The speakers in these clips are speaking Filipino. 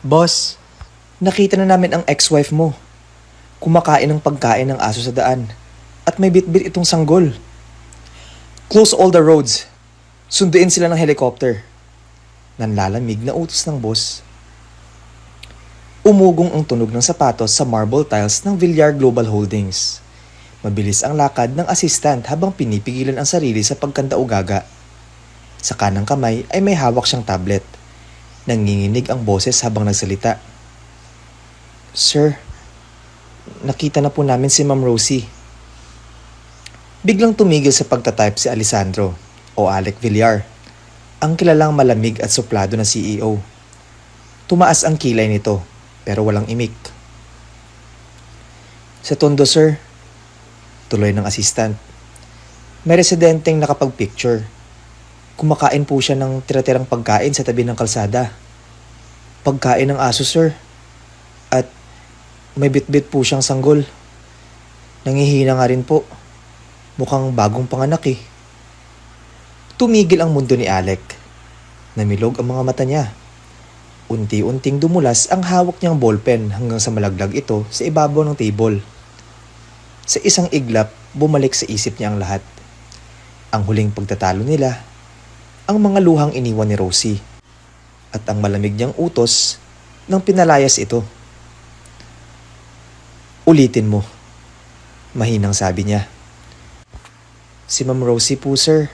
Boss, nakita na namin ang ex-wife mo. Kumakain ng pagkain ng aso sa daan. At may bitbit itong sanggol. Close all the roads. Sunduin sila ng helicopter. Nanlalamig na utos ng boss. Umugong ang tunog ng sapatos sa marble tiles ng Villar Global Holdings. Mabilis ang lakad ng assistant habang pinipigilan ang sarili sa pagkanta-ugaga. Sa kanang kamay ay may hawak siyang tablet. Nanginginig ang boses habang nagsalita. Sir, nakita na po namin si Ma'am Rosie. Biglang tumigil sa pagtatype si Alessandro o Alec Villar, ang kilalang malamig at suplado na CEO. Tumaas ang kilay nito pero walang imik. Sa tondo sir, tuloy ng assistant. May residenteng nakapag-picture. Kumakain po siya ng tira-tirang pagkain sa tabi ng kalsada. Pagkain ng aso sir. At may bitbit po siyang sanggol. Nangihina nga rin po. Mukhang bagong panganak eh. Tumigil ang mundo ni Alec. Namilog ang mga mata niya. Unti-unting dumulas ang hawak niyang ballpen hanggang sa malaglag ito sa ibabaw ng table. Sa isang iglap, bumalik sa isip niya ang lahat. Ang huling pagtatalo nila, ang mga luhang iniwan ni Rosie, at ang malamig niyang utos nang pinalayas ito. Ulitin mo, mahinang sabi niya. Si Ma'am Rosie po sir,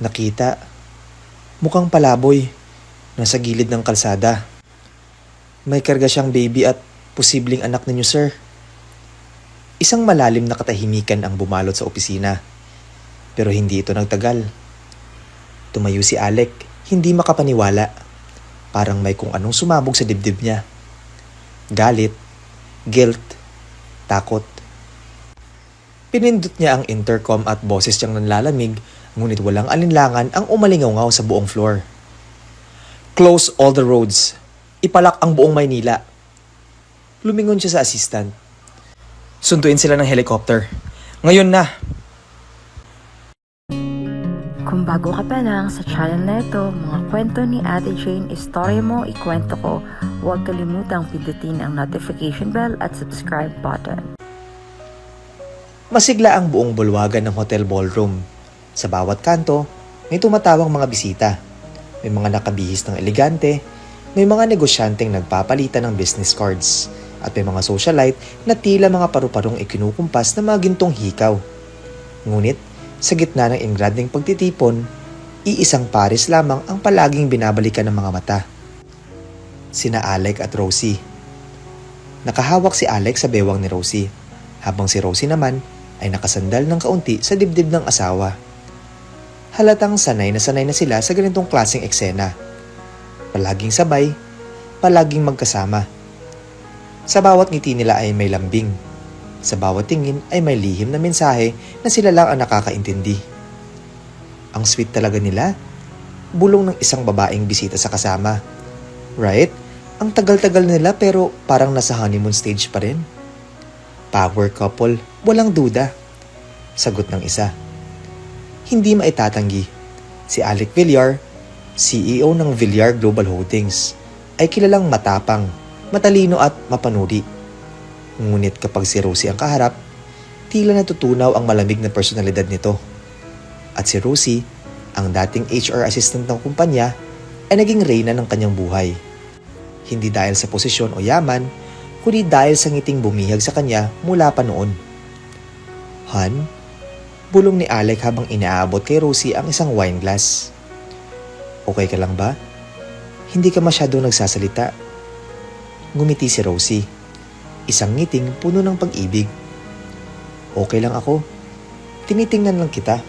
nakita. Mukhang palaboy, nasa gilid ng kalsada. May karga siyang baby at posibleng anak ninyo sir. Isang malalim na katahimikan ang bumalot sa opisina, pero hindi ito nagtagal. Tumayo si Alec, hindi makapaniwala. Parang may kung anong sumabog sa dibdib niya. Galit, guilt, takot. Pinindot niya ang intercom at boses niyang nanlalamig, ngunit walang alinlangan ang umalingaw sa buong floor. Close all the roads. Ipalak ang buong Maynila. Lumingon siya sa assistant. Sunduin sila ng helicopter. Ngayon na! Kung bago ka pa lang sa channel na ito, mga kwento ni Ate Jane, istorya mo, ikwento ko, huwag kalimutang pindutin ang notification bell at subscribe button. Masigla ang buong bulwagan ng hotel ballroom. Sa bawat kanto, may tumatawang mga bisita. May mga nakabihis ng elegante, may mga negosyanteng nagpapalitan ng business cards, at may mga socialite na tila mga paru-parong ikinukumpas na mga gintong hikaw. Ngunit, sa gitna ng ingranding pagtitipon, iisang pares lamang ang palaging binabalikan ng mga mata. Sina Alec at Rosie. Nakahawak si Alec sa bewang ni Rosie, habang si Rosie naman ay nakasandal ng kaunti sa dibdib ng asawa. Halatang sanay na sila sa ganitong klaseng eksena. Palaging sabay, palaging magkasama. Sa bawat ngiti nila ay may lambing. Sa bawat tingin ay may lihim na mensahe na sila lang ang nakakaintindi. Ang sweet talaga nila. Bulong ng isang babaeng bisita sa kasama. Right? Ang tagal-tagal nila pero parang nasa honeymoon stage pa rin. Power couple, walang duda. Sagot ng isa. Hindi maitatanggi. Si Alec Villar, CEO ng Villar Global Holdings, ay kilalang matapang, matalino at mapanuri. Ngunit kapag si Rosie ang kaharap, tila natutunaw ang malamig na personalidad nito. At si Rosie, ang dating HR assistant ng kumpanya, ay naging reyna ng kanyang buhay. Hindi dahil sa posisyon o yaman, kundi dahil sa ngiting bumihag sa kanya mula pa noon. Han, bulong ni Alec habang inaabot kay Rosie ang isang wine glass. Okay ka lang ba? Hindi ka masyadong nagsasalita. Ngumiti si Rosie. Isang ngiting puno ng pag-ibig. Okay lang ako. Tinitingnan lang kita.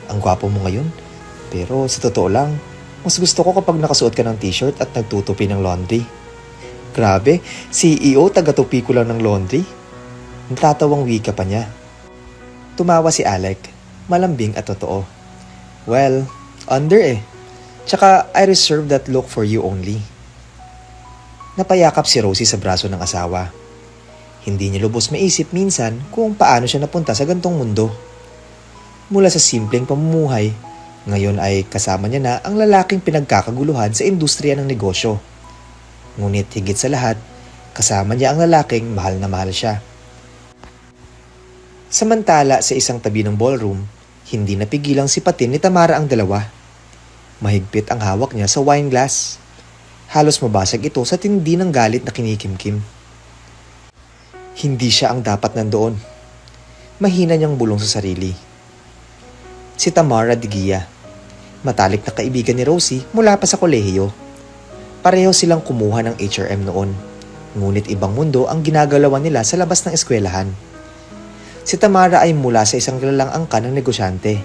Ang gwapo mo ngayon. Pero sa totoo lang, mas gusto ko kapag nakasuot ka ng t-shirt at nagtutupi ng laundry. Grabe, CEO taga-tupi ko lang ng laundry. Natatawang wika pa niya. Tumawa si Alec, malambing at totoo. Well, under eh. Tsaka I reserve that look for you only. Napayakap si Rosie sa braso ng asawa. Hindi niya lubos maisip minsan kung paano siya napunta sa gantong mundo. Mula sa simpleng pamumuhay, ngayon ay kasama niya na ang lalaking pinagkakaguluhan sa industriya ng negosyo. Ngunit higit sa lahat, kasama niya ang lalaking mahal na mahal siya. Samantala sa isang tabi ng ballroom, hindi napigilang sipatin ni Tamara ang dalawa. Mahigpit ang hawak niya sa wine glass. Halos mabasag ito sa tindi ng galit na kinikimkim. Hindi siya ang dapat nandoon. Mahina niyang bulong sa sarili. Si Tamara de Guia, matalik na kaibigan ni Rosie mula pa sa kolehiyo. Pareho silang kumuha ng HRM noon, ngunit ibang mundo ang ginagalawan nila sa labas ng eskwelahan. Si Tamara ay mula sa isang kilalang angkan ng negosyante.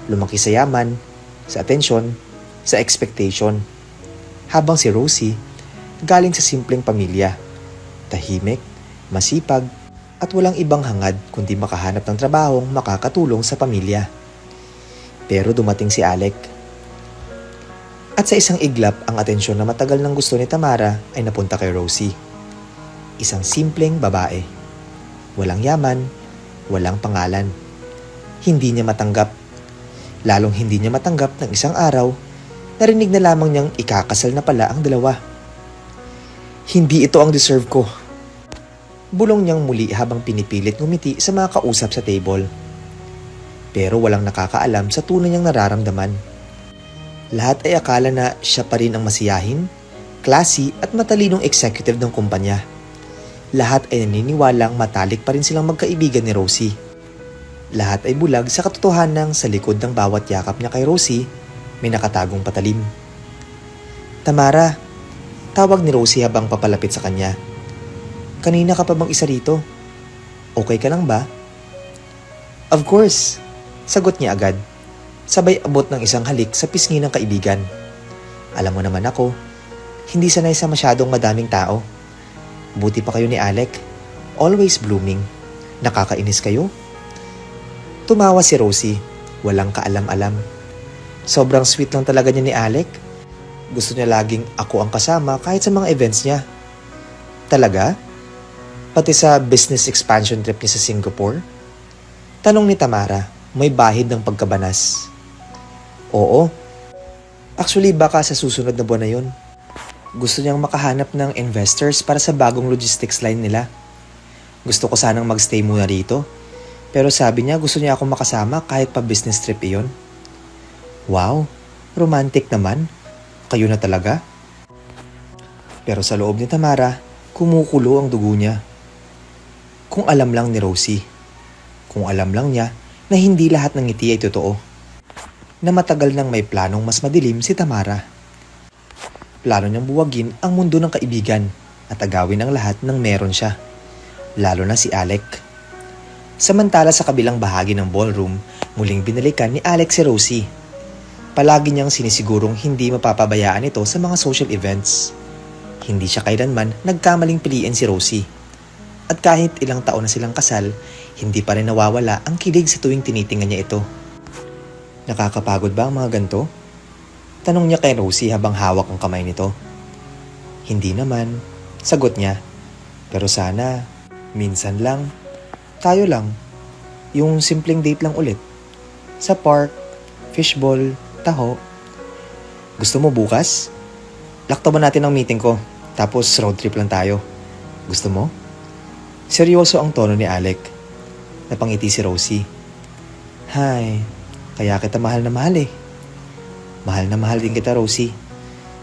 Lumaki sa yaman, sa atensyon, sa expectation. Habang si Rosie, galing sa simpleng pamilya. Tahimik, masipag, at walang ibang hangad kundi makahanap ng trabahong makakatulong sa pamilya. Pero dumating si Alec. At sa isang iglap, ang atensyon na matagal nang gusto ni Tamara ay napunta kay Rosie. Isang simpleng babae. Walang yaman, walang pangalan. Hindi niya matanggap. Lalong hindi niya matanggap ng isang araw, narinig na lamang niyang ikakasal na pala ang dalawa. Hindi ito ang deserve ko. Bulong niyang muli habang pinipilit ngumiti sa mga kausap sa table. Pero walang nakakaalam sa tunay niyang nararamdaman. Lahat ay akala na siya pa rin ang masiyahin, classy at matalinong executive ng kumpanya. Lahat ay naniniwalang matalik pa rin silang magkaibigan ni Rosie. Lahat ay bulag sa katotohanang sa likod ng bawat yakap niya kay Rosie, may nakatagong patalim. Tamara, tawag ni Rosie habang papalapit sa kanya. Kanina ka pa bang isa rito? Okay ka lang ba? Of course, sagot niya agad. Sabay abot ng isang halik sa pisngi ng kaibigan. Alam mo naman ako, hindi sanay sa masyadong madaming tao. Buti pa kayo ni Alec, always blooming. Nakakainis kayo? Tumawa si Rosie, walang kaalam-alam. Sobrang sweet lang talaga niya ni Alec. Gusto niya laging ako ang kasama kahit sa mga events niya. Talaga? Pati sa business expansion trip niya sa Singapore? Tanong ni Tamara, may bahid ng pagkabanas. Oo. Actually, baka sa susunod na buwan na yun. Gusto niyang makahanap ng investors para sa bagong logistics line nila. Gusto ko sanang magstay muna rito. Pero sabi niya gusto niya akong makasama kahit pa business trip iyon. Wow, romantic naman. Kayo na talaga? Pero sa loob ni Tamara, kumukulo ang dugo niya. Kung alam lang ni Rosie. Kung alam lang niya na hindi lahat ng ngiti ay totoo. Na matagal nang may planong mas madilim si Tamara. Plano niyang buwagin ang mundo ng kaibigan at agawin ang lahat ng meron siya. Lalo na si Alec. Samantala sa kabilang bahagi ng ballroom, muling binalikan ni Alec si Rosie. Palagi niyang sinisigurong hindi mapapabayaan ito sa mga social events. Hindi siya kailanman nagkamaling piliin si Rosie. At kahit ilang taon na silang kasal, hindi pa rin nawawala ang kilig sa tuwing tinitingnan niya ito. Nakakapagod ba ang mga ganito? Tanong niya kay Rosie habang hawak ang kamay nito. Hindi naman, sagot niya. Pero sana, minsan lang, tayo lang. Yung simpleng date lang ulit. Sa park, fishball, taho. Gusto mo bukas? Laktaban natin ang meeting ko, tapos road trip lang tayo. Gusto mo? Seryoso ang tono ni Alec. Napangiti si Rosie. Hay, kaya kita mahal na mahal eh. Mahal na mahal din kita, Rosie.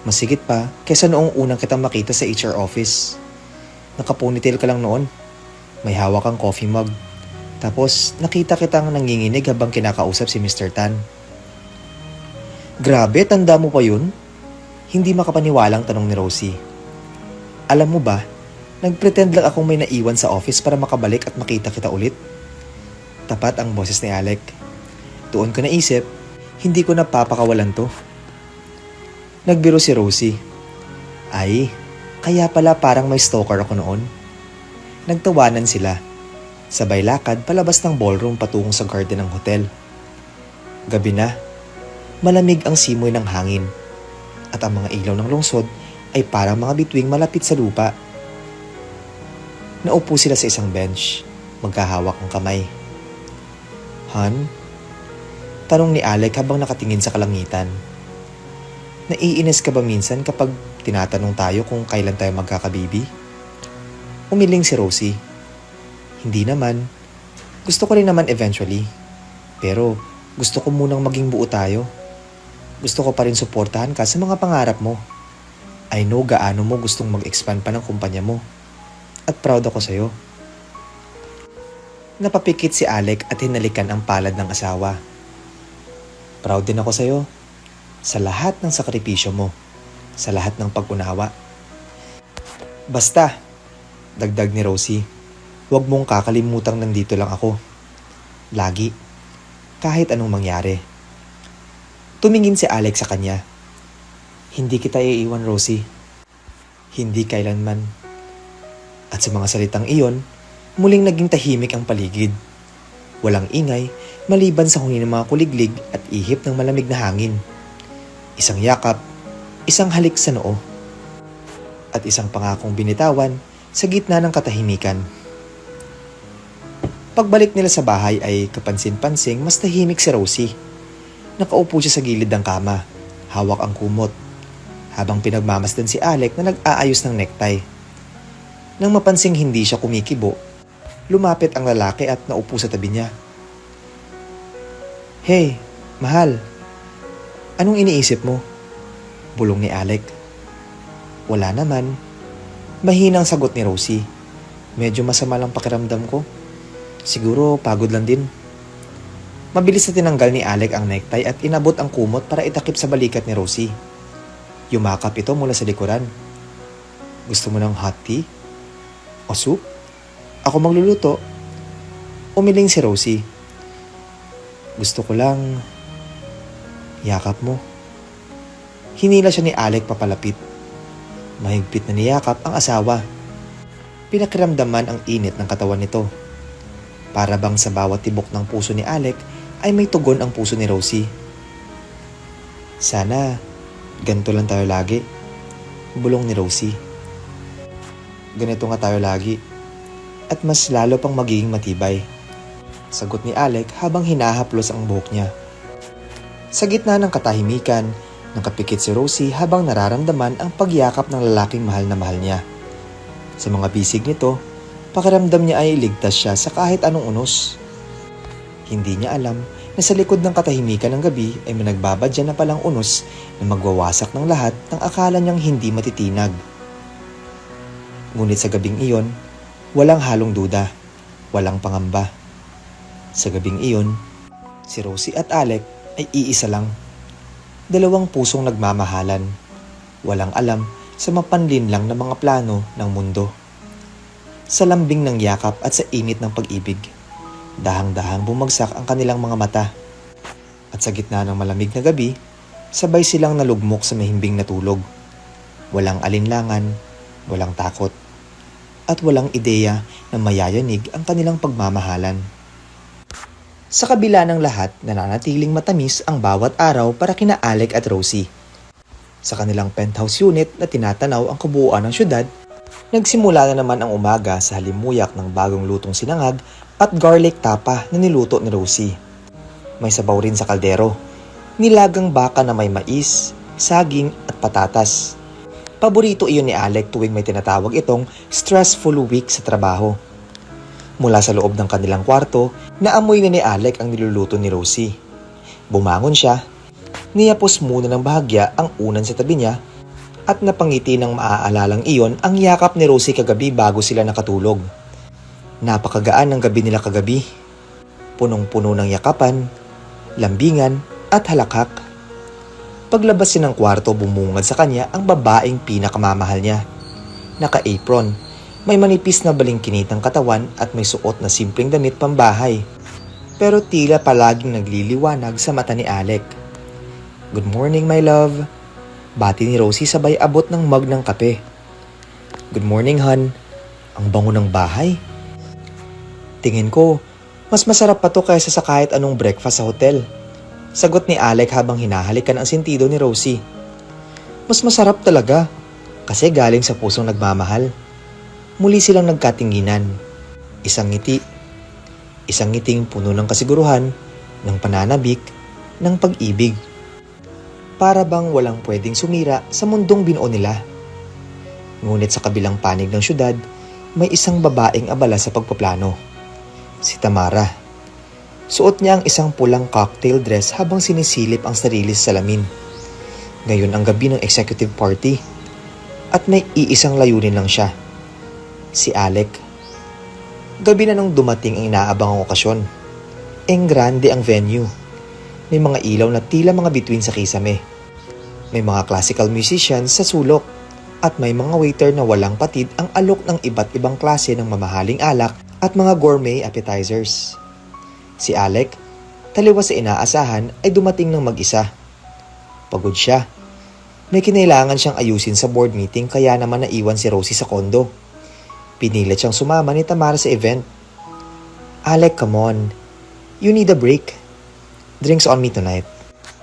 Mas higit pa kaysa noong unang kitang makita sa HR office. Naka-ponytail ka lang noon. May hawak kang coffee mug. Tapos nakita kitang nanginginig habang kinakausap si Mr. Tan. Grabe, tanda mo pa yun? Hindi makapaniwalang tanong ni Rosie. Alam mo ba, nagpretend lang akong may naiwan sa office para makabalik at makita kita ulit. Tapat ang boses ni Alec. Doon ko naisip, hindi ko napapakawalan to. Nagbiro si Rosie. Ay, kaya pala parang may stalker ako noon. Nagtawanan sila. Sabay lakad palabas ng ballroom patungong sa garden ng hotel. Gabi na. Malamig ang simoy ng hangin. At ang mga ilaw ng lungsod ay parang mga bituing malapit sa lupa. Naupo sila sa isang bench, magkahawak ang kamay. Han? Tanong ni Alec habang nakatingin sa kalangitan. Naiinis ka ba minsan kapag tinatanong tayo kung kailan tayo magkakababy? Umiling si Rosie. Hindi naman. Gusto ko rin naman eventually. Pero gusto ko munang maging buo tayo. Gusto ko pa rin suportahan ka sa mga pangarap mo. I know gaano mo gustong mag-expand pa ng kumpanya mo. At proud ako sa'yo. Napapikit si Alec at hinalikan ang palad ng asawa. Proud din ako sa'yo. Sa lahat ng sakripisyo mo. Sa lahat ng pag-unawa. Basta, dagdag ni Rosie, huwag mong kakalimutang nandito lang ako. Lagi. Kahit anong mangyari. Tumingin si Alex sa kanya. Hindi kita iiwan, Rosie. Hindi kailanman. At sa mga salitang iyon, muling naging tahimik ang paligid. Walang ingay, maliban sa huni ng mga kuliglig at ihip ng malamig na hangin. Isang yakap, isang halik sa noo, at isang pangakong binitawan sa gitna ng katahimikan. Pagbalik nila sa bahay ay kapansin-pansing mas tahimik si Rosie. Nakaupo siya sa gilid ng kama, hawak ang kumot, habang pinagmamasdan si Alec na nag-aayos ng necktie. Nang mapansing hindi siya kumikibo, lumapit ang lalaki at naupo sa tabi niya. Hey, mahal. Anong iniisip mo? Bulong ni Alec. Wala naman. Mahinang sagot ni Rosie. Medyo masama lang pakiramdam ko. Siguro pagod lang din. Mabilis na tinanggal ni Alec ang necktie at inabot ang kumot para itakip sa balikat ni Rosie. Yumakap ito mula sa likuran. Gusto mo ng hot tea? O soup? Ako magluluto. Umiling si Rosie. Gusto ko lang yakap mo. Hinila siya ni Alec papalapit. Mahigpit na niyakap ang asawa. Pinakiramdaman ang init ng katawan nito. Para bang sa bawat tibok ng puso ni Alec ay may tugon ang puso ni Rosie. Sana ganito lang tayo lagi. Bulong ni Rosie. Ganito nga tayo lagi. At mas lalo pang magiging matibay. Sagot ni Alec habang hinahaplos ang buhok niya. Sa gitna ng katahimikan, nakapikit si Rosie habang nararamdaman ang pagyakap ng lalaking mahal na mahal niya. Sa mga bisig nito, pakiramdam niya ay ligtas siya sa kahit anong unos. Hindi niya alam na sa likod ng katahimikan ng gabi ay may nagbabadya na palang unos na magwawasak ng lahat ng akala niyang hindi matitinag. Ngunit sa gabing iyon, walang halong duda, walang pangamba. Sa gabing iyon, si Rosie at Alec ay iisa lang. Dalawang pusong nagmamahalan. Walang alam sa mapanlinlang na mga plano ng mundo. Sa lambing ng yakap at sa init ng pag-ibig, dahang-dahang bumagsak ang kanilang mga mata. At sa gitna ng malamig na gabi, sabay silang nalugmok sa mahimbing na tulog. Walang alinlangan, walang takot, at walang ideya na mayayanig ang kanilang pagmamahalan. Sa kabila ng lahat, nananatiling matamis ang bawat araw para kina Alec at Rosie. Sa kanilang penthouse unit na tinatanaw ang kabuuan ng syudad, nagsimula na naman ang umaga sa halimuyak ng bagong lutong sinangag at garlic tapa na niluto ni Rosie. May sabaw rin sa kaldero, nilagang baka na may mais, saging at patatas. Paborito iyon ni Alec tuwing may tinatawag itong stressful week sa trabaho. Mula sa loob ng kanilang kwarto, naamoy na ni Alec ang niluluto ni Rosie. Bumangon siya, niyapos muna ng bahagya ang unan sa tabi niya at napangiti ng maaalalang iyon ang yakap ni Rosie kagabi bago sila nakatulog. Napakagaan ng gabi nila kagabi. Punong-puno ng yakapan, lambingan at halakhak. Paglabas niya ng kwarto, bumungad sa kanya ang babaeng pinakamamahal niya. Naka-apron. May manipis na balingkinit ng katawan at may suot na simpleng damit pambahay. Pero tila palaging nagliliwanag sa mata ni Alec. Good morning, my love. Bati ni Rosie sabay abot ng mug ng kape. Good morning, hon. Ang bango ng bahay. Tingin ko, mas masarap pa to kaysa sa kahit anong breakfast sa hotel. Sagot ni Alec habang hinahalikan ang sentido ni Rosie. Mas masarap talaga kasi galing sa pusong nagmamahal. Muli silang nagkatinginan. Isang ngiti. Isang ngiting puno ng kasiguruhan, ng pananabik, ng pag-ibig. Para bang walang pwedeng sumira sa mundong binuo nila. Ngunit sa kabilang panig ng syudad, may isang babaeng abala sa pagpaplano. Si Tamara. Suot niya ang isang pulang cocktail dress habang sinisilip ang sarili sa salamin. Ngayon ang gabi ng executive party at may iisang layunin lang siya. Si Alec. Gabi na nung dumating ang inaabangang okasyon. Grande ang venue. May mga ilaw na tila mga bituin sa kisame. May mga classical musicians sa sulok at may mga waiter na walang patid ang alok ng iba't ibang klase ng mamahaling alak at mga gourmet appetizers. Si Alec, taliwas sa inaasahan ay dumating ng mag-isa. Pagod siya. May kinailangan siyang ayusin sa board meeting kaya naman naiwan si Rosie sa kondo. Pinilit siyang sumama ni Tamara sa event. Alec, come on. You need a break. Drinks on me tonight.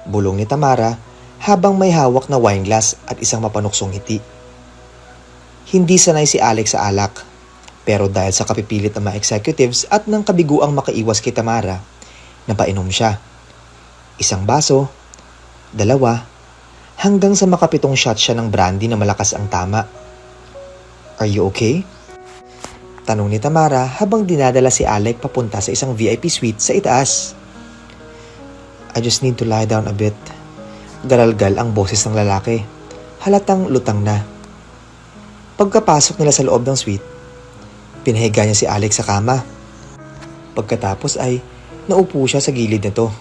Bulong ni Tamara habang may hawak na wine glass at isang mapanuksong ngiti. Hindi sanay si Alec sa alak. Pero dahil sa kapipilit ng mga executives at ng kabiguang makaiwas kay Tamara, napainom siya. Isang baso, 2, hanggang sa makapitong shot siya ng brandy na malakas ang tama. Are you okay? Tanong ni Tamara habang dinadala si Alec papunta sa isang VIP suite sa itaas. I just need to lie down a bit. Garalgal ang boses ng lalaki. Halatang lutang na. Pagkapasok nila sa loob ng suite, pinahiga niya si Alex sa kama. Pagkatapos ay naupo siya sa gilid nito.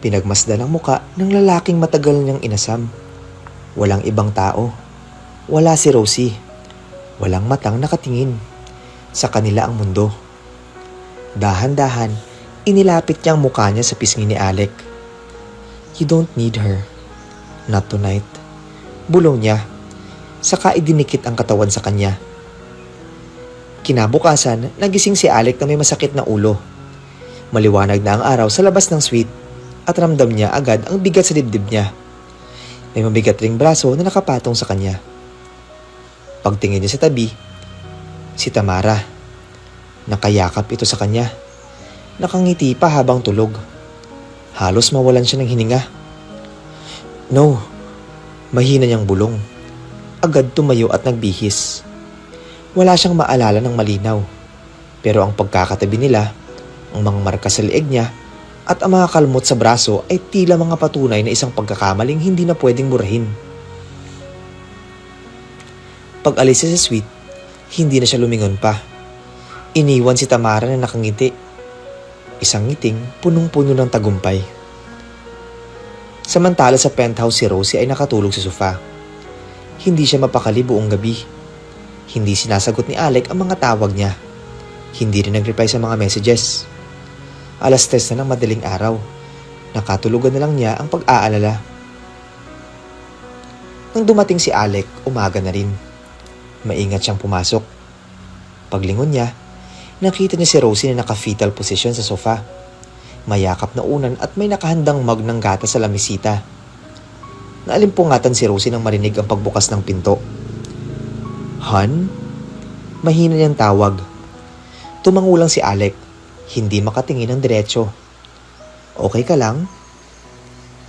Pinagmasdan ang muka ng lalaking matagal niyang inasam. Walang ibang tao. Wala si Rosie. Walang matang nakatingin. Sa kanila ang mundo. Dahan-dahan, inilapit niya ang mukha niya sa pisngi ni Alec. You don't need her. Not tonight. Bulong niya. Saka idinikit ang katawan sa kanya. Kinabukasan, nagising si Alec na may masakit na ulo. Maliwanag na ang araw sa labas ng suite at ramdam niya agad ang bigat sa dibdib niya. May mabigat ring braso na nakapatong sa kanya. Pagtingin niya sa tabi, si Tamara. Nakayakap ito sa kanya. Nakangiti pa habang tulog. Halos mawalan siya ng hininga. No, mahina niyang bulong. Agad tumayo at nagbihis. Wala siyang maalala ng malinaw. Pero ang pagkakatabi nila, ang mga marka sa leeg niya, at ang mga kalmot sa braso ay tila mga patunay na isang pagkakamaling hindi na pwedeng burahin. Pag-alis siya sa suite, hindi na siya lumingon pa. Iniwan si Tamara na nakangiti. Isang ngiting punong-puno ng tagumpay. Samantala sa penthouse si Rosie ay nakatulog sa sofa. Hindi siya mapakali buong gabi. Hindi sinasagot ni Alec ang mga tawag niya. Hindi rin nag-reply sa mga messages. 3:00 na ng madaling araw. Nakatulugan na lang niya ang pag-aalala. Nang dumating si Alec, umaga na rin. Maingat siyang pumasok. Paglingon niya, nakita niya si Rosie na naka-fetal position sa sofa. Mayakap na unan at may nakahandang mug ng gatas sa lamisita. Naalimpungatan si Rosie nang marinig ang pagbukas ng pinto. Han? Mahina niyang tawag. Tumangulang si Alec. Hindi makatingin ng diretso. Okay ka lang?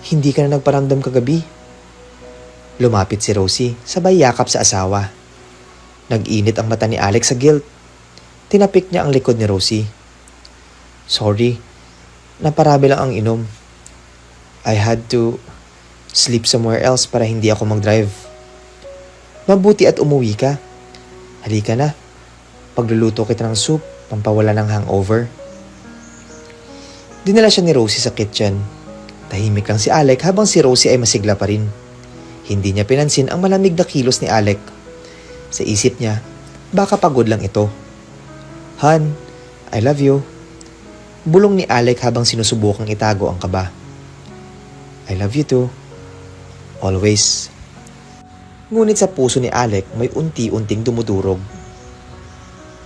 Hindi ka na nagparamdam kagabi? Lumapit si Rosie, sabay yakap sa asawa. Nag-init ang mata ni Alec sa guilt. Tinapik niya ang likod ni Rosie. Sorry, naparami lang ang inom. I had to sleep somewhere else para hindi ako mag-drive. Mabuti at umuwi ka. Halika na. Pagluluto kita ng soup, pampawala ng hangover. Dinala siya ni Rosie sa kitchen. Tahimik lang si Alec habang si Rosie ay masigla pa rin. Hindi niya pinansin ang malamig na kilos ni Alec. Sa isip niya, baka pagod lang ito. Han, I love you. Bulong ni Alec habang sinusubukang itago ang kaba. I love you too. Always. Ngunit sa puso ni Alec may unti-unting dumudurog.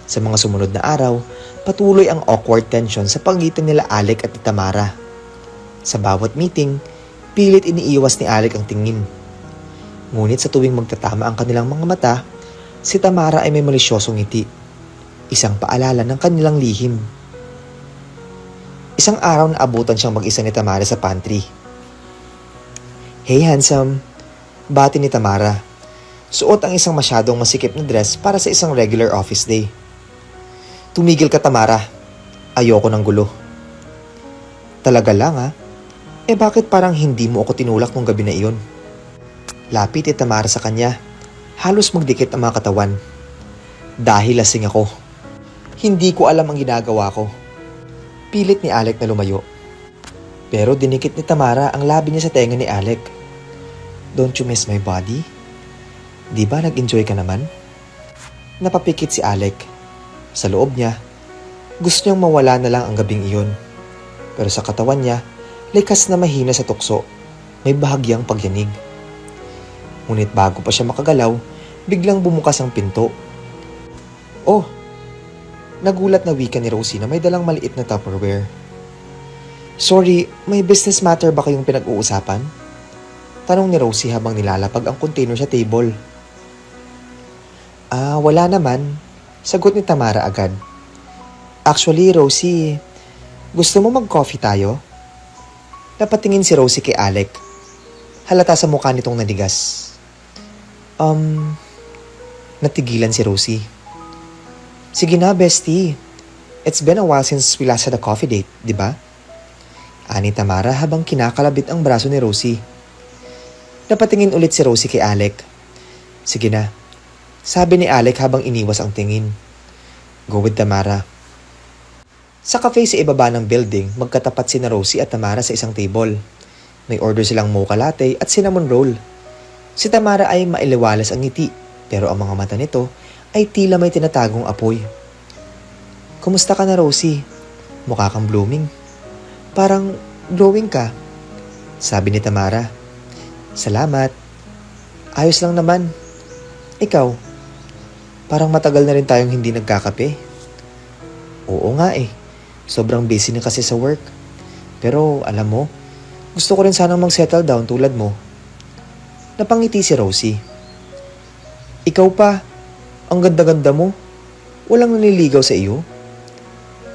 Sa mga sumunod na araw, patuloy ang awkward tension sa pagitan nila Alec at ni Tamara. Sa bawat meeting, pilit iniiwas ni Alec ang tingin. Ngunit sa tuwing magtatama ang kanilang mga mata, si Tamara ay may malisyosong ngiti. Isang paalala ng kanilang lihim. Isang araw na abutan siyang mag-isa ni Tamara sa pantry. Hey handsome, bati ni Tamara. Suot ang isang masyadong masikip na dress para sa isang regular office day. Tumigil ka Tamara, ayoko ng gulo. Talaga lang ha? Bakit parang hindi mo ako tinulak nung gabi na iyon? Lapit ni Tamara sa kanya, halos magdikit ang mga katawan. Dahil lasing ako. Hindi ko alam ang ginagawa ko. Pilit ni Alec na lumayo. Pero dinikit ni Tamara ang labi niya sa tenga ni Alec. Don't you miss my body? Di ba nag-enjoy ka naman? Napapikit si Alec. Sa loob niya, gusto niyang mawala na lang ang gabing iyon. Pero sa katawan niya, likas na mahina sa tukso. May bahagyang pagyanig. Ngunit bago pa siya makagalaw, biglang bumukas ang pinto. Oh! Nagulat na wika ni Rosie na may dalang maliit na Tupperware. Sorry, may business matter ba kayong pinag-uusapan? Tanong ni Rosie habang nilalapag ang container sa table. Wala naman. Sagot ni Tamara agad. Actually, Rosie, gusto mo mag-coffee tayo? Napatingin si Rosie kay Alec. Halata sa mukha nitong nanigas. Natigilan si Rosie. Sige na, bestie. It's been a while since we last had a coffee date, di ba? Ani Tamara habang kinakalabit ang braso ni Rosie. Napatingin ulit si Rosie kay Alec. Sige na. Sabi ni Alec habang iniwas ang tingin. Go with Tamara. Sa cafe sa ibaba ng building, magkatapat si Rosie at Tamara sa isang table. May order silang mocha latte at cinnamon roll. Si Tamara ay mailiwalas ang ngiti, pero ang mga mata nito ay tila may tinatagong apoy. Kumusta ka na, Rosie? Mukha kang blooming. Parang glowing ka. Sabi ni Tamara. Salamat. Ayos lang naman. Ikaw? Parang matagal na rin tayong hindi nagkakape. Oo nga eh. Sobrang busy na kasi sa work. Pero alam mo, gusto ko rin sanang mag-settle down tulad mo. Napangiti si Rosie. Ikaw pa, ang ganda-ganda mo. Walang naniligaw sa iyo.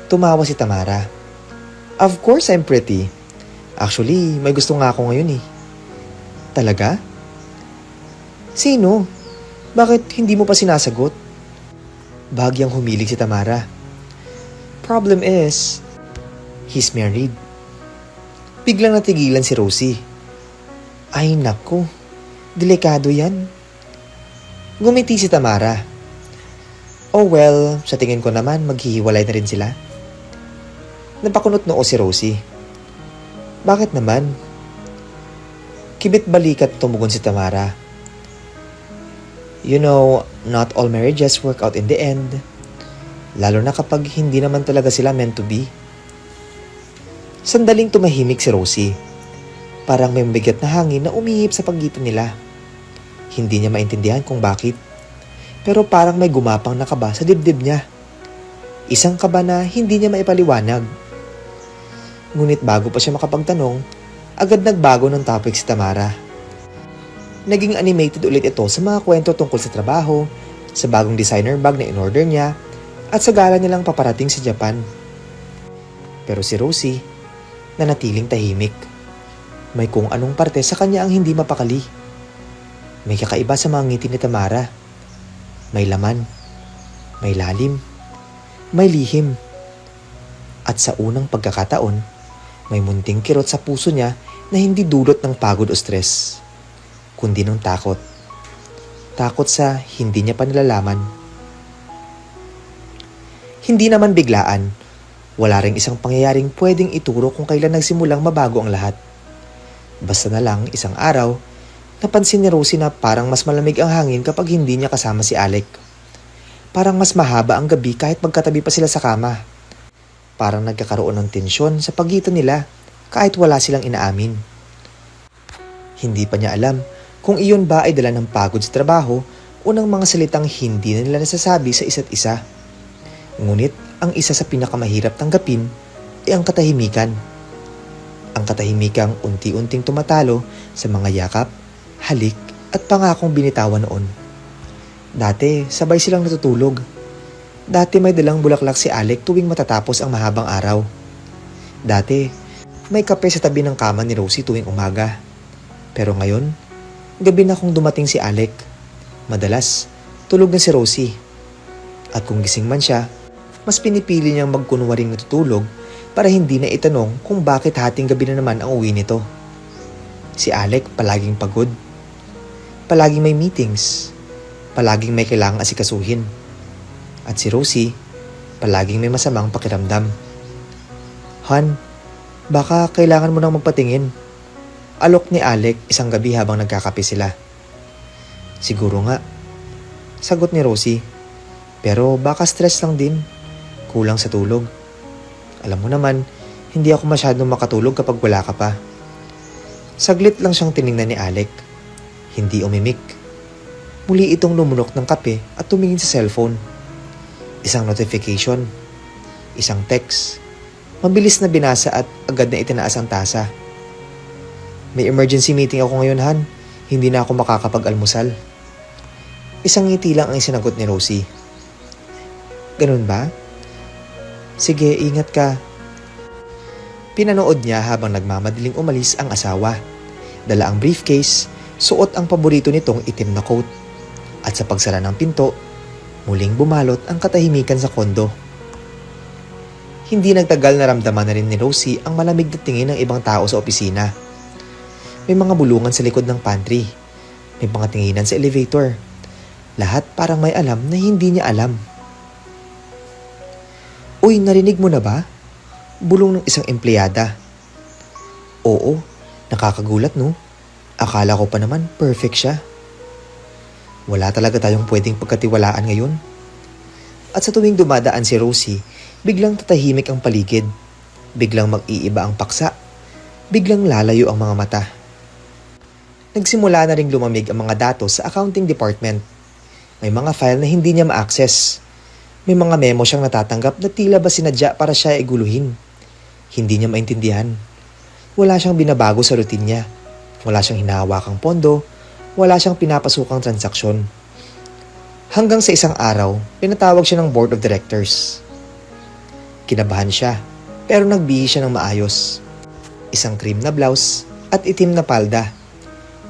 Tumawa si Tamara. Of course I'm pretty. Actually, may gusto nga ako ngayon eh. Talaga? Sino? Bakit hindi mo pa sinasagot? Bahagyang humilig si Tamara. Problem is, he's married. Biglang natigilan si Rosie. Ay nako, delikado yan. Gumiti si Tamara. Oh well, sa tingin ko naman maghihiwalay na rin sila. Napakunot noo si Rosie. Bakit naman? Kibit balikat tumugon si Tamara. You know, not all marriages work out in the end. Lalo na kapag hindi naman talaga sila meant to be. Sandaling tumahimik si Rosie. Parang may mabigat na hangin na umihip sa pagitan nila. Hindi niya maintindihan kung bakit. Pero parang may gumapang na kaba sa dibdib niya. Isang kaba na hindi niya maipaliwanag. Ngunit bago pa siya makapagtanong, agad nagbago ng topic si Tamara. Naging animated ulit ito sa mga kwento tungkol sa trabaho, sa bagong designer bag na in-order niya, at sa gala nilang paparating sa Japan. Pero si Rosie, nanatiling tahimik. May kung anong parte sa kanya ang hindi mapakali. May kakaiba sa mga ngiti ni Tamara. May laman, may lalim, may lihim. At sa unang pagkakataon, may munting kirot sa puso niya na hindi dulot ng pagod o stress, kundi ng takot. Takot sa hindi niya pa nalalaman. Hindi naman biglaan. Wala ring isang pangyayaring pwedeng ituro kung kailan nagsimulang mabago ang lahat. Basta na lang isang araw, napansin ni Rosie na parang mas malamig ang hangin kapag hindi niya kasama si Alec. Parang mas mahaba ang gabi kahit magkatabi pa sila sa kama. Parang nagkakaroon ng tensyon sa pagitan nila kahit wala silang inaamin. Hindi pa niya alam kung iyon ba ay dala ng pagod sa trabaho o ng mga salitang hindi na nila nasasabi sa isa't isa. Ngunit ang isa sa pinakamahirap tanggapin ay ang katahimikan. Ang katahimikang unti-unting tumatalo sa mga yakap, halik at pangakong binitawan noon. Dati sabay silang natutulog. Dati may dalang bulaklak si Alec tuwing matatapos ang mahabang araw. Dati may kape sa tabi ng kama ni Rosie tuwing umaga. Pero ngayon, gabi na kung dumating si Alec. Madalas, tulog na si Rosie. At kung gising man siya, mas pinipili niyang magkunwaring natutulog para hindi na itanong kung bakit hating gabi na naman ang uwi nito. Si Alec palaging pagod. Palaging may meetings. Palaging may kailangang asikasuhin. At si Rosie, palaging may masamang pakiramdam. Han, baka kailangan mo nang magpatingin. Alok ni Alec isang gabi habang nagkakape sila. Siguro nga, sagot ni Rosie. Pero baka stress lang din. Kulang sa tulog. Alam mo naman, hindi ako masyadong makatulog kapag wala ka pa. Saglit lang siyang tiningnan ni Alec. Hindi umimik. Muli itong lumunok ng kape at tumingin sa cellphone. Isang notification. Isang text. Mabilis na binasa at agad na itinaas ang tasa. May emergency meeting ako ngayon, Han. Hindi na ako makakapag-almusal. Isang ngiti lang ang sinagot ni Rosie. Ganun ba? Sige, ingat ka. Pinanood niya habang nagmamadaling umalis ang asawa. Dala ang briefcase, suot ang paborito nitong itim na coat. At sa pagsara ng pinto, muling bumalot ang katahimikan sa kondo. Hindi nagtagal na ramdaman na rin ni Rosie ang malamig na tingin ng ibang tao sa opisina. May mga bulungan sa likod ng pantry. May mga tinginan sa elevator. Lahat parang may alam na hindi niya alam. Uy, narinig mo na ba? Bulong ng isang empleyada. Oo, nakakagulat no? Akala ko pa naman perfect siya. Wala talaga tayong pwedeng pagkatiwalaan ngayon. At sa tuwing dumadaan si Rosie, biglang tatahimik ang paligid. Biglang mag-iiba ang paksa. Biglang lalayo ang mga mata. Nagsimula na ring lumamig ang mga datos sa accounting department. May mga file na hindi niya ma-access. May mga memo siyang natatanggap na tila ba sinadya para siya ay guluhin. Hindi niya maintindihan. Wala siyang binabago sa routine niya. Wala siyang hinahawakang pondo. Wala siyang pinapasukang transaksyon. Hanggang sa isang araw, pinatawag siya ng board of directors. Kinabahan siya, pero nagbihis siya ng maayos. Isang cream na blouse at itim na palda.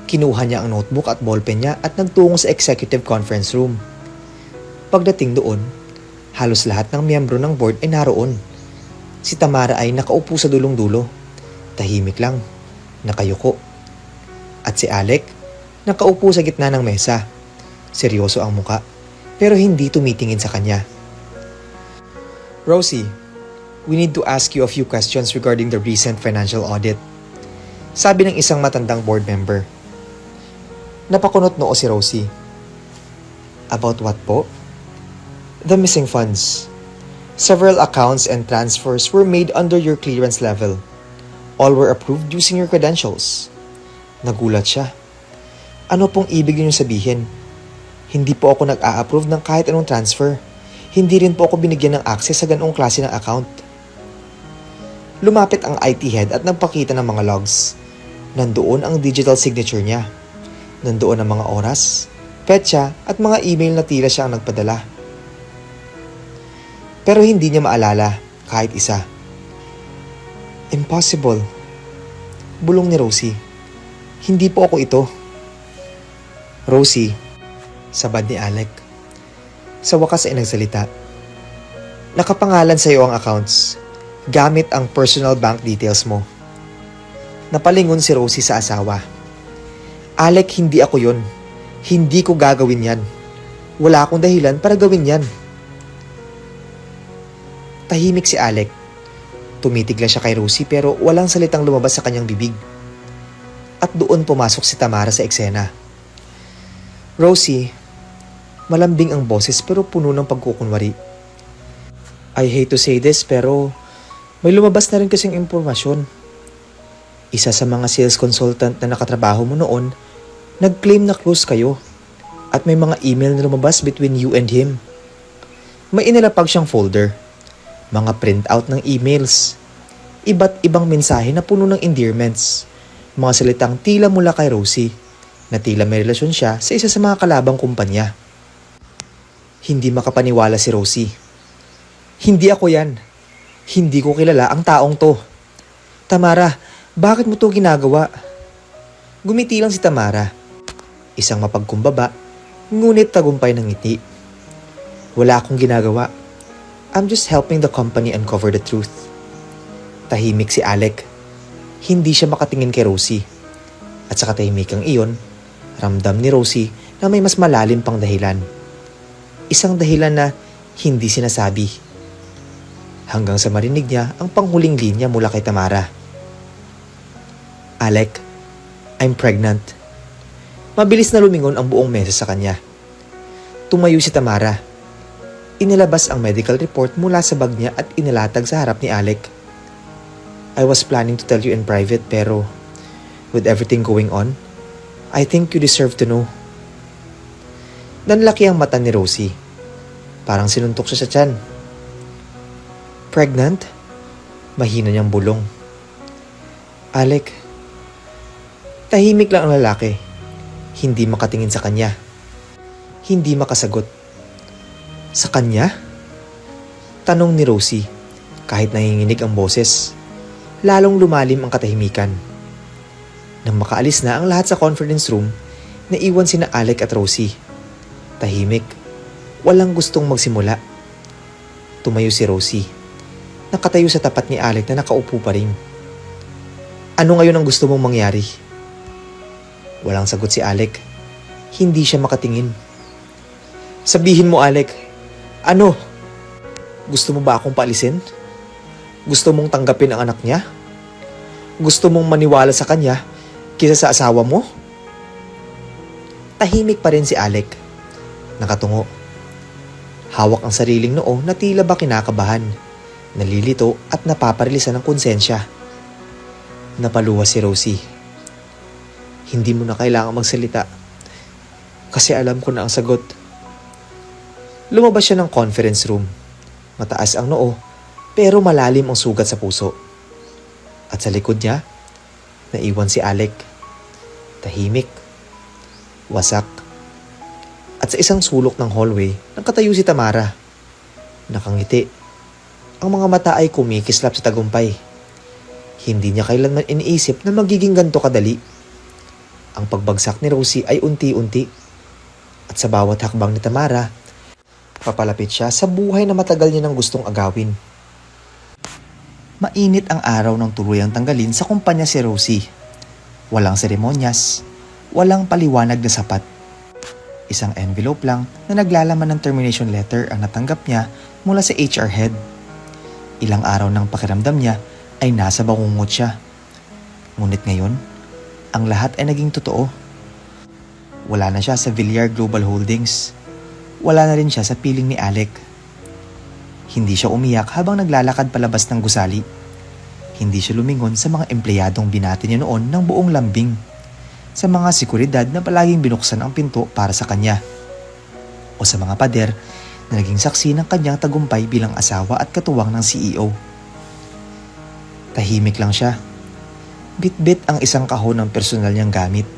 Kinuha niya ang notebook at ballpen niya at nagtungo sa executive conference room. Pagdating doon, halos lahat ng miyembro ng board ay naroon. Si Tamara ay nakaupo sa dulong-dulo. Tahimik lang, nakayuko. At si Alec, nakaupo sa gitna ng mesa. Seryoso ang muka, pero hindi tumitingin sa kanya. Rosie, we need to ask you a few questions regarding the recent financial audit. Sabi ng isang matandang board member. Napakunot noo si Rosie. About what po? The missing funds. Several accounts and transfers were made under your clearance level. All were approved using your credentials. Nagulat siya. Ano pong ibig niyo sabihin? Hindi po ako nag-a-approve ng kahit anong transfer. Hindi rin po ako binigyan ng access sa ganoong klase ng account. Lumapit ang IT head at nagpakita ng mga logs. Nandoon ang digital signature niya. Nandoon ang mga oras, petsa at mga email na tila siya ang nagpadala. Pero hindi niya maalala kahit isa. Impossible. Bulong ni Rosie. Hindi po ako ito. Rosie, sabad ni Alec. Sa wakas ay nagsalita. Nakapangalan sa iyo ang accounts gamit ang personal bank details mo. Napalingon si Rosie sa asawa. Alec, hindi ako yon. Hindi ko gagawin yan. Wala akong dahilan para gawin yan. Tahimik si Alec. Tumitig lang siya kay Rosie pero walang salitang lumabas sa kanyang bibig. At doon pumasok si Tamara sa eksena. Rosie, malambing ang boses pero puno ng pagkukunwari. I hate to say this pero may lumabas na rin kasing impormasyon. Isa sa mga sales consultant na nakatrabaho mo noon, nag-claim na close kayo at may mga email na lumabas between you and him. May inilapag siyang folder. Mga printout ng emails, iba't ibang mensahe na puno ng endearments, mga salitang tila mula kay Rosie, na tila may relasyon siya sa isa sa mga kalabang kumpanya. Hindi makapaniwala si Rosie. Hindi ako yan. Hindi ko kilala ang taong to. Tamara, bakit mo to ginagawa? Gumiti lang si Tamara. Isang mapagkumbaba, ngunit tagumpay ng ngiti. Wala akong ginagawa. I'm just helping the company uncover the truth. Tahimik si Alec. Hindi siya makatingin kay Rosie. At sa katahimikang iyon, ramdam ni Rosie na may mas malalim pang dahilan. Isang dahilan na hindi sinasabi. Hanggang sa marinig niya ang panghuling linya mula kay Tamara. Alec, I'm pregnant. Mabilis na lumingon ang buong mesa sa kanya. Tumayo si Tamara. Inilabas ang medical report mula sa bag niya at inilatag sa harap ni Alec. I was planning to tell you in private pero with everything going on, I think you deserve to know. Nanlaki ang mata ni Rosie. Parang sinuntok siya sa tiyan. Pregnant? Mahina niyang bulong. Alec, tahimik lang ang lalaki. Hindi makatingin sa kanya. Hindi makasagot. Sa kanya? Tanong ni Rosie, kahit nanginginig ang boses. Lalong lumalim ang katahimikan. Nang makaalis na ang lahat sa conference room, naiwan sina Alec at Rosie. Tahimik. Walang gustong magsimula. Tumayo si Rosie. Nakatayo sa tapat ni Alec na nakaupo pa rin. Ano ngayon ang gusto mong mangyari? Walang sagot si Alec. Hindi siya makatingin. Sabihin mo, Alec. Ano? Gusto mo ba akong paalisin? Gusto mong tanggapin ang anak niya? Gusto mong maniwala sa kanya kaysa sa asawa mo? Tahimik pa rin si Alec. Nakatungo. Hawak ang sariling noo na tila ba kinakabahan, nalilito at napaparilisan ng konsensya. Napaluha si Rosie. Hindi mo na kailangang magsalita kasi alam ko na ang sagot. Lumabas siya ng conference room. Mataas ang noo pero malalim ang sugat sa puso. At sa likod niya, naiwan si Alec. Tahimik. Wasak. At sa isang sulok ng hallway, nakatayo si Tamara. Nakangiti. Ang mga mata ay kumikislap sa tagumpay. Hindi niya kailanman iniisip na magiging ganito kadali. Ang pagbagsak ni Rosie ay unti-unti. At sa bawat hakbang ni Tamara, papalapit siya sa buhay na matagal niya nang gustong agawin. Mainit ang araw ng tuluyang tanggalin sa kumpanya si Rosie. Walang seremonyas, walang paliwanag na sapat. Isang envelope lang na naglalaman ng termination letter ang natanggap niya mula sa HR head. Ilang araw ng pakiramdam niya ay nasa bangungot siya. Ngunit ngayon, ang lahat ay naging totoo. Wala na siya sa Villar Global Holdings. Wala na rin siya sa piling ni Alec. Hindi siya umiyak habang naglalakad palabas ng gusali. Hindi siya lumingon sa mga empleyadong binati niya noon ng buong lambing. Sa mga seguridad na palaging binuksan ang pinto para sa kanya. O sa mga pader na naging saksi ng kanyang tagumpay bilang asawa at katuwang ng CEO. Tahimik lang siya. Bit-bit ang isang kahon ng personal niyang gamit.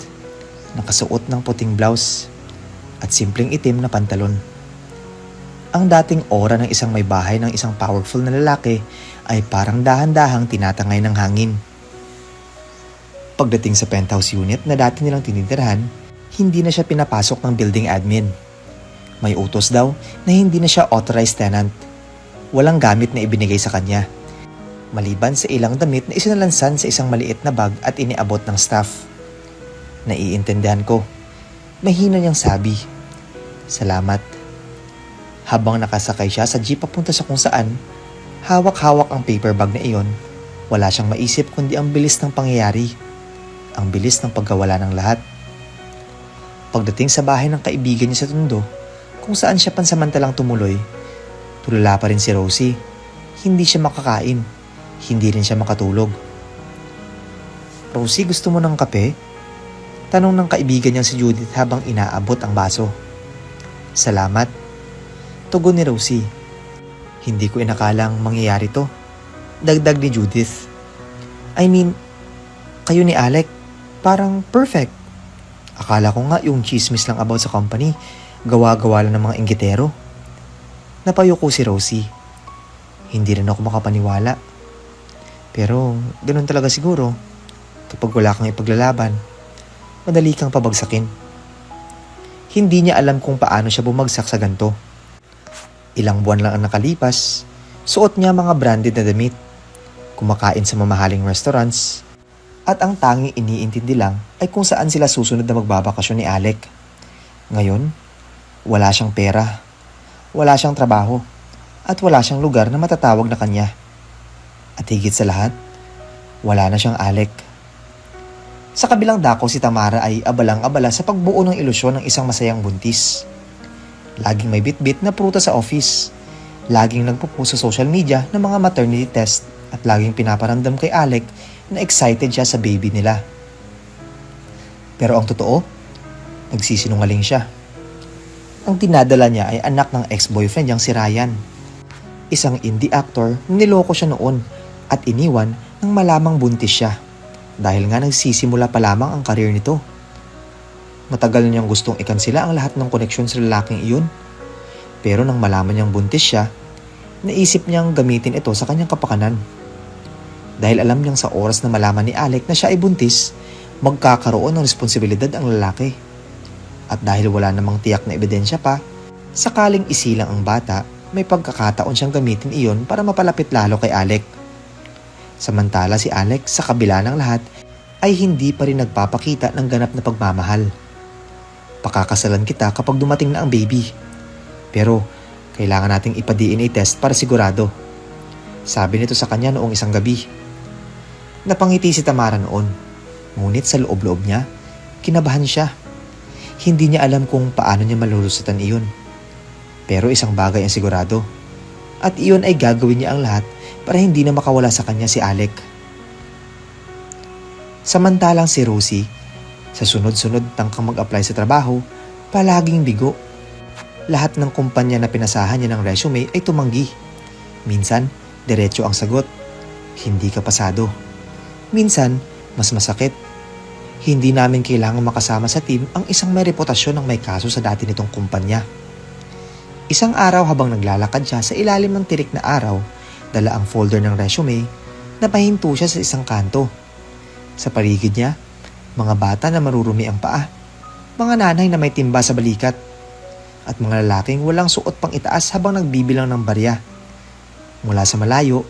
Nakasuot ng puting blouse at simpleng itim na pantalon. Ang dating aura ng isang may bahay ng isang powerful na lalaki ay parang dahan-dahang tinatangay ng hangin. Pagdating sa penthouse unit na dati nilang tinitirahan, hindi na siya pinapasok ng building admin. May utos daw na hindi na siya authorized tenant. Walang gamit na ibinigay sa kanya. Maliban sa ilang damit na isinalansan sa isang maliit na bag at iniabot ng staff. Naiintindihan ko. Mahina niyang sabi. Salamat. Habang nakasakay siya sa jeep papunta sa kung saan, hawak-hawak ang paper bag na iyon, wala siyang maisip kundi ang bilis ng pangyayari. Ang bilis ng pagkawala ng lahat. Pagdating sa bahay ng kaibigan niya sa Tondo, kung saan siya pansamantalang tumuloy, tulala pa rin si Rosie. Hindi siya makakain. Hindi rin siya makatulog. Rosie, gusto mo ng kape? Tanong ng kaibigan niyang si Judith habang inaabot ang baso. Salamat. Tugon ni Rosie. Hindi ko inakalang mangyayari to. Dagdag ni Judith. I mean, kayo ni Alec, parang perfect. Akala ko nga yung chismis lang about sa company, gawa-gawa lang ng mga inggitero. Napayuko si Rosie. Hindi rin ako makapaniwala. Pero ganun talaga siguro kapag wala kang ipaglalaban. madali kang pabagsakin. Hindi niya alam kung paano siya bumagsak sa ganito. Ilang buwan lang ang nakalipas, suot niya mga branded na damit, kumakain sa mamahaling restaurants, at ang tanging iniintindi lang ay kung saan sila susunod na magbabakasyon ni Alec. Ngayon, wala siyang pera, wala siyang trabaho, at wala siyang lugar na matatawag na kanya. At higit sa lahat, wala na siyang Alec. Sa kabilang dako, si Tamara ay abalang-abala sa pagbuo ng ilusyon ng isang masayang buntis. Laging may bitbit na prutas sa office. Laging nagpo-post sa social media ng mga maternity test at laging pinaparamdam kay Alec na excited siya sa baby nila. Pero ang totoo, nagsisinungaling siya. Ang dinadala niya ay anak ng ex-boyfriend niyang si Ryan. Isang indie actor na niloko siya noon at iniwan nang malamang buntis siya. Dahil nga nagsisimula pa lamang ang karir nito. Matagal niyang gustong ikansila ang lahat ng koneksyon sa lalaking iyon. Pero nang malaman niyang buntis siya, naisip niyang gamitin ito sa kanyang kapakanan. Dahil alam niyang sa oras na malaman ni Alec na siya ay buntis, magkakaroon ng responsibilidad ang lalaki. At dahil wala namang tiyak na ebidensya pa, sakaling isilang ang bata, may pagkakataon siyang gamitin iyon para mapalapit lalo kay Alec. Samantala si Alec sa kabila ng lahat ay hindi pa rin nagpapakita ng ganap na pagmamahal. Pakakasalan kita kapag dumating na ang baby. Pero kailangan nating ipa-DNA test para sigurado. Sabi nito sa kanya noong isang gabi. Napangiti si Tamara noon. Ngunit sa loob-loob niya, kinabahan siya. Hindi niya alam kung paano niya malulusutan iyon. Pero isang bagay ang sigurado. At iyon ay gagawin niya ang lahat para hindi na makawala sa kanya si Alec. Samantalang si Rosie, sa sunod-sunod tangkang mag-apply sa trabaho, palaging bigo. Lahat ng kumpanya na pinasahan niya ng resume ay tumanggi. Minsan, diretso ang sagot, hindi ka pasado. Minsan, mas masakit. Hindi namin kailangang makasama sa team ang isang may reputasyon ng may kaso sa dati nitong kumpanya. Isang araw habang naglalakad siya sa ilalim ng tirik na araw, dala ang folder ng resume, napahinto siya sa isang kanto. Sa paligid niya, mga bata na marurumi ang paa, mga nanay na may timba sa balikat, at mga lalaking walang suot pang itaas habang nagbibilang ng barya. Mula sa malayo,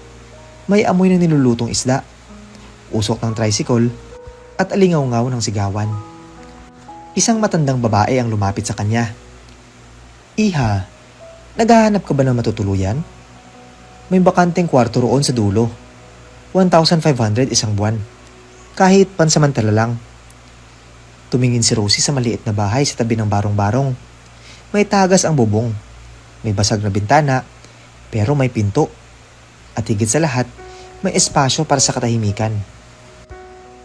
may amoy ng nilulutong isda, usok ng tricycle, at alingaw-ngaw ng sigawan. Isang matandang babae ang lumapit sa kanya. Iha, naghahanap ka ba ng matutuluyan? May bakanteng kwarto roon sa dulo. 1,500 isang buwan. Kahit pansamantala lang. Tumingin si Rosie sa maliit na bahay sa tabi ng barong-barong. May tagas ang bubong. May basag na bintana, pero may pinto. At higit sa lahat, may espasyo para sa katahimikan.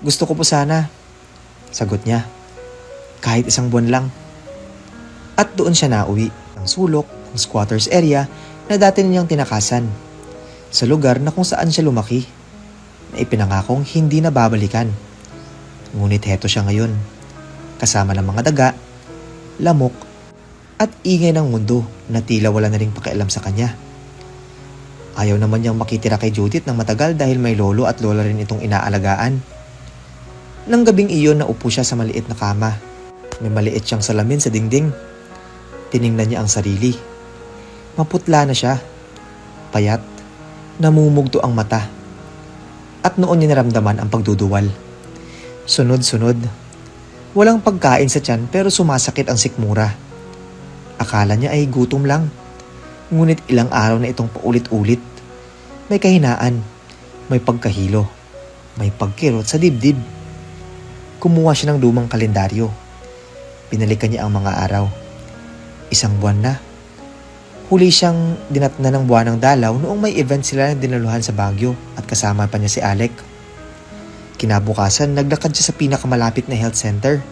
Gusto ko po sana, sagot niya. Kahit isang buwan lang. At doon siya nauwi, ng sulok, ng squatters area na dati niyang tinakasan. Sa lugar na kung saan siya lumaki, na ipinangakong hindi na babalikan. Ngunit heto siya ngayon, kasama ng mga daga, lamok, at ingay ng mundo na tila wala na ring pakialam sa kanya. Ayaw naman niyang makitira kay Judith ng matagal dahil may lolo at lola rin itong inaalagaan. Nang gabing iyon, naupo siya sa maliit na kama. May maliit siyang salamin sa dingding. Tiningnan niya ang sarili. Maputla na siya. Payat. Namumugto ang mata. At noon niya naramdaman ang pagduduwal. Sunod-sunod. Walang pagkain sa tiyan pero sumasakit ang sikmura. Akala niya ay gutom lang. Ngunit ilang araw na itong paulit-ulit. May kahinaan. May pagkahilo. May pagkirot sa dibdib. Kumuha siya ng lumang kalendaryo. Pinalikan niya ang mga araw. Isang buwan na. Huli siyang dinatna ng buwanang dalaw noong may event sila na dinaluhan sa Baguio at kasama pa niya si Alec. Kinabukasan, naglakad siya sa pinakamalapit na health center.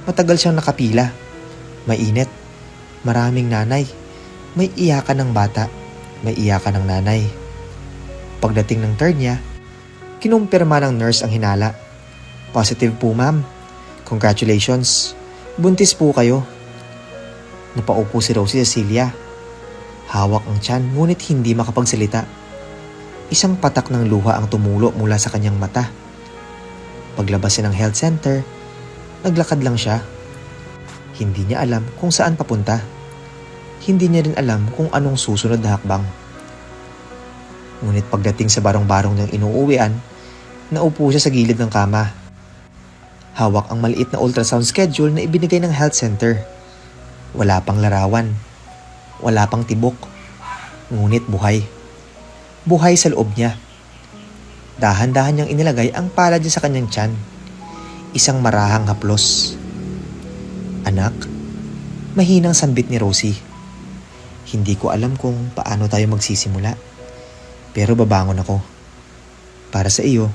Matagal siyang nakapila. Mainit. Maraming nanay. May iyakan ng bata. May iyakan ng nanay. Pagdating ng turn niya, kinumpirma ng nurse ang hinala. Positive po, ma'am. Congratulations. Buntis po kayo. Napaupo si Rosie Cecilia. Hawak ang tiyan ngunit hindi makapagsalita. Isang patak ng luha ang tumulo mula sa kanyang mata. Paglabas niya ng health center, Naglakad lang siya. Hindi niya alam kung saan papunta. Hindi niya rin alam kung anong susunod na hakbang. Ngunit pagdating sa barong-barong niyang inuuwian, naupo siya sa gilid ng kama. Hawak ang maliit na ultrasound schedule na ibinigay ng health center. Wala pang larawan. Wala pang tibok. Ngunit buhay. Buhay sa loob niya. Dahan-dahan niyang inilagay ang palad niya sa kanyang tiyan. Isang marahang haplos. Anak, mahinang sambit ni Rosie. Hindi ko alam kung paano tayo magsisimula. Pero babangon ako. Para sa iyo.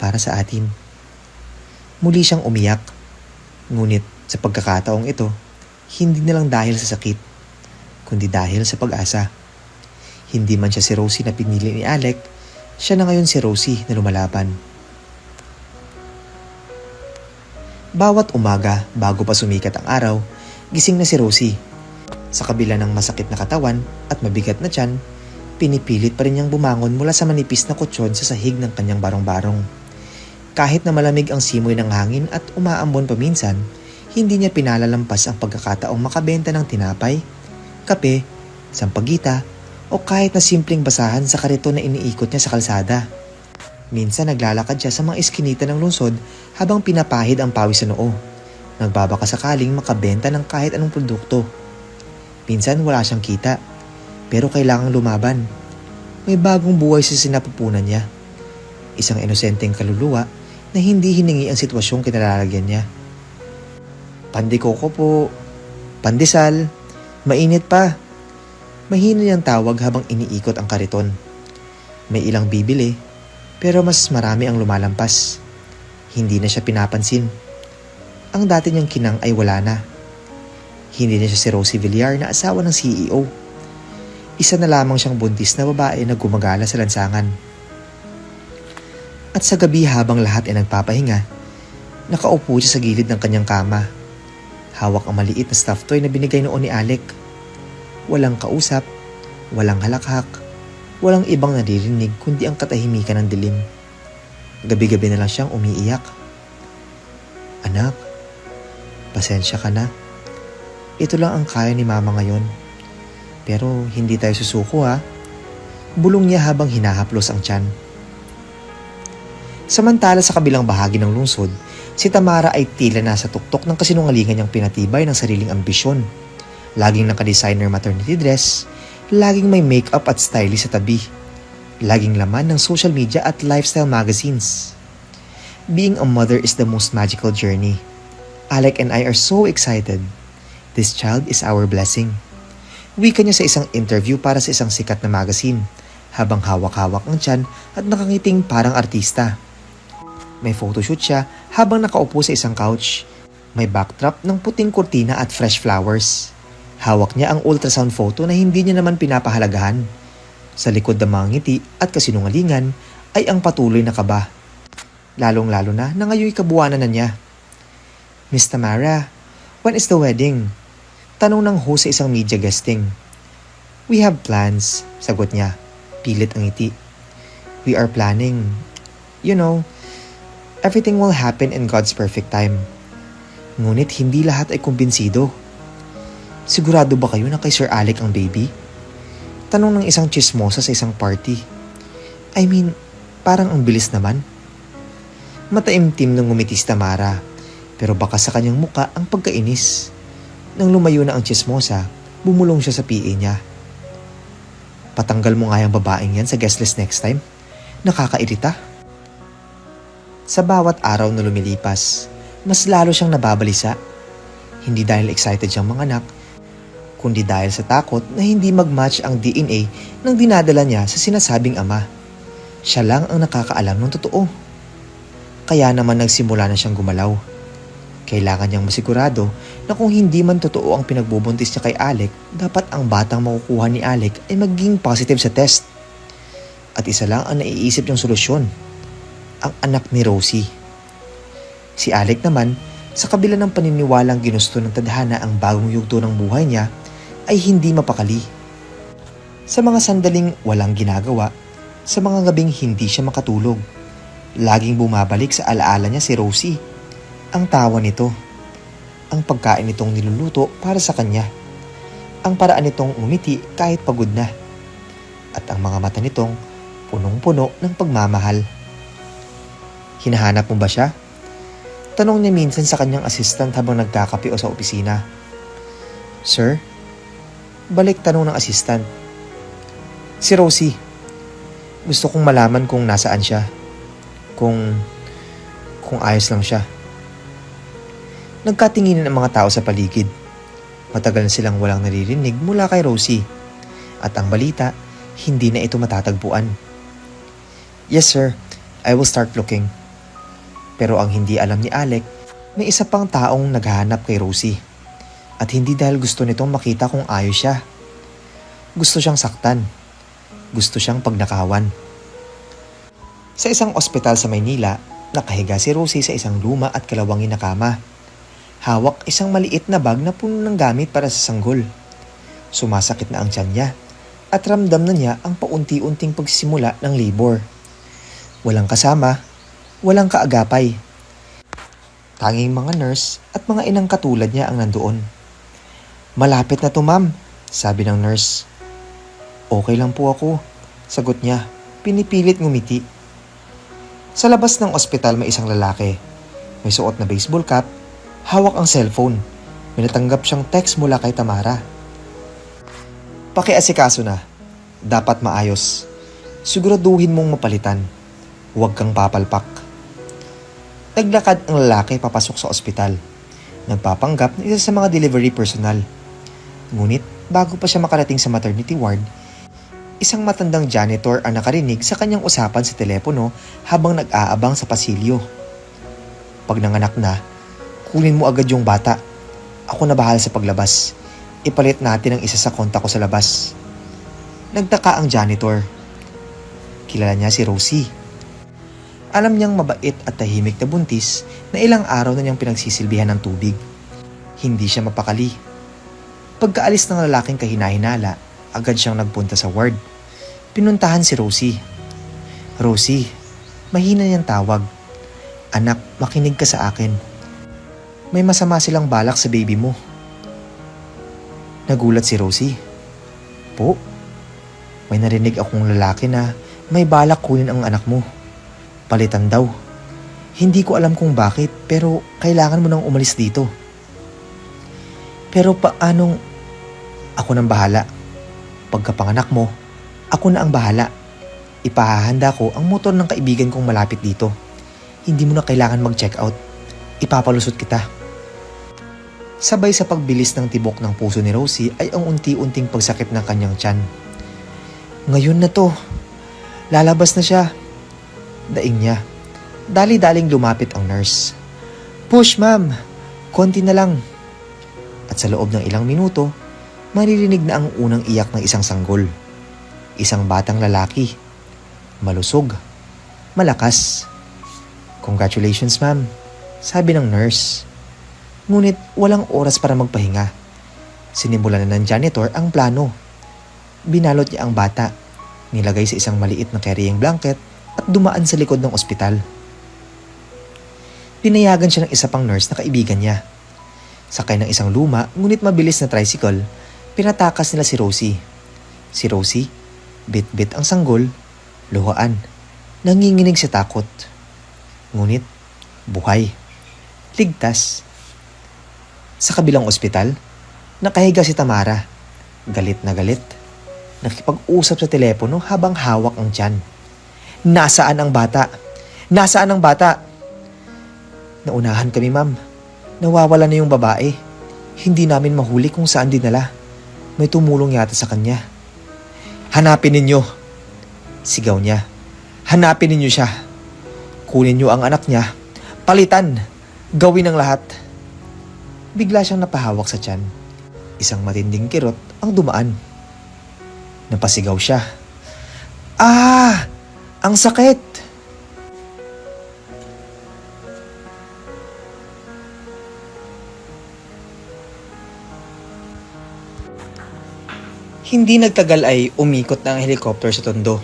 Para sa atin. Muli siyang umiyak. Ngunit sa pagkakataong ito, hindi na lang dahil sa sakit, kundi dahil sa pag-asa. Hindi man siya si Rosie na pinili ni Alec, siya na ngayon si Rosie na lumalaban. Bawat umaga bago pa sumikat ang araw, gising na si Rosie. Sa kabila ng masakit na katawan at mabigat na tiyan, pinipilit pa rin niyang bumangon mula sa manipis na kutsyon sa sahig ng kanyang barong-barong. Kahit na malamig ang simoy ng hangin at umaambon paminsan, hindi niya pinalalampas ang pagkakataong makabenta ng tinapay, kape, sampagita, o kahit na simpleng basahan sa kariton na iniikot niya sa kalsada. Minsan naglalakad siya sa mga iskinita ng lungsod habang pinapahid ang pawis sa noo. Nagbabaka sakaling makabenta ng kahit anong produkto. Minsan wala siyang kita, pero kailangang lumaban. May bagong buhay sa sinapupunan niya. Isang inosenteng kaluluwa na hindi hiningi ang sitwasyong kinalalagyan niya. Pandikoko po, pandesal, mainit pa. Mahina niyang tawag habang iniikot ang kariton. May ilang bibili, pero mas marami ang lumalampas. Hindi na siya pinapansin. Ang dati niyang kinang ay wala na. Hindi na siya si Rosie Villar na asawa ng CEO. Isa na lamang siyang buntis na babae na gumagala sa lansangan. At sa gabi habang lahat ay nagpapahinga, nakaupo siya sa gilid ng kanyang kama. Hawak ang maliit na stuffed toy na binigay noon ni Alec. Walang kausap, walang halakhak, walang ibang naririnig kundi ang katahimikan ng dilim. Gabi-gabi na lang siyang umiiyak. Anak, pasensya ka na. Ito lang ang kaya ni mama ngayon. Pero hindi tayo susuko ha. Bulong niya habang hinahaplos ang tiyan. Samantala sa kabilang bahagi ng lungsod, si Tamara ay tila nasa tuktok ng kasinungalingan niyang pinatibay ng sariling ambisyon. Laging naka-designer maternity dress, laging may makeup at stylist sa tabi. Laging laman ng social media at lifestyle magazines. Being a mother is the most magical journey. Alec and I are so excited. This child is our blessing. Wika niya sa isang interview para sa isang sikat na magazine, habang hawak-hawak ang tiyan at nakangiting parang artista. May photoshoot siya habang nakaupo sa isang couch. May backdrop ng puting kurtina at fresh flowers. Hawak niya ang ultrasound photo na hindi niya naman pinapahalagahan. Sa likod ng mga ngiti at kasinungalingan ay ang patuloy na kaba. Lalong-lalo na ngayon kabuwanan na niya. Miss Tamara, when is the wedding? Tanong ng host sa isang media guesting. We have plans, sagot niya. Pilit ang ngiti. We are planning. You know, everything will happen in God's perfect time. Ngunit hindi lahat ay kumbinsido. Sigurado ba kayo na kay Sir Alec ang baby? Tanong ng isang chismosa sa isang party. I mean, parang ang bilis naman. Mataimtim ng ngumiti si Tamara, pero baka sa kanyang muka ang pagkainis. Nang lumayo na ang chismosa, bumulong siya sa PA niya. Patanggal mo nga yung babaeng yan sa guest list next time. Nakakairita. Sa bawat araw na lumilipas, mas lalo siyang nababalisa. Hindi dahil excited siyang manganak, kundi dahil sa takot na hindi mag-match ang DNA ng dinadala niya sa sinasabing ama. Siya lang ang nakakaalam ng totoo. Kaya naman nagsimula na siyang gumalaw. Kailangan niyang masigurado na kung hindi man totoo ang pinagbubuntis niya kay Alec, dapat ang batang makukuha ni Alec ay maging positive sa test. At isa lang ang naiisip niyang solusyon, ang anak ni Rosie. Si Alec naman, sa kabila ng paniniwalang ginusto ng tadhana ang bagong yugto ng buhay niya, ay hindi mapakali. Sa mga sandaling walang ginagawa, sa mga gabing hindi siya makatulog, laging bumabalik sa alaala niya si Rosie. Ang tawa nito, ang pagkain nitong niluluto para sa kanya, ang paraan nitong umiti kahit pagod na, at ang mga mata nitong punong-puno ng pagmamahal. Hinahanap mo ba siya? Tanong niya minsan sa kanyang assistant habang nagkakape o sa opisina. Sir? Balik tanong ng assistant. Si Rosie. Gusto kong malaman kung nasaan siya. Kung ayos lang siya. Nagkatinginan ang mga tao sa paligid. Matagal na silang walang naririnig mula kay Rosie. At ang balita, hindi na ito matatagpuan. Yes sir, I will start looking. Pero ang hindi alam ni Alec, may isa pang taong naghahanap kay Rosie. At hindi dahil gusto nitong makita kung ayos siya. Gusto siyang saktan. Gusto siyang pagnakawan. Sa isang ospital sa Maynila, nakahiga si Rosie sa isang luma at kalawangin na kama. Hawak isang maliit na bag na puno ng gamit para sa sanggol. Sumasakit na ang tiyan niya at ramdam na niya ang paunti-unting pagsisimula ng labor. Walang kasama, walang kaagapay. Tanging mga nurse at mga inang katulad niya ang nandoon. Malapit na to ma'am, sabi ng nurse. Okay lang po ako, sagot niya, pinipilit ngumiti. Sa labas ng ospital may isang lalaki. May suot na baseball cap, hawak ang cellphone. May natanggap siyang text mula kay Tamara. Pakiasikaso na, dapat maayos. Siguraduhin mong mapalitan. Huwag kang papalpak. Naglakad ang lalaki papasok sa ospital. Nagpapanggap na isa sa mga delivery personnel. Ngunit bago pa siya makarating sa maternity ward, isang matandang janitor ang nakarinig sa kanyang usapan sa telepono habang nag-aabang sa pasilyo. Pag nanganak na, kunin mo agad yung bata. Ako na bahala sa paglabas. Ipalit natin ang isa sa kontak ko sa labas. Nagtaka ang janitor. Kilala niya si Rosie. Alam niyang mabait at tahimik na buntis na ilang araw na niyang pinagsisilbihan ng tubig. Hindi siya mapakali. Pagkaalis ng lalaking kahinahinala, agad siyang nagpunta sa ward. Pinuntahan si Rosie. Rosie, mahina niyang tawag. Anak, makinig ka sa akin. May masama silang balak sa baby mo. Nagulat si Rosie. Po, may narinig akong lalaki na may balak kunin ang anak mo. Palitan daw. Hindi ko alam kung bakit pero kailangan mo nang umalis dito. Pero paanong ako nang bahala? Pagkapanganak mo, ako na ang bahala. Ipahahanda ko ang motor ng kaibigan kong malapit dito. Hindi mo na kailangan mag-check out. Ipapalusot kita. Sabay sa pagbilis ng tibok ng puso ni Rosie ay ang unti-unting pagsakit ng kanyang tiyan. Ngayon na to. Lalabas na siya. Daing niya. Dali-daling lumapit ang nurse. Push ma'am. Konti na lang. At sa loob ng ilang minuto, maririnig na ang unang iyak ng isang sanggol. Isang batang lalaki. Malusog. Malakas. Congratulations ma'am, sabi ng nurse. Ngunit walang oras para magpahinga. Sinimulan na ng janitor ang plano. Binalot niya ang bata, nilagay sa isang maliit na carrying blanket at dumaan sa likod ng ospital. Pinayagan siya ng isa pang nurse na kaibigan niya. Sakay ng isang luma ngunit mabilis na tricycle, pinatakas nila si Rosie. Si Rosie, bit-bit ang sanggol, luhaan, nanginginig sa takot. Ngunit, buhay. Ligtas. Sa kabilang ospital, nakahiga si Tamara. Galit na galit. Nakipag-usap sa telepono habang hawak ang tiyan. Nasaan ang bata? Nasaan ang bata? Naunahan kami ma'am. Nawawala na yung babae. Hindi namin mahuli kung saan dinala. May tumulong yata sa kanya. Hanapin ninyo. Sigaw niya. Hanapin ninyo siya. Kunin niyo ang anak niya. Palitan. Gawin ang lahat. Bigla siyang napahawak sa tiyan. Isang matinding kirot ang dumaan. Napasigaw siya. Ah! Ang sakit! Hindi nagtagal ay umikot na ang helicopter sa Tondo.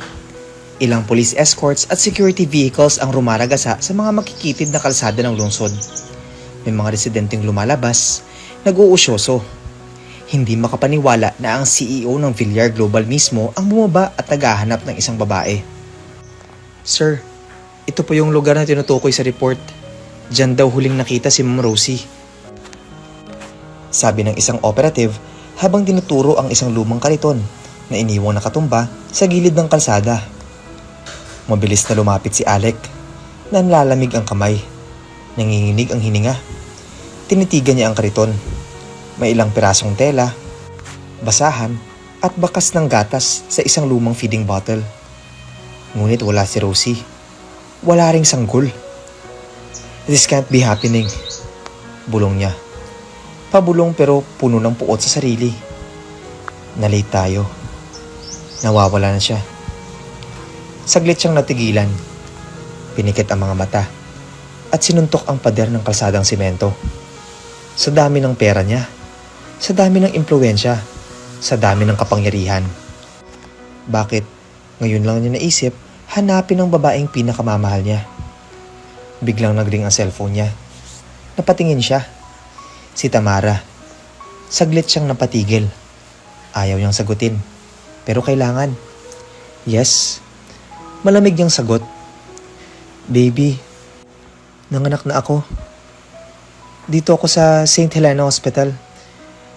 Ilang police escorts at security vehicles ang rumaragasa sa mga makikitid na kalsada ng lungsod. May mga residenteng lumalabas, nag-uusyoso. Hindi makapaniwala na ang CEO ng Villar Global mismo ang bumaba at naghahanap ng isang babae. Sir, ito po yung lugar na tinutukoy sa report. Diyan daw huling nakita si Ma'am Rosie. Sabi ng isang operative habang tinuturo ang isang lumang kariton na iniwang nakatumba sa gilid ng kalsada. Mabilis na lumapit si Alec. Nanlalamig ang kamay. Nanginginig ang hininga. Tinitigan niya ang kariton. May ilang pirasong tela, basahan at bakas ng gatas sa isang lumang feeding bottle. Ngunit wala si Rosie. Wala ring sanggol. This can't be happening. Bulong niya. Pabulong pero puno ng puot sa sarili. Na-late tayo. Nawawala na siya. Saglit siyang natigilan. Pinikit ang mga mata at sinuntok ang pader ng kalsadang simento. Sa dami ng pera niya, sa dami ng impluwensya, sa dami ng kapangyarihan. Bakit ngayon lang niya naisip hanapin ang babaeng pinakamamahal niya? Biglang nagring ang cellphone niya. Napatingin siya. Si Tamara. Saglit siyang napatigil. Ayaw niyang sagutin. Pero kailangan. Yes. Malamig niyang sagot. Baby, nanganak na ako. Dito ako sa St. Helena Hospital.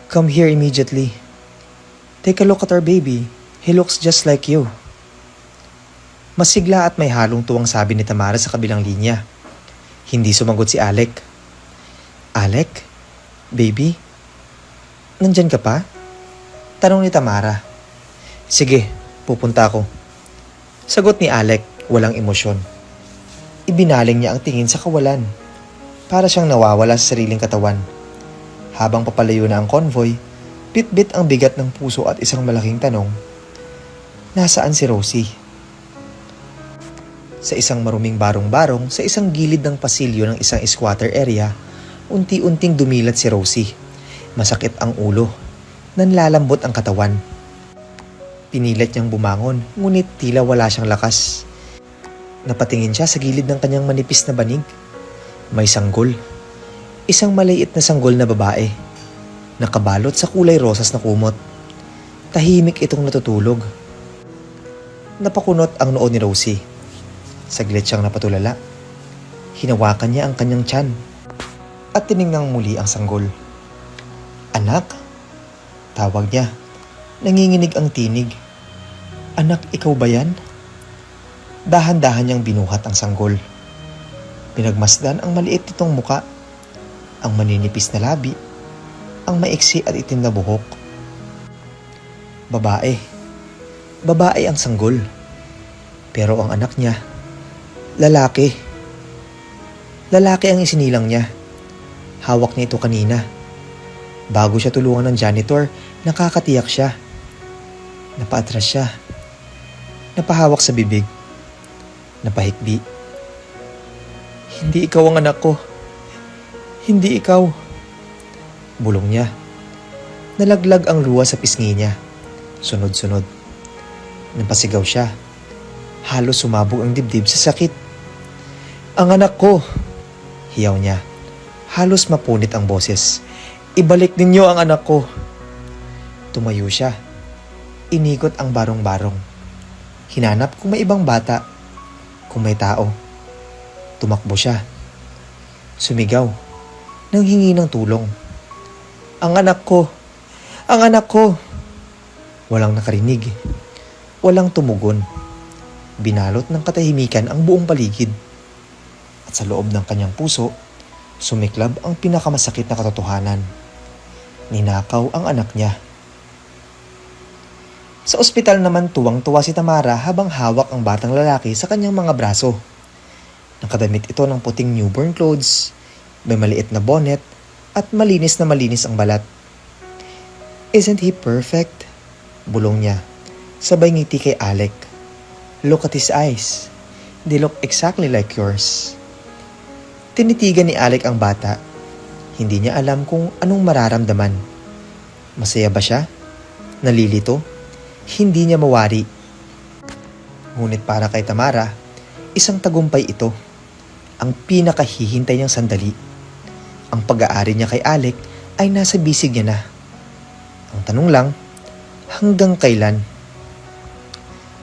Come here immediately. Take a look at our baby. He looks just like you. Masigla at may halong tuwang sabi ni Tamara sa kabilang linya. Hindi sumagot si Alec. Alec? Baby? Nandyan ka pa? Tanong ni Tamara. Sige, pupunta ako. Sagot ni Alec, walang emosyon. Ibinaling niya ang tingin sa kawalan. Para siyang nawawala sa sariling katawan. Habang papalayo na ang convoy, bit-bit ang bigat ng puso at isang malaking tanong. Nasaan si Rosie? Sa isang maruming barong-barong sa isang gilid ng pasilyo ng isang squatter area, unti-unting dumilat si Rosie. Masakit ang ulo. Nanlalambot ang katawan. Pinilit niyang bumangon, ngunit tila wala siyang lakas. Napatingin siya sa gilid ng kanyang manipis na banig. May sanggol. Isang maliit na sanggol na babae. Nakabalot sa kulay rosas na kumot. Tahimik itong natutulog. Napakunot ang noo ni Rosie. Saglit siyang napatulala. Hinawakan niya ang kanyang tiyan. At tiningnang muli ang sanggol. Anak? Tawag niya. Nanginginig ang tinig. Anak, ikaw ba yan? Dahan-dahan niyang binuhat ang sanggol. Pinagmasdan ang maliit nitong muka, ang maninipis na labi, ang maiksi at itim na buhok. Babae. Babae ang sanggol. Pero ang anak niya, lalaki. Lalaki ang isinilang niya. Hawak niya ito kanina. Bago siya tulungan ng janitor, nakakatiyak siya. Napaatras siya. Napahawak sa bibig. Napahikbi. Hindi ikaw ang anak ko. Hindi ikaw. Bulong niya. Nalaglag ang luha sa pisngi niya. Sunod-sunod. Napasigaw siya. Halos sumabog ang dibdib sa sakit. Ang anak ko! Hiyaw niya. Halos mapunit ang boses. Ibalik ninyo ang anak ko! Tumayo siya. Inikot ang barong-barong. Hinanap kung may ibang bata. Kung may tao. Tumakbo siya. Sumigaw. Nanghingi ng tulong. Ang anak ko! Ang anak ko! Walang nakarinig. Walang tumugon. Binalot ng katahimikan ang buong paligid. At sa loob ng kanyang puso, sumiklab ang pinakamasakit na katotohanan. Ninakaw ang anak niya. Sa ospital naman tuwang-tuwa si Tamara habang hawak ang batang lalaki sa kanyang mga braso. Nakadamit ito ng puting newborn clothes, may maliit na bonnet, at malinis ang balat. Isn't he perfect? Bulong niya, sabay ngiti kay Alec. Look at his eyes. They look exactly like yours. Tinitigan ni Alec ang bata. Hindi niya alam kung anong mararamdaman. Masaya ba siya? Nalilito? Hindi niya mawari. Ngunit para kay Tamara, isang tagumpay ito. Ang pinakahihintay niyang sandali. Ang pag-aari niya kay Alec ay nasa bisig niya na. Ang tanong lang, hanggang kailan?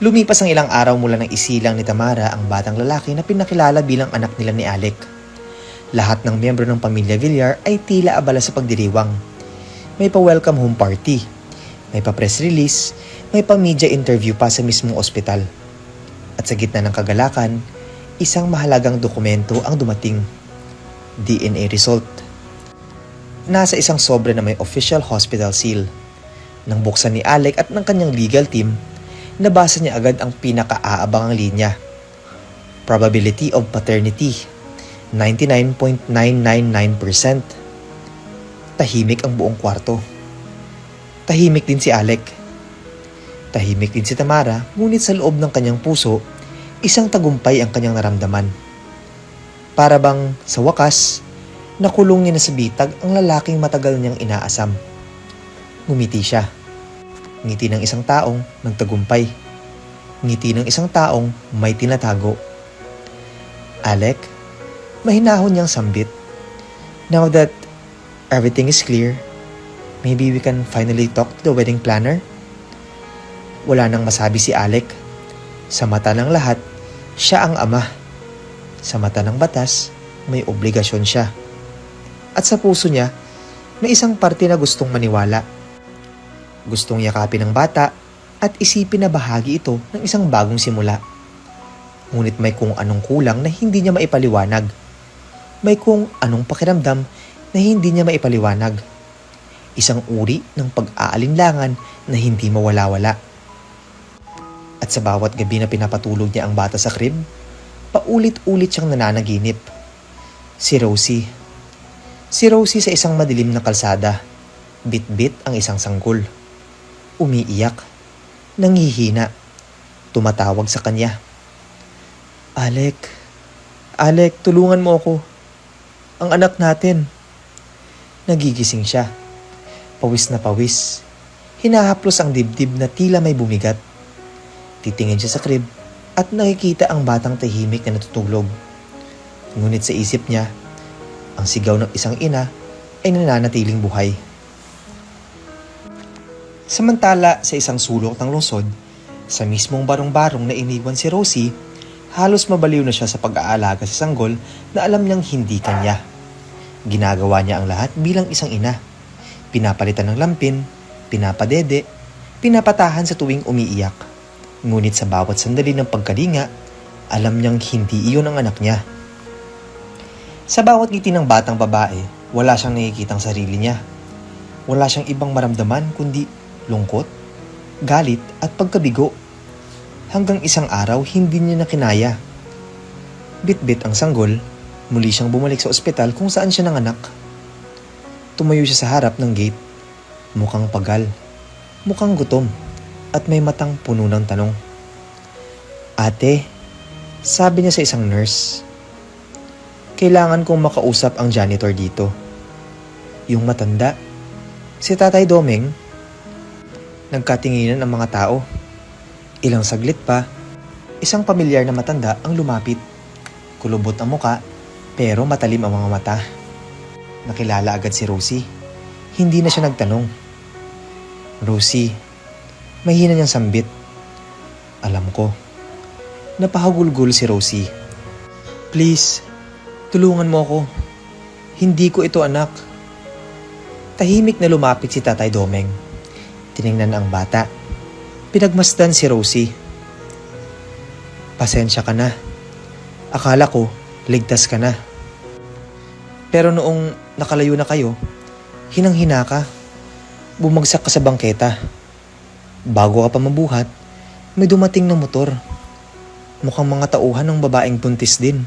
Lumipas ang ilang araw mula nang isilang ni Tamara ang batang lalaki na pinakilala bilang anak nila ni Alec. Lahat ng miyembro ng pamilya Villar ay tila abala sa pagdiriwang. May pa-welcome home party, may pa-press release, may pa-media interview pa sa mismong ospital. At sa gitna ng kagalakan, isang mahalagang dokumento ang dumating. DNA result. Nasa isang sobre na may official hospital seal. Nang buksan ni Alec at ng kanyang legal team, nabasa niya agad ang pinaka-aabangang linya. Probability of paternity, 99.999%. Tahimik ang buong kwarto. Tahimik din si Alec. Tahimik din si Tamara, ngunit sa loob ng kanyang puso, isang tagumpay ang kanyang naramdaman. Para bang, sa wakas, nakulong niya na sa bitag ang lalaking matagal niyang inaasam. Ngumiti siya. Ngiti ng isang taong nagtagumpay. Ngiti ng isang taong may tinatago. Alec, mahinahon niyang sambit. Now that everything is clear, maybe we can finally talk to the wedding planner? Wala nang masabi si Alec. Sa mata ng lahat, siya ang ama. Sa mata ng batas, may obligasyon siya. At sa puso niya, may isang parte na gustong maniwala. Gustong yakapin ng bata at isipin na bahagi ito ng isang bagong simula. Ngunit may kung anong kulang na hindi niya maipaliwanag. May kung anong pakiramdam na hindi niya maipaliwanag. Isang uri ng pag-aalinlangan na hindi mawala-wala. At sa bawat gabi na pinapatulog niya ang bata sa crib, paulit-ulit siyang nananaginip. Si Rosie. Si Rosie sa isang madilim na kalsada. Bit-bit ang isang sanggol. Umiiyak. Nanghihina. Tumatawag sa kanya. Alec. Alec, tulungan mo ako. Ang anak natin. Nagigising siya. Pawis na pawis. Hinahaplos ang dibdib na tila may bumigat. Titingin siya sa crib at nakikita ang batang tahimik na natutulog. Ngunit sa isip niya, ang sigaw ng isang ina ay nananatiling buhay. Samantala sa isang sulok ng lungsod, sa mismong barong-barong na iniwan si Rosie, halos mabaliw na siya sa pag-aalaga sa sanggol na alam niyang hindi kanya. Ginagawa niya ang lahat bilang isang ina. Pinapalitan ng lampin, pinapadede, pinapatahan sa tuwing umiiyak. Ngunit sa bawat sandali ng pagkalinga, alam niyang hindi iyon ang anak niya. Sa bawat ngiti ng batang babae, wala siyang nakikitang sarili niya. Wala siyang ibang maramdaman kundi lungkot, galit at pagkabigo. Hanggang isang araw, hindi niya na kinaya. Bit-bit ang sanggol, muli siyang bumalik sa ospital kung saan siya nanganak. Tumayo siya sa harap ng gate. Mukhang pagal, mukhang gutom, at may matang puno ng tanong. Ate, sabi niya sa isang nurse, kailangan kong makausap ang janitor dito. Yung matanda, si Tatay Domeng. Nagkatinginan ang mga tao. Ilang saglit pa, isang pamilyar na matanda ang lumapit. Kulubot ang muka, pero matalim ang mga mata. Nakilala agad si Rosie. Hindi na siya nagtanong. Rosie, mahina niyang sambit. Alam ko. Napahagulgul si Rosie. Please, tulungan mo ako. Hindi ko ito anak. Tahimik na lumapit si Tatay Domeng. Tiningnan ang bata. Pinagmasdan si Rosie. Pasensya ka na. Akala ko, ligtas ka na. Pero noong nakalayo na kayo, hinang-hina ka. Bumagsak ka sa bangketa. Bago ka pa mabuhat, may dumating na motor. Mukhang mga tauhan ng babaeng buntis din.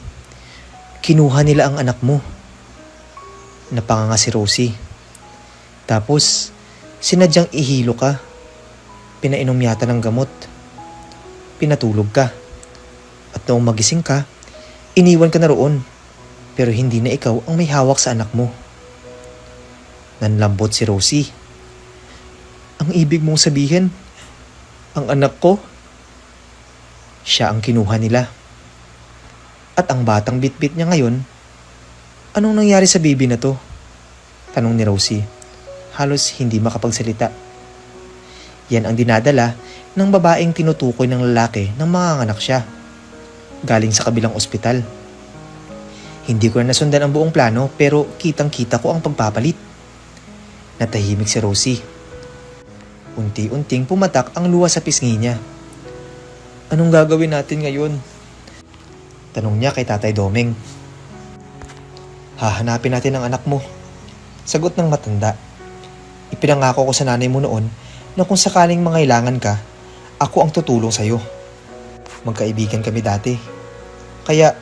Kinuha nila ang anak mo. Napanganga si Rosie. Tapos, sinadyang ihilo ka. Pinainom yata ng gamot. Pinatulog ka. At noong magising ka, iniwan ka na roon. Pero hindi na ikaw ang may hawak sa anak mo. Nanlambot si Rosie. Ang ibig mong sabihin, ang anak ko, siya ang kinuha nila. At ang batang bitbit niya ngayon, anong nangyari sa baby na to? Tanong ni Rosie. Halos hindi makapagsalita. Yan ang dinadala ng babaeng tinutukoy ng lalaki nang manganganak siya. Galing sa kabilang ospital. Hindi ko na nasundan ang buong plano pero kitang-kita ko ang pagpapalit. Natahimik si Rosie. Unti-unting pumatak ang luha sa pisngi niya. Anong gagawin natin ngayon? Tanong niya kay Tatay Domeng. Hahanapin natin ang anak mo. Sagot ng matanda. Ipinangako ko sa nanay mo noon na kung sakaling mangailangan ka, ako ang tutulong sa'yo. Magkaibigan kami dati. Kaya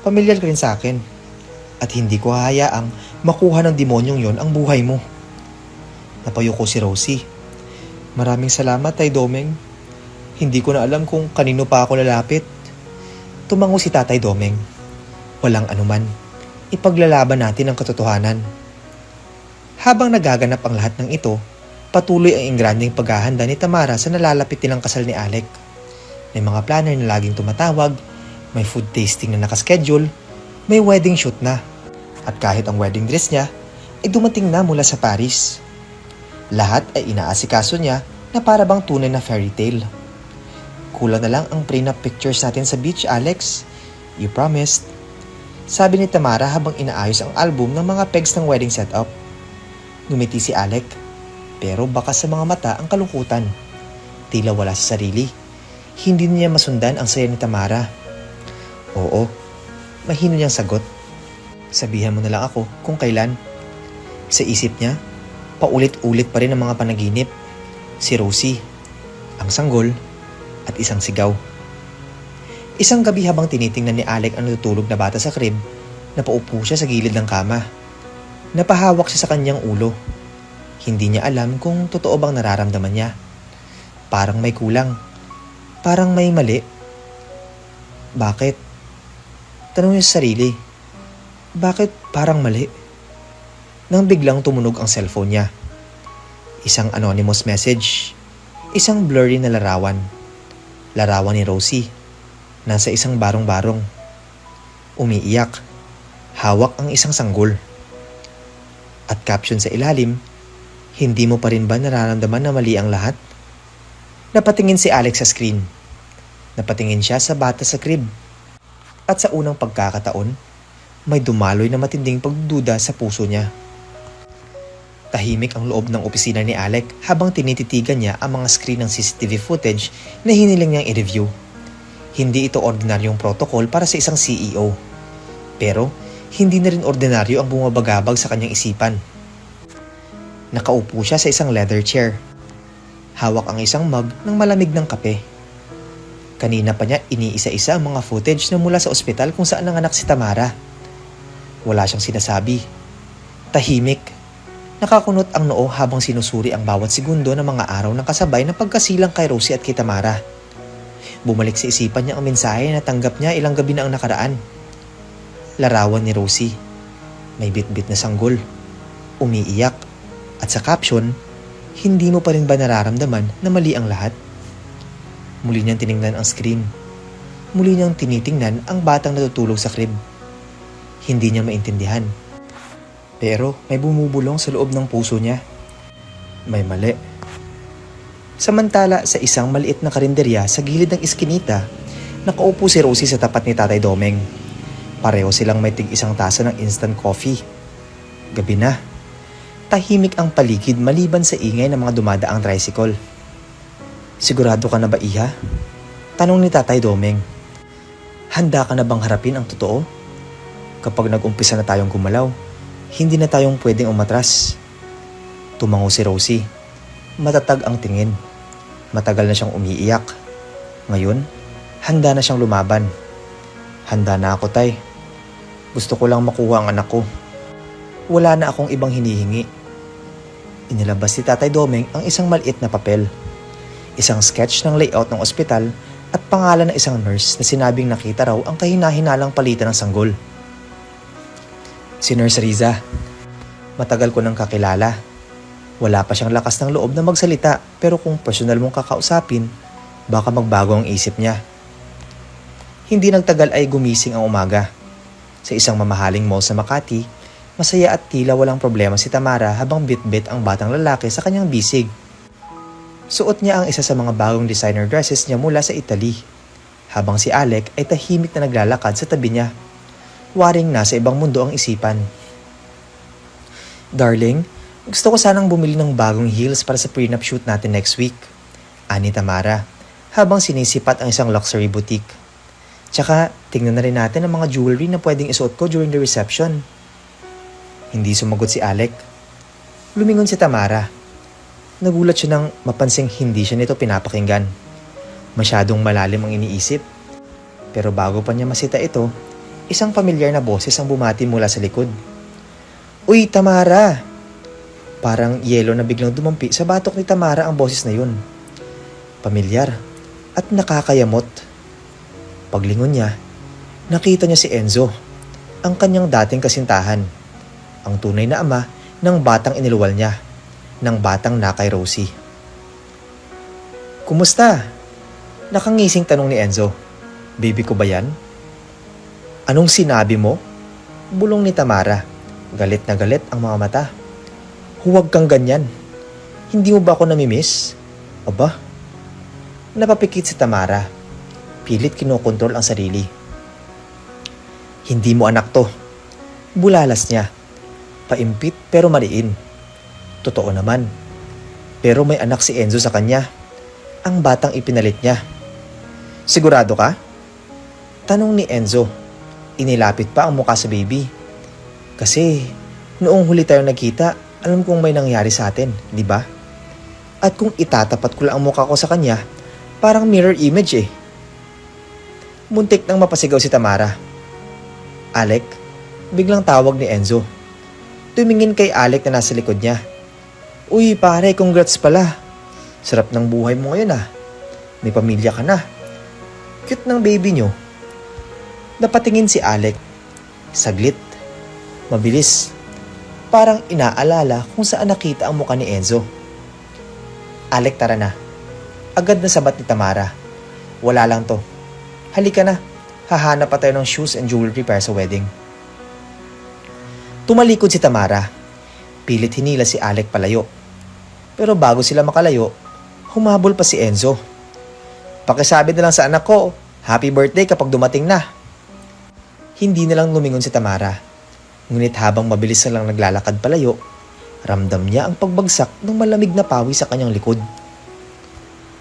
pamilyar ka rin sa akin. At hindi ko hahayaang makuha ng demonyong yon ang buhay mo. Napayuko si Rosie. Maraming salamat, Tay Domeng. Hindi ko na alam kung kanino pa ako lalapit. Tumango si Tatay Domeng. Walang anuman. Ipaglalaban natin ang katotohanan. Habang nagaganap ang lahat ng ito, patuloy ang ingranding paghahanda ni Tamara sa nalalapit nilang kasal ni Alec. May mga planner na laging tumatawag, may food tasting na nakaschedule, may wedding shoot na. At kahit ang wedding dress niya ay dumating na mula sa Paris. Lahat ay inaasikaso niya na para bang tunay na fairy tale. Kulang na lang ang prenup pictures natin sa beach, Alex. You promised. Sabi ni Tamara habang inaayos ang album ng mga pegs ng wedding setup. Ngumiti si Alec, pero baka sa mga mata ang kalungkutan. Tila wala sa sarili. Hindi niya masundan ang saya ni Tamara. Oo, mahino niyang sagot. Sabihan mo na lang ako kung kailan. Sa isip niya, paulit-ulit pa rin ang mga panaginip. Si Rosie, ang sanggol, at isang sigaw. Isang gabi habang tinitingnan ni Alec ang natutulog na bata sa crib, napaupo siya sa gilid ng kama. Napahawak siya sa kanyang ulo. Hindi niya alam kung totoo bang nararamdaman niya. Parang may kulang. Parang may mali. Bakit? Tanong niya sa sarili. Bakit parang mali? Nang biglang tumunog ang cellphone niya. Isang anonymous message. Isang blurry na larawan. Larawan ni Rosie. Nasa isang barong-barong. Umiiyak. Hawak ang isang sanggol. At caption sa ilalim, hindi mo pa rin ba nararamdaman na mali ang lahat? Napatingin si Alex sa screen. Napatingin siya sa bata sa crib. At sa unang pagkakataon, may dumaloy na matinding pagdududa sa puso niya. Tahimik ang loob ng opisina ni Alec habang tinititigan niya ang mga screen ng CCTV footage na hiniling niyang i-review. Hindi ito ordinaryong protocol para sa isang CEO. Pero, hindi na rin ordinaryo ang bumabagabag sa kanyang isipan. Nakaupo siya sa isang leather chair. Hawak ang isang mug ng malamig ng kape. Kanina pa niya iniisa-isa ang mga footage na mula sa ospital kung saan nanganak si Tamara. Wala siyang sinasabi. Tahimik. Nakakunot ang noo habang sinusuri ang bawat segundo ng mga araw ng kasabay na pagkasilang kay Rosie at kay Tamara. Bumalik sa isipan niya ang mensahe na tanggap niya ilang gabi na ang nakaraan. Larawan ni Rosie. May bit-bit na sanggol. Umiiyak. At sa caption, hindi mo pa rin ba nararamdaman na mali ang lahat? Muli niyang tiningnan ang screen. Muli niyang tinitingnan ang batang natutulog sa crib. Hindi niya maintindihan. Pero may bumubulong sa loob ng puso niya. May mali. Samantala sa isang maliit na karinderya sa gilid ng iskinita, nakaupo si Rosie sa tapat ni Tatay Domeng. Pareho silang may tig-isang tasa ng instant coffee. Gabi na. Tahimik ang paligid maliban sa ingay ng mga dumadaang tricycle. Sigurado ka na ba, Iha? Tanong ni Tatay Domeng. Handa ka na bang harapin ang totoo? Kapag nag-umpisa na tayong gumalaw, hindi na tayong pwedeng umatras. Tumango si Rosie. Matatag ang tingin. Matagal na siyang umiiyak. Ngayon, handa na siyang lumaban. Handa na ako, Tay. Gusto ko lang makuha ang anak ko. Wala na akong ibang hinihingi. Inilabas ni Tatay Domeng ang isang maliit na papel. Isang sketch ng layout ng ospital at pangalan ng isang nurse na sinabing nakita raw ang kahina-hinalang palitan ng sanggol. Si Nurse Riza. Matagal ko nang kakilala. Wala pa siyang lakas ng loob na magsalita pero kung personal mong kakausapin, baka magbago ang isip niya. Hindi nagtagal ay gumising ang umaga. Sa isang mamahaling mall sa Makati, Masaya at tila walang problema si Tamara habang bitbit ang batang lalaki sa kanyang bisig. Suot niya ang isa sa mga bagong designer dresses niya mula sa Italy, habang si Alec ay tahimik na naglalakad sa tabi niya. Waring nasa ibang mundo ang isipan. "Darling, gusto ko sanang bumili ng bagong heels para sa prenup shoot natin next week," ani Tamara, habang sinisipat ang isang luxury boutique. "Tsaka, tingnan na rin natin ang mga jewelry na pwedeng isuot ko during the reception." Hindi sumagot si Alec. Lumingon si Tamara. Nagulat siya nang mapansing hindi siya nito pinapakinggan. Masyadong malalim ang iniisip. Pero bago pa niya masita ito, isang pamilyar na boses ang bumati mula sa likod. "Uy, Tamara!" Parang yelo na biglang dumampi sa batok ni Tamara ang boses na yun. Pamilyar at nakakayamot. Paglingon niya, nakita niya si Enzo, ang kanyang dating kasintahan, ang tunay na ama ng batang iniluwal niya, ng batang na kay Rosie. "Kumusta?" Nakangising tanong ni Enzo. "Baby ko ba yan?" "Anong sinabi mo?" Bulong ni Tamara. Galit na galit ang mga mata. "Huwag kang ganyan. Hindi mo ba ako namimiss?" "Aba?" Napapikit si Tamara. Pilit kinokontrol ang sarili. "Hindi mo anak to." Bulalas niya. Paimpit pero maliin. Totoo naman. Pero may anak si Enzo sa kanya. Ang batang ipinalit niya. "Sigurado ka?" Tanong ni Enzo. Inilapit pa ang mukha sa baby. "Kasi noong huli tayo nagkita, alam kong may nangyari sa atin, di ba? At kung itatapat ko lang ang mukha ko sa kanya, parang mirror image eh." Muntik nang mapasigaw si Tamara. "Alec?" Biglang tawag ni Enzo. Tumingin kay Alec na nasa likod niya. "Uy pare, congrats pala. Sarap ng buhay mo ngayon ah. May pamilya ka na. Cute ng baby nyo." Napatingin si Alec. Saglit. Mabilis. Parang inaalala kung saan nakita ang mukha ni Enzo. "Alec, tara na." Agad na sabat ni Tamara. "Wala lang to. Halika na. Hahanap pa tayo ng shoes and jewelry para sa wedding." Tumalikod si Tamara. Pilit hinila si Alec palayo. Pero bago sila makalayo, humabol pa si Enzo. "Pakisabi na lang sa anak ko, happy birthday kapag dumating na." Hindi na lang lumingon si Tamara. Ngunit habang mabilis na lang naglalakad palayo, ramdam niya ang pagbagsak ng malamig na pawi sa kanyang likod.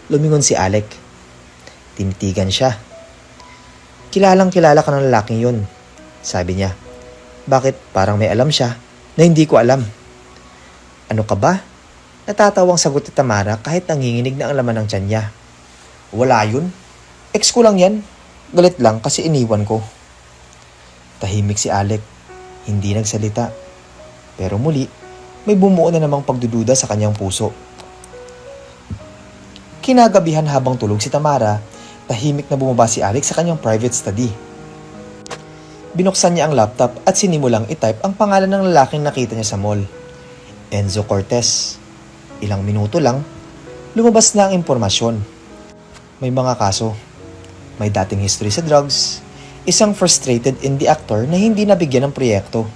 Lumingon si Alec. Tinitigan siya. "Kilalang kilala ka ng lalaking yun," sabi niya. Bakit parang may alam siya na hindi ko alam? "Ano ka ba?" Natatawang sagot ni Tamara kahit nanginginig na ang laman ng tiyan niya. "Wala yun. Ex ko lang yan. Galit lang kasi iniwan ko." Tahimik si Alec. Hindi nagsalita. Pero muli, may bumuo na namang pagdududa sa kanyang puso. Kinagabihan habang tulog si Tamara, tahimik na bumaba si Alec sa kanyang private study. Binuksan niya ang laptop at sinimulang itype ang pangalan ng lalaking nakita niya sa mall. Enzo Cortez. Ilang minuto lang, lumabas na ang impormasyon. May mga kaso. May dating history sa drugs. Isang frustrated indie actor na hindi nabigyan ng proyekto.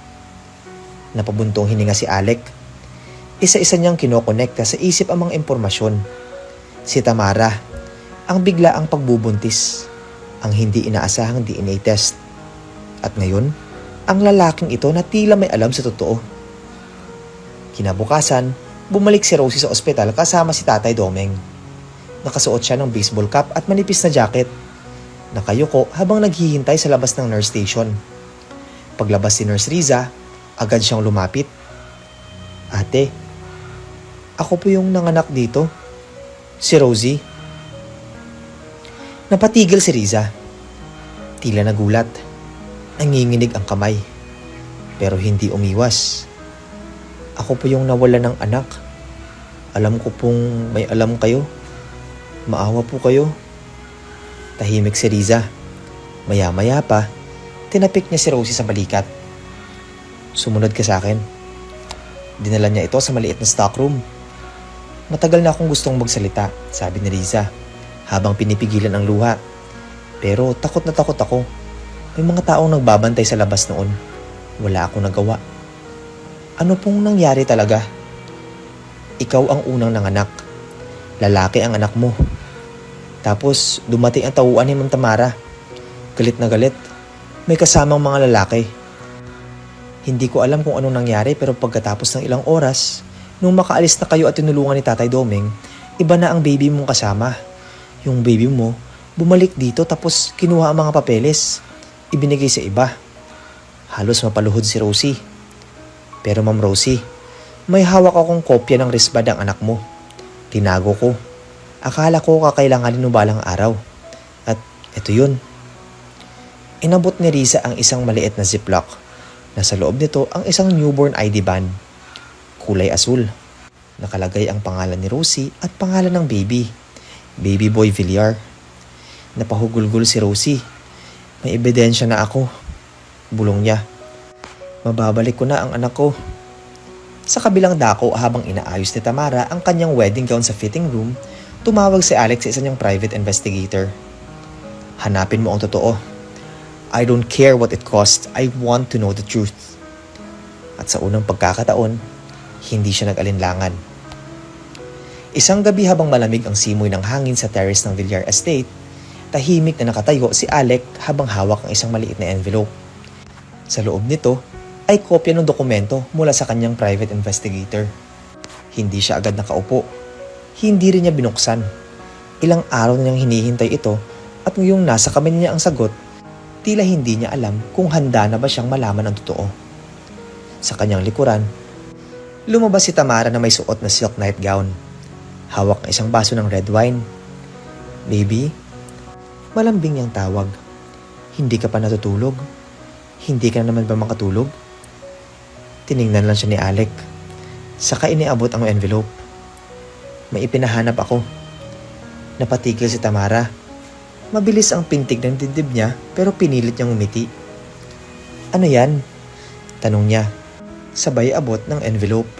Napabuntong hininga si Alec. Isa-isa niyang kinokonekta sa isip ang mga impormasyon. Si Tamara, ang bigla ang pagbubuntis, ang hindi inaasahang DNA test. At ngayon, ang lalaking ito na tila may alam sa totoo. Kinabukasan, bumalik si Rosie sa ospital kasama si Tatay Domeng. Nakasuot siya ng baseball cap at manipis na jacket. Nakayuko habang naghihintay sa labas ng nurse station. Paglabas si Nurse Riza, agad siyang lumapit. "Ate, ako po yung nanganak dito. Si Rosie." Napatigil si Riza. Tila nagulat. Nanginginig ang kamay. Pero hindi umiwas. "Ako po yung nawala ng anak. Alam ko pong may alam kayo. Maawa po kayo." Tahimik si Riza. Maya-maya pa, tinapik niya si Rosie sa balikat. "Sumunod ka sa akin." Dinala niya ito sa maliit na stockroom. "Matagal na akong gustong magsalita," sabi ni Riza, habang pinipigilan ang luha. "Pero takot na takot ako. May mga taong nagbabantay sa labas noon. Wala akong nagawa." Ano pong nangyari talaga? Ikaw ang unang nanganak. Lalaki ang anak mo. Tapos dumating ang tauhan ni Ma'am Tamara. Galit na galit. May kasamang mga lalaki. Hindi ko alam kung anong nangyari pero pagkatapos ng ilang oras, nung makaalis na kayo at tinulungan ni Tatay Doming, iba na ang baby mong kasama. Yung baby mo, bumalik dito tapos kinuha ang mga papeles. Ibinigay sa iba. Halos mapaluhod si Rosie. Pero Ma'am Rosie, may hawak akong kopya ng wristband ang anak mo. Tinago ko. Akala ko kakailanganin mo balang araw. At eto yun. Inabot ni Riza ang isang maliit na ziplock. Nasa loob nito ang isang newborn ID band. Kulay asul. Nakalagay ang pangalan ni Rosie at pangalan ng baby. Baby Boy Villar. Napahugulgul si Rosie. May ebidensya na ako. Bulong niya. Mababalik ko na ang anak ko. Sa kabilang dako habang inaayos ni Tamara ang kanyang wedding gown sa fitting room, tumawag si Alex sa isa niyang private investigator. Hanapin mo ang totoo. I don't care what it costs. I want to know the truth. At sa unang pagkakataon, hindi siya nag-alinlangan. Isang gabi habang malamig ang simoy ng hangin sa terrace ng Villar Estate, tahimik na nakatayo si Alec habang hawak ang isang maliit na envelope. Sa loob nito ay kopya ng dokumento mula sa kanyang private investigator. Hindi siya agad nakaupo. Hindi rin niya binuksan. Ilang araw na niyang hinihintay ito at ngayong nasa kamay niya ang sagot, tila hindi niya alam kung handa na ba siyang malaman ang totoo. Sa kanyang likuran, lumabas si Tamara na may suot na silk nightgown. Hawak ang isang baso ng red wine. Baby, malambing niyang tawag. Hindi ka pa natutulog? Hindi ka na naman ba makatulog? Tiningnan lang siya ni Alec. Saka iniabot ang envelope. May ipinahanap ako. Napatigil si Tamara. Mabilis ang pintig ng dibdib niya pero pinilit niyang umiti. Ano yan? Tanong niya. Sabay abot ng envelope.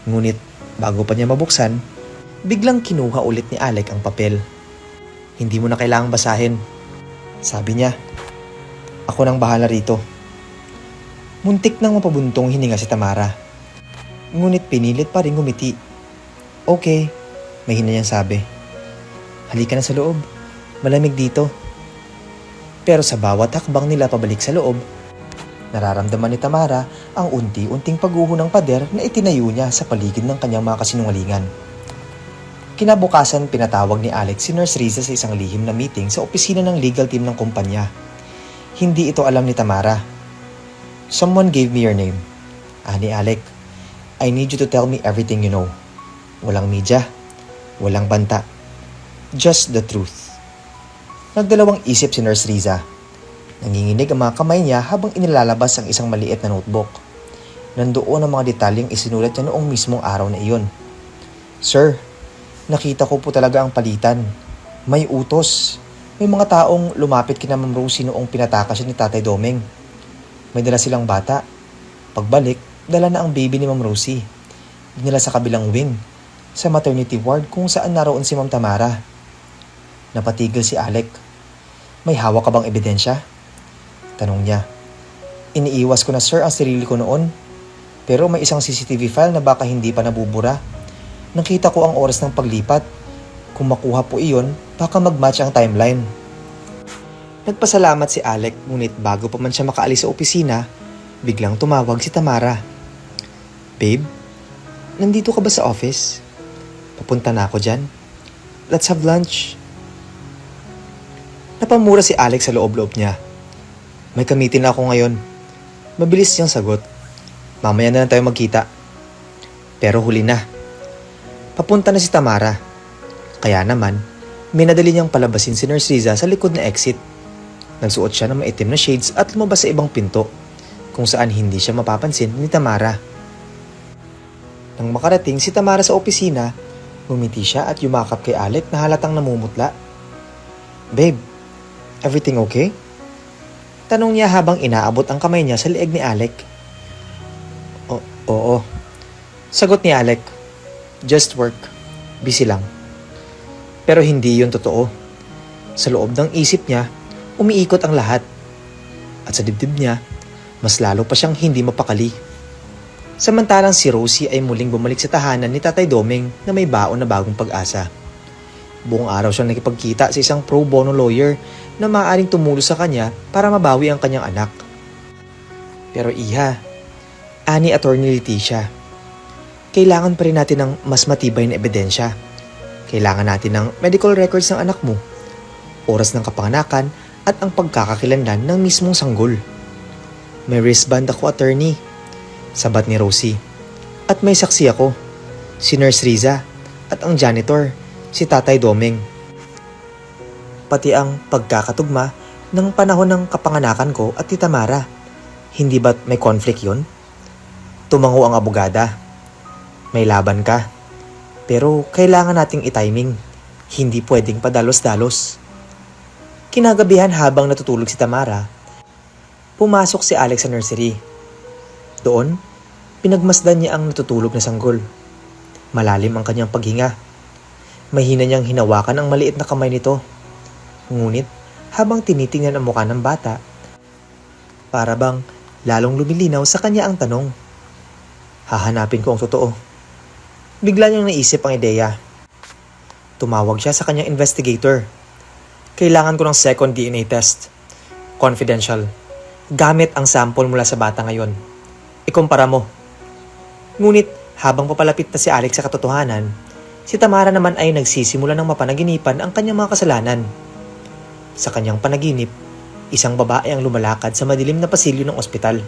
Ngunit bago pa niya mabuksan, biglang kinuha ulit ni Alec ang papel. Hindi mo na kailangang basahin. Sabi niya. Ako nang bahala rito. Muntik nang mapabuntong hininga si Tamara. Ngunit pinilit pa rin ngumiti. Okay, mahina niyang sabi. Halika na sa loob. Malamig dito. Pero sa bawat hakbang nila pabalik sa loob, nararamdaman ni Tamara ang unti-unting pagguho ng pader na itinayo niya sa paligid ng kanyang mga kasinungalingan. Kinabukasan pinatawag ni Alex si Nurse Riza sa isang lihim na meeting sa opisina ng legal team ng kumpanya. Hindi ito alam ni Tamara. Someone gave me your name. Ani Alec, I need you to tell me everything you know. Walang media, walang banta. Just the truth. Nagdalawang isip si Nurse Riza. Nanginginig ang mga kamay niya habang inilalabas ang isang maliit na notebook. Nandoon ang mga detalyeng isinulat niya noong mismong araw na iyon. Sir, nakita ko po talaga ang palitan. May utos. May mga taong lumapit kina Ma'am Rosie noong pinatakas siya ni Tatay Doming. May dala silang bata. Pagbalik, dala na ang baby ni Ma'am Rosie. Dinala sa kabilang wing, sa maternity ward kung saan naroon si Ma'am Tamara. Napatigil si Alec. May hawak ka bang ebidensya? Tanong niya. Iniiwas ko na sir ang sarili ko noon. Pero may isang CCTV file na baka hindi pa nabubura. Nakita ko ang oras ng paglipat. Kung makuha po iyon, baka mag-match ang timeline. Nagpasalamat si Alec ngunit bago pa man siya makaalis sa opisina, biglang tumawag si Tamara. Babe, nandito ka ba sa office? Papunta na ako dyan. Let's have lunch. Napamura si Alex sa loob-loob niya. May kamitin na ako ngayon. Mabilis siyang sagot. Mamaya na lang tayo magkita. Pero huli na. Papunta na si Tamara. Kaya naman, minadali niyang palabasin si Nurse Riza sa likod na exit. Nagsuot siya ng maitim na shades at lumabas sa ibang pinto kung saan hindi siya mapapansin ni Tamara. Nang makarating si Tamara sa opisina, ngumiti siya at yumakap kay Alec na halatang namumutla. Babe, everything okay? Tanong niya habang inaabot ang kamay niya sa leeg ni Alec. Oo. Sagot ni Alec. Just work. Busy lang. Pero hindi yun totoo. Sa loob ng isip niya, umiikot ang lahat. At sa dibdib niya, mas lalo pa siyang hindi mapakali. Samantalang si Rosie ay muling bumalik sa tahanan ni Tatay Doming na may baon na bagong pag-asa. Buong araw siyang nakipagkita sa isang pro bono lawyer na maaaring tumulong sa kanya para mabawi ang kanyang anak. Pero iha, ani Attorney Leticia, kailangan pa rin natin ng mas matibay na ebidensya. Kailangan natin ng medical records ng anak mo, oras ng kapanganakan at ang pagkakakilanlan ng mismong sanggol. May wristband ako, attorney, sabat ni Rosie. At may saksi ako, si Nurse Riza at ang janitor, si Tatay Doming. Pati ang pagkakatugma ng panahon ng kapanganakan ko at Tita Mara. Hindi ba't may conflict yun? Tumango ang abogada. May laban ka. Pero kailangan nating i-timing. Hindi pwedeng padalos-dalos. Kinagabihan habang natutulog si Tamara, pumasok si Alex sa nursery. Doon, pinagmasdan niya ang natutulog na sanggol. Malalim ang kanyang paghinga. Mahina niyang hinawakan ang maliit na kamay nito. Ngunit, habang tinitingnan ang mukha ng bata, para bang lalong lumilinaw sa kanya ang tanong. Hahanapin ko ang totoo. Bigla niyang naisip ang ideya. Tumawag siya sa kanyang investigator. Kailangan ko ng second DNA test. Confidential. Gamit ang sample mula sa bata ngayon. Ikumpara mo. Ngunit habang papalapit na si Alex sa katotohanan, si Tamara naman ay nagsisimula ng mapanaginipan ang kanyang mga kasalanan. Sa kanyang panaginip, isang babae ang lumalakad sa madilim na pasilyo ng ospital.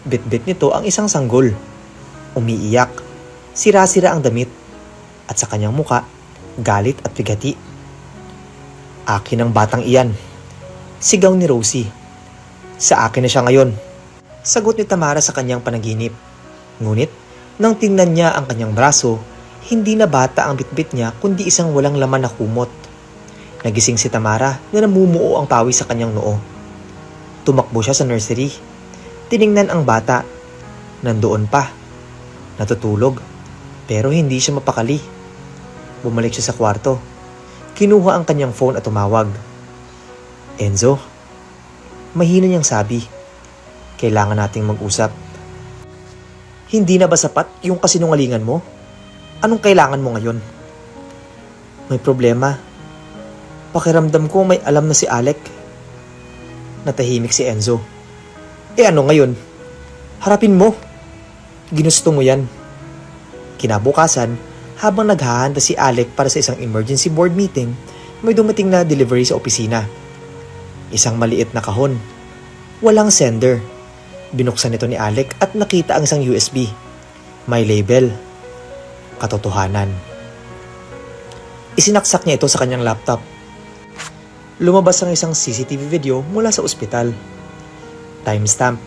Bit-bit nito ang isang sanggol. Umiiyak. Sira-sira ang damit. At sa kanyang muka, galit at bigati. Akin ang batang iyan. Sigaw ni Rosie. Sa akin na siya ngayon. Sagot ni Tamara sa kanyang panaginip. Ngunit, nang tingnan niya ang kanyang braso, hindi na bata ang bitbit niya kundi isang walang laman na kumot. Nagising si Tamara na namumuo ang pawis sa kanyang noo. Tumakbo siya sa nursery. Tiningnan ang bata. Nandoon pa. Natutulog. Pero hindi siya mapakali. Bumalik siya sa kwarto. Kinuha ang kanyang phone at tumawag. Enzo, mahina niyang sabi. Kailangan nating mag-usap. Hindi na ba sapat yung kasinungalingan mo? Anong kailangan mo ngayon? May problema. Pakiramdam ko may alam na si Alec. Natahimik si Enzo. Ano ngayon? Harapin mo. Ginusto mo yan. Kinabukasan, habang naghahanda si Alec para sa isang emergency board meeting, may dumating na delivery sa opisina. Isang maliit na kahon. Walang sender. Binuksan ito ni Alec at nakita ang isang USB. May label. Katotohanan. Isinaksak niya ito sa kanyang laptop. Lumabas ang isang CCTV video mula sa ospital. Timestamp.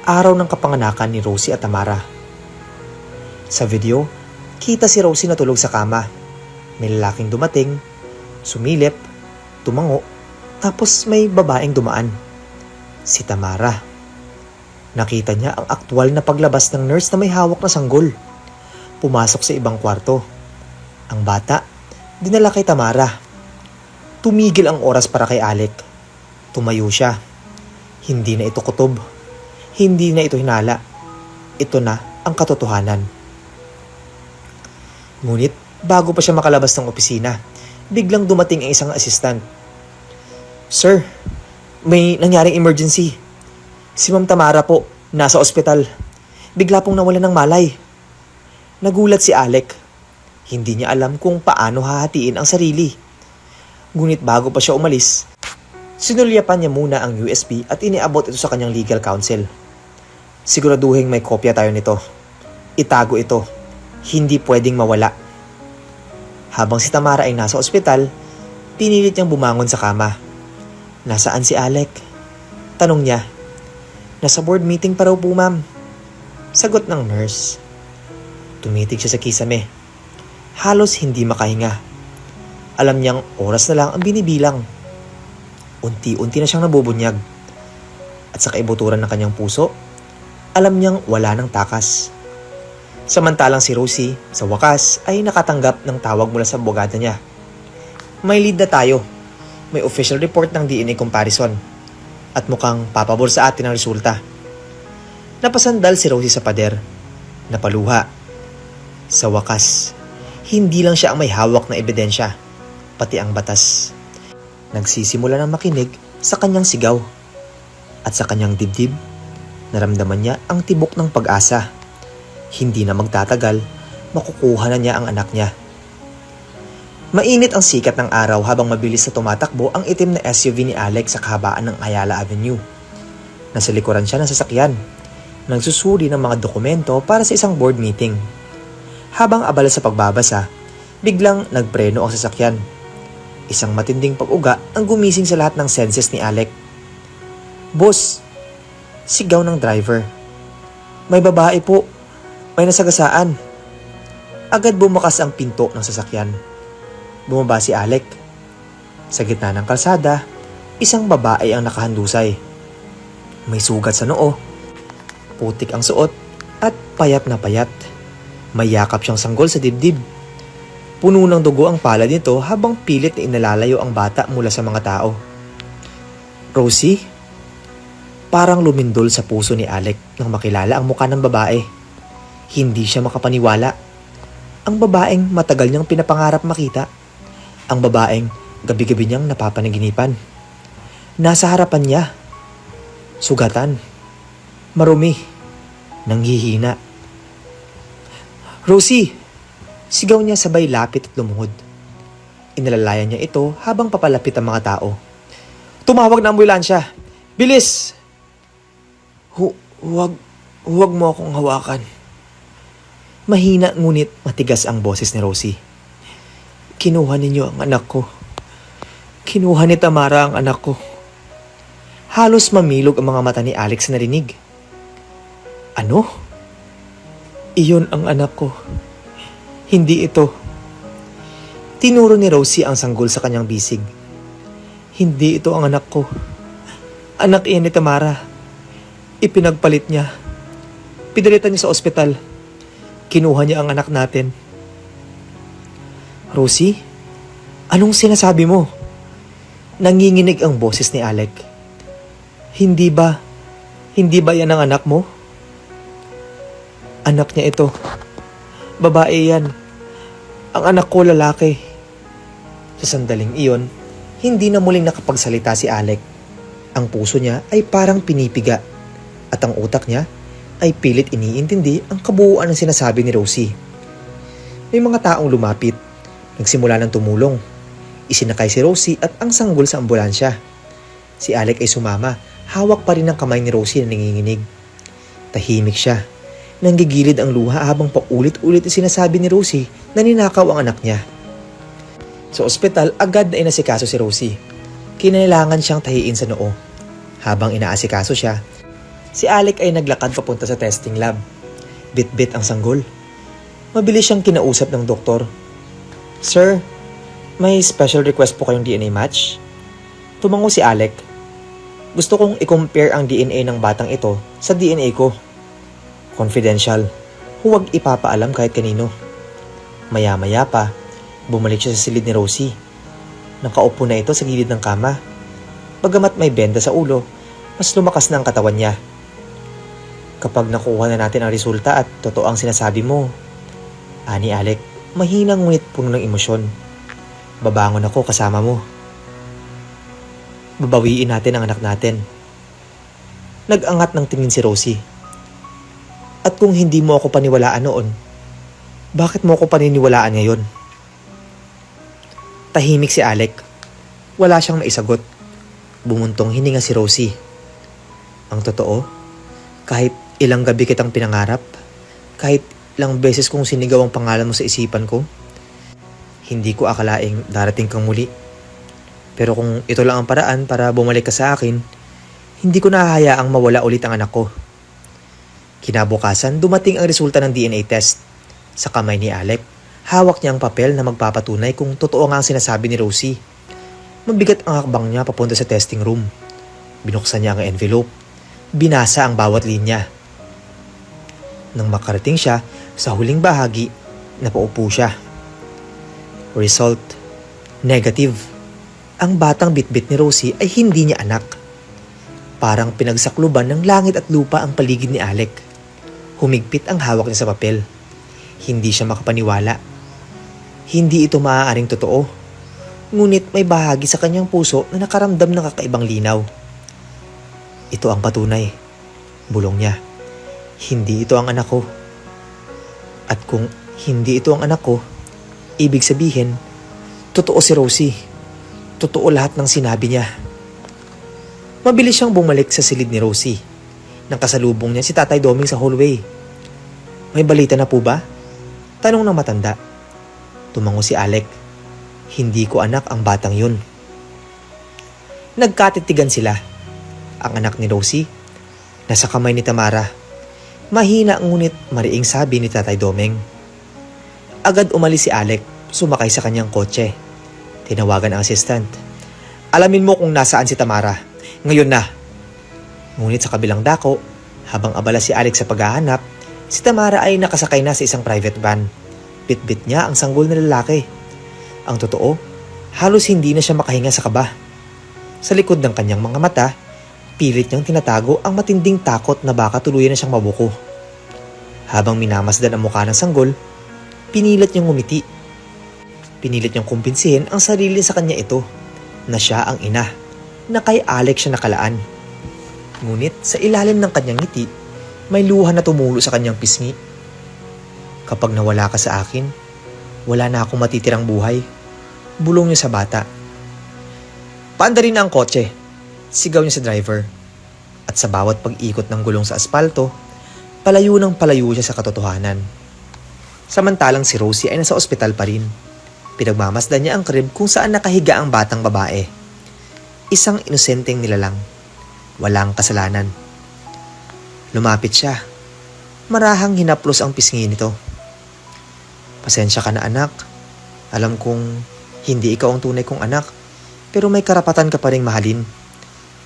Araw ng kapanganakan ni Rosie at Tamara. Sa video, kita si Rosie na tulog sa kama. May lalaking dumating, sumilip, tumango, tapos may babaeng dumaan. Si Tamara. Nakita niya ang aktwal na paglabas ng nurse na may hawak na sanggol. Pumasok sa ibang kwarto. Ang bata, dinala kay Tamara. Tumigil ang oras para kay Alec. Tumayo siya. Hindi na ito kutob. Hindi na ito hinala. Ito na ang katotohanan. Ngunit, bago pa siya makalabas ng opisina, biglang dumating ang isang assistant. Sir, may nangyaring emergency. Si Ma'am Tamara po, nasa ospital. Bigla pong nawalan ng malay. Nagulat si Alec. Hindi niya alam kung paano hahatiin ang sarili. Ngunit bago pa siya umalis, sinulyapan niya muna ang USB at iniabot ito sa kanyang legal counsel. Siguraduhin may kopya tayo nito. Itago ito. Hindi pwedeng mawala. Habang si Tamara ay nasa ospital, pinilit niyang bumangon sa kama. Nasaan si Alec? Tanong niya. Nasa board meeting pa raw po, ma'am. Sagot ng nurse. Tumitig siya sa kisame. Halos hindi makahinga. Alam niyang oras na lang ang binibilang. Unti-unti na siyang nabubunyag. At sa kaibuturan ng kanyang puso, alam niyang wala ng takas. Samantalang si Rosie, sa wakas, ay nakatanggap ng tawag mula sa abogada niya. May lead na tayo. May official report ng DNA comparison. At mukhang papabor sa atin ang resulta. Napasandal si Rosie sa pader. Napaluha. Sa wakas, hindi lang siya ang may hawak na ebidensya, pati ang batas. Nagsisimula ng makinig sa kanyang sigaw. At sa kanyang dibdib, naramdaman niya ang tibok ng pag-asa. Hindi na magtatagal, makukuha na niya ang anak niya. Mainit ang sikat ng araw habang mabilis na tumatakbo ang itim na SUV ni Alex sa kahabaan ng Ayala Avenue. Nasa likuran siya ng sasakyan, nagsusuri ng mga dokumento para sa isang board meeting. Habang abala sa pagbabasa, biglang nagpreno ang sasakyan. Isang matinding pag-uga ang gumising sa lahat ng senses ni Alex. "Boss!" Sigaw ng driver. "May babae po. May nasagasaan." Agad bumakas ang pinto ng sasakyan. Bumaba si Alex. Sa gitna ng kalsada, isang babae ang nakahandusay. May sugat sa noo, putik ang suot, at payat na payat. May yakap siyang sanggol sa dibdib. Puno ng dugo ang palad nito habang pilit na inalalayo ang bata mula sa mga tao. "Rosie?" Parang lumindol sa puso ni Alex nang makilala ang mukha ng babae. Hindi siya makapaniwala. Ang babaeng matagal niyang pinapangarap makita. Ang babaeng gabi-gabi niyang napapanaginipan. Nasa harapan niya. Sugatan. Marumi. Nanghihina. "Rosie!" Sigaw niya sabay lapit at lumuhod. Inalalayan niya ito habang papalapit ang mga tao. "Tumawag na ambulansya! Bilis!" Huwag mo akong hawakan." Mahina ngunit matigas ang boses ni Rosie. "Kinuha ninyo ang anak ko. Kinuha ni Tamara ang anak ko." Halos mamilog ang mga mata ni Alex na narinig. "Ano?" "Iyon ang anak ko. Hindi ito." Tinuro ni Rosie ang sanggol sa kanyang bisig. "Hindi ito ang anak ko. Anak iyan ni Tamara. Ipinagpalit niya. Pinalitan niya sa ospital. Kinuha niya ang anak natin." "Rosie, anong sinasabi mo?" Nanginginig ang boses ni Alex. Hindi ba yan ang anak mo?" "Anak niya ito. Babae yan. Ang anak ko lalaki." Sa sandaling iyon, hindi na muling nakapagsalita si Alex. Ang puso niya ay parang pinipiga at ang utak niya ay pilit iniintindi ang kabuuan ng sinasabi ni Rosie. May mga taong lumapit, nagsimula ng tumulong. Isinakay si Rosie at ang sanggol sa ambulansya. Si Alex ay sumama, hawak pa rin ang kamay ni Rosie na nanginginig. Tahimik siya. Nanggigilid ang luha habang paulit-ulit sinasabi ni Rosie na ninakaw ang anak niya. Sa ospital, agad na inasikaso si Rosie. Kinailangan siyang tahiin sa noo. Habang inaasikaso siya, si Alex ay naglakad papunta sa testing lab. Bit-bit ang sanggol. Mabilis siyang kinausap ng doktor. "Sir, may special request po kayong DNA match?" Tumango si Alex. "Gusto kong i-compare ang DNA ng batang ito sa DNA ko. Confidential. Huwag ipapaalam kahit kanino." Maya-maya pa, bumalik siya sa silid ni Rosie. Nakaupo na ito sa gilid ng kama. Bagamat may benda sa ulo, mas lumakas na ang katawan niya. "Kapag nakuha na natin ang resulta at totoo ang sinasabi mo," ani Alex, mahina ngunit puno ng emosyon, "babangon ako kasama mo. Babawiin natin ang anak natin." Nag-angat ng tingin si Rosie. "At kung hindi mo ako paniwalaan noon, bakit mo ako paniniwalaan ngayon?" Tahimik si Alex. Wala siyang maisagot. Bumuntong hininga si Rosie. "Ang totoo, kahit ilang gabi kitang pinangarap, kahit ilang beses kong sinigaw ang pangalan mo sa isipan ko, hindi ko akalaing darating kang muli. Pero kung ito lang ang paraan para bumalik ka sa akin, hindi ko nahahayaang mawala ulit ang anak ko." Kinabukasan, dumating ang resulta ng DNA test. Sa kamay ni Alex, hawak niya ang papel na magpapatunay kung totoo nga ang sinasabi ni Rosie. Mabigat ang hakbang niya papunta sa testing room. Binuksan niya ang envelope. Binasa ang bawat linya. Nang makarating siya sa huling bahagi, napaupo siya. Result: negative. Ang batang bitbit ni Rosie ay hindi niya anak. Parang pinagsakluban ng langit at lupa ang paligid ni Alex. Humigpit ang hawak niya sa papel. Hindi siya makapaniwala. Hindi ito maaaring totoo. Ngunit may bahagi sa kanyang puso na nakaramdam ng kakaibang linaw. Ito ang patunay. Bulong niya. Hindi ito ang anak ko. At kung hindi ito ang anak ko, ibig sabihin, totoo si Rosie. Totoo lahat ng sinabi niya. Mabilis siyang bumalik sa silid ni Rosie. Nang kasalubong niya si Tatay Doming sa hallway. May balita na po ba? Tanong ng matanda. Tumango si Alec. Hindi ko anak ang batang yun. Nagkatitigan sila. Ang anak ni Rosie, nasa kamay ni Tamara. Mahina ngunit mariing sabi ni Tatay Doming. Agad umalis si Alec, sumakay sa kanyang kotse. Tinawagan ang assistant. Alamin mo kung nasaan si Tamara. Ngayon na. Ngunit sa kabilang dako, habang abala si Alex sa paghahanap, si Tamara ay nakasakay na sa isang private van. Bitbit niya ang sanggol na lalaki. Ang totoo, halos hindi na siya makahinga sa kaba. Sa likod ng kanyang mga mata, pilit niyang tinatago ang matinding takot na baka tuluyan na siyang mabuko. Habang minamasdan ang mukha ng sanggol, pinilit niyang ngumiti. Pinilit niyang kumbinsihin ang sarili sa kanya ito, na siya ang ina, na kay Alex siya nakalaan. Ngunit sa ilalim ng kanyang ngiti, may luha na tumulo sa kanyang pisngi. Kapag nawala ka sa akin, wala na akong matitirang buhay. Bulong niya sa bata. Paandarin na ang kotse. Sigaw niya sa driver. At sa bawat pag-ikot ng gulong sa aspalto, palayo ng palayo siya sa katotohanan. Samantalang si Rosie ay nasa ospital pa rin. Pinagmamasdan niya ang crib kung saan nakahiga ang batang babae. Isang inosenteng nilalang. Walang kasalanan. Lumapit siya. Marahang hinaplos ang pisngi nito. Pasensya ka na anak. Alam kong hindi ikaw ang tunay kong anak, pero may karapatan ka pa ring mahalin.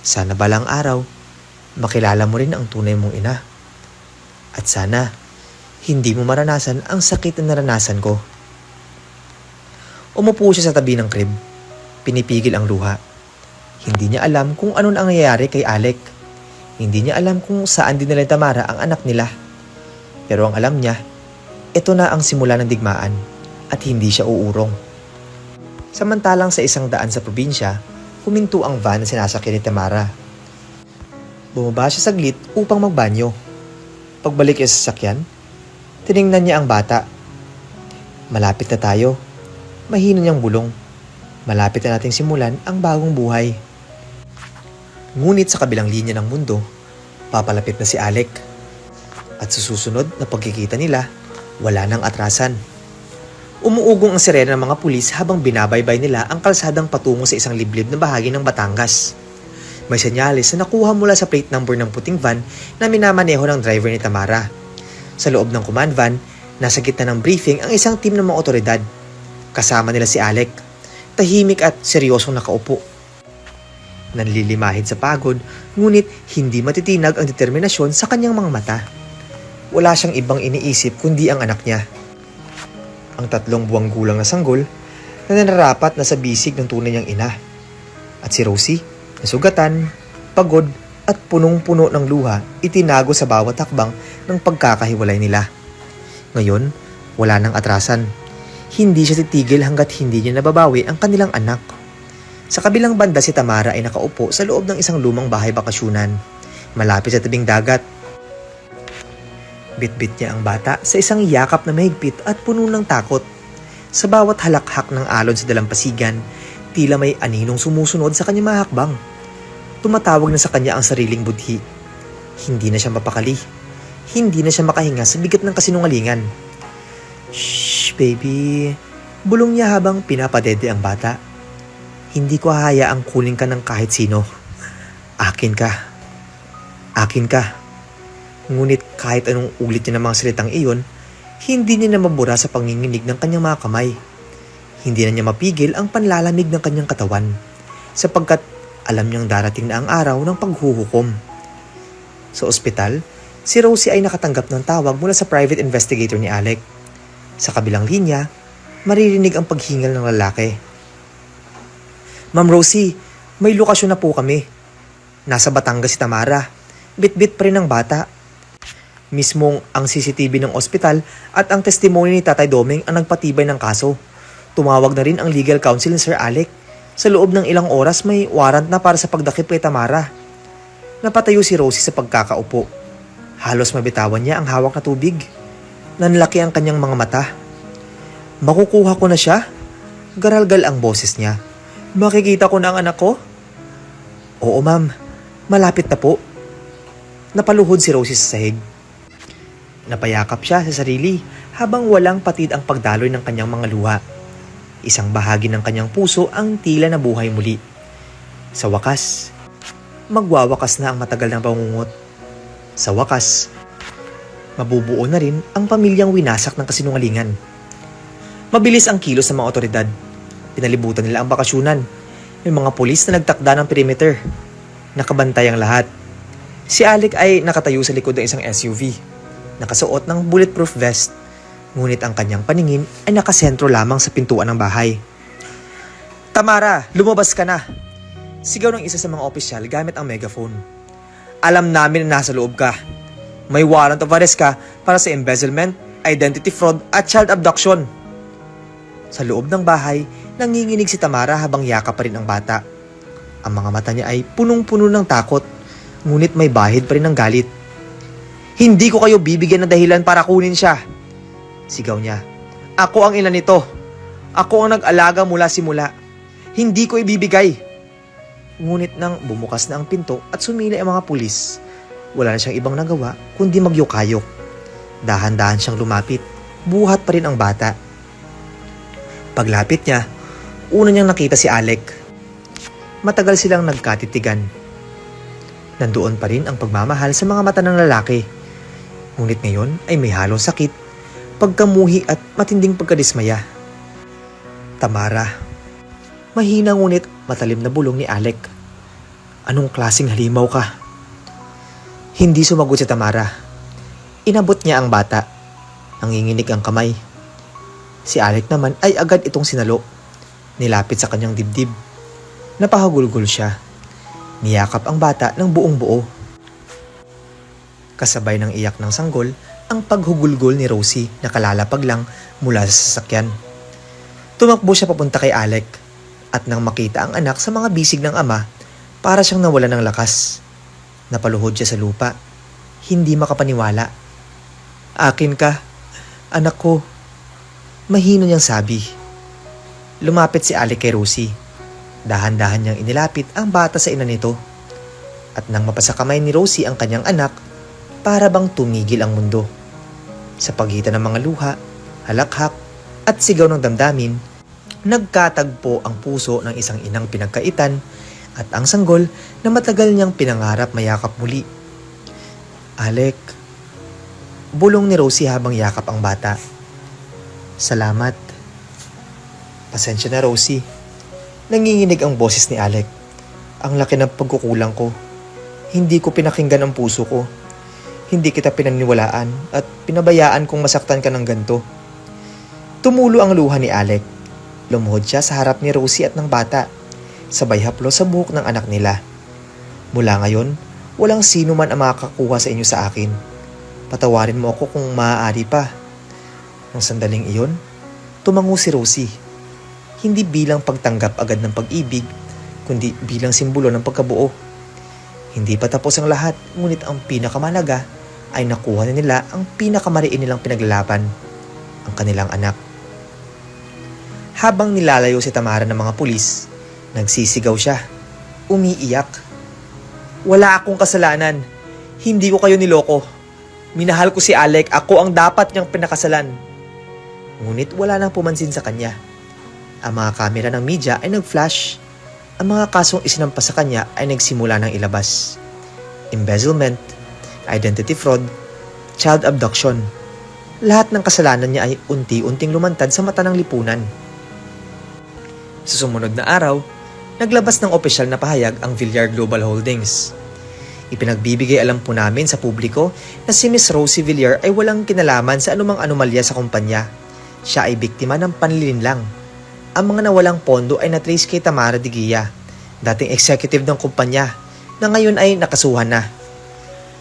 Sana balang araw, makilala mo rin ang tunay mong ina. At sana, hindi mo maranasan ang sakit na naranasan ko. Umupo siya sa tabi ng crib. Pinipigil ang luha. Hindi niya alam kung ano ang nangyayari kay Alec. Hindi niya alam kung saan dinala ni Tamara ang anak nila. Pero ang alam niya, ito na ang simula ng digmaan at hindi siya uurong. Samantalang sa isang daan sa probinsya, huminto ang van na sinasakyan ni Tamara. Bumaba siya saglit upang magbanyo. Pagbalik niya sa sasakyan, tiningnan niya ang bata. Malapit na tayo. Mahina niyang bulong. Malapit na nating simulan ang bagong buhay. Ngunit sa kabilang linya ng mundo, papalapit na si Alec. At sa susunod na pagkikita nila, wala nang atrasan. Umuugong ang sirena ng mga pulis habang binabaybay nila ang kalsadang patungo sa isang liblib na bahagi ng Batangas. May senyales na nakuha mula sa plate number ng puting van na minamaneho ng driver ni Tamara. Sa loob ng command van, nasa gitna ng briefing ang isang team ng mga otoridad. Kasama nila si Alec, tahimik at seryosong nakaupo. Nanlilimahid sa pagod, ngunit hindi matitinag ang determinasyon sa kanyang mga mata. Wala siyang ibang iniisip kundi ang anak niya. Ang 3 buwang gulang na sanggol na nararapat na sa bisig ng tunay niyang ina. At si Rosie, nasugatan, pagod at punong-puno ng luha, itinago sa bawat hakbang ng pagkakahiwalay nila. Ngayon, wala nang atrasan. Hindi siya titigil hanggat hindi niya nababawi ang kanilang anak. Sa kabilang banda si Tamara ay nakaupo sa loob ng isang lumang bahay bakasyunan, malapit sa tabing dagat. Bitbit niya ang bata sa isang yakap na mahigpit at puno ng takot. Sa bawat halakhak ng alon sa dalampasigan, tila may aninong sumusunod sa kanyang mga hakbang. Tumatawag na sa kanya ang sariling budhi. Hindi na siya mapakali. Hindi na siya makahinga sa bigat ng kasinungalingan. Shh, baby. Bulong niya habang pinapadede ang bata. Hindi ko hahayaang kunin ka ng kahit sino. Akin ka. Akin ka. Ngunit kahit anong ulit niya ng mga salitang iyon, hindi niya na mabura sa panginginig ng kanyang mga kamay. Hindi na niya mapigil ang panlalamig ng kanyang katawan, sapagkat alam niyang darating na ang araw ng paghuhukom. Sa ospital, si Rosie ay nakatanggap ng tawag mula sa private investigator ni Alec. Sa kabilang linya, maririnig ang paghingal ng lalaki. Ma'am Rosie, may lokasyon na po kami. Nasa Batangas si Tamara. Bit-bit pa rin ang bata. Mismong ang CCTV ng ospital at ang testimony ni Tatay Doming ang nagpatibay ng kaso. Tumawag na rin ang legal counsel ni Sir Alec. Sa loob ng ilang oras may warrant na para sa pagdakip kay Tamara. Napatayo si Rosie sa pagkakaupo. Halos mabitawan niya ang hawak na tubig. Nanlaki ang kanyang mga mata. Makukuha ko na siya? Garalgal ang boses niya. Makikita ko na ang anak ko? Oo ma'am, malapit na po. Napaluhod si Rosie sa sahig. Napayakap siya sa sarili habang walang patid ang pagdaloy ng kanyang mga luha. Isang bahagi ng kanyang puso ang tila na buhay muli. Sa wakas, magwawakas na ang matagal na pangungot. Sa wakas, mabubuo na rin ang pamilyang winasak ng kasinungalingan. Mabilis ang kilos ng mga otoridad. Pinalibutan nila ang bakasyunan. May mga pulis na nagtakda ng perimeter. Nakabantay ang lahat. Si Alec ay nakatayo sa likod ng isang SUV. Nakasuot ng bulletproof vest. Ngunit ang kanyang paningin ay nakasentro lamang sa pintuan ng bahay. Tamara, lumabas ka na! Sigaw ng isa sa mga opisyal gamit ang megaphone. Alam namin na nasa loob ka. May warrant of arrest ka para sa embezzlement, identity fraud at child abduction. Sa loob ng bahay, nanginginig si Tamara habang yakap pa rin ang bata. Ang mga mata niya ay punong-puno ng takot, ngunit may bahid pa rin ng galit. Hindi ko kayo bibigyan ng dahilan para kunin siya. Sigaw niya. Ako ang ina nito. Ako ang nag-alaga mula simula. Hindi ko ibibigay. Ngunit nang bumukas na ang pinto at sumilay ang mga pulis, wala na siyang ibang nagawa kundi magyukayok. Dahan-dahan siyang lumapit. Buhat pa rin ang bata. Paglapit niya, una niyang nakita si Alec. Matagal silang nagkatitigan. Nandoon pa rin ang pagmamahal sa mga mata ng lalaki. Ngunit ngayon ay may halong sakit, pagkamuhi at matinding pagkadismaya. Tamara. Mahina ngunit matalim na bulong ni Alec. Anong klaseng halimaw ka? Hindi sumagot si Tamara. Inabot niya ang bata. Nanginginig ang kamay. Si Alec naman ay agad itong sinalo. Nilapit sa kanyang dibdib. Napahagulgol siya. Niyakap ang bata ng buong buo. Kasabay ng iyak ng sanggol, ang paghugulgol ni Rosie na kalalapag lang mula sa sasakyan. Tumakbo siya papunta kay Alec at nang makita ang anak sa mga bisig ng ama, para siyang nawala ng lakas. Napaluhod siya sa lupa. Hindi makapaniwala. Akin ka, anak ko. Mahino niyang sabi. Lumapit si Alec kay Rosie. Dahan-dahan niyang inilapit ang bata sa ina nito. At nang mapasa kamay ni Rosie ang kanyang anak, para bang tumigil ang mundo. Sa pagitan ng mga luha, halakhak, at sigaw ng damdamin, nagkatagpo ang puso ng isang inang pinagkaitan at ang sanggol na matagal niyang pinangarap mayakap muli. Alec, bulong ni Rosie habang yakap ang bata. Salamat. Pasensya na, Rosie. Nanginginig ang boses ni Alec. Ang laki ng pagkukulang ko. Hindi ko pinakinggan ang puso ko. Hindi kita pinaniwalaan at pinabayaan kong masaktan ka ng ganito. Tumulo ang luha ni Alec. Lumuhod siya sa harap ni Rosie at ng bata. Sabay haplo sa buhok ng anak nila. Mula ngayon, walang sino man ang makakakuha sa inyo sa akin. Patawarin mo ako kung maaari pa. Nang sandaling iyon, tumango si Rosie. Hindi bilang pagtanggap agad ng pag-ibig, kundi bilang simbolo ng pagkabuo. Hindi pa tapos ang lahat, ngunit ang pinakamalaga ay nakuha na nila ang pinakamariin nilang pinaglalaban, ang kanilang anak. Habang nilalayo si Tamara ng mga pulis, nagsisigaw siya, umiiyak. Wala akong kasalanan. Hindi ko kayo niloko. Minahal ko si Alec, ako ang dapat niyang pinakasalan. Ngunit wala nang pumansin sa kanya. Ang mga kamera ng media ay nag-flash. Ang mga kasong isinampa sa kanya ay nagsimula ng ilabas. Embezzlement, identity fraud, child abduction. Lahat ng kasalanan niya ay unti-unting lumantad sa mata ng lipunan. Sa sumunod na araw, naglabas ng opisyal na pahayag ang Villar Global Holdings. Ipinagbibigay alam po namin sa publiko na si Miss Rosie Villar ay walang kinalaman sa anumang anomalya sa kumpanya. Siya ay biktima ng panlilinlang. Ang mga nawalang pondo ay natrace kay Tamara de Guia, dating executive ng kumpanya, na ngayon ay nakasuhan na.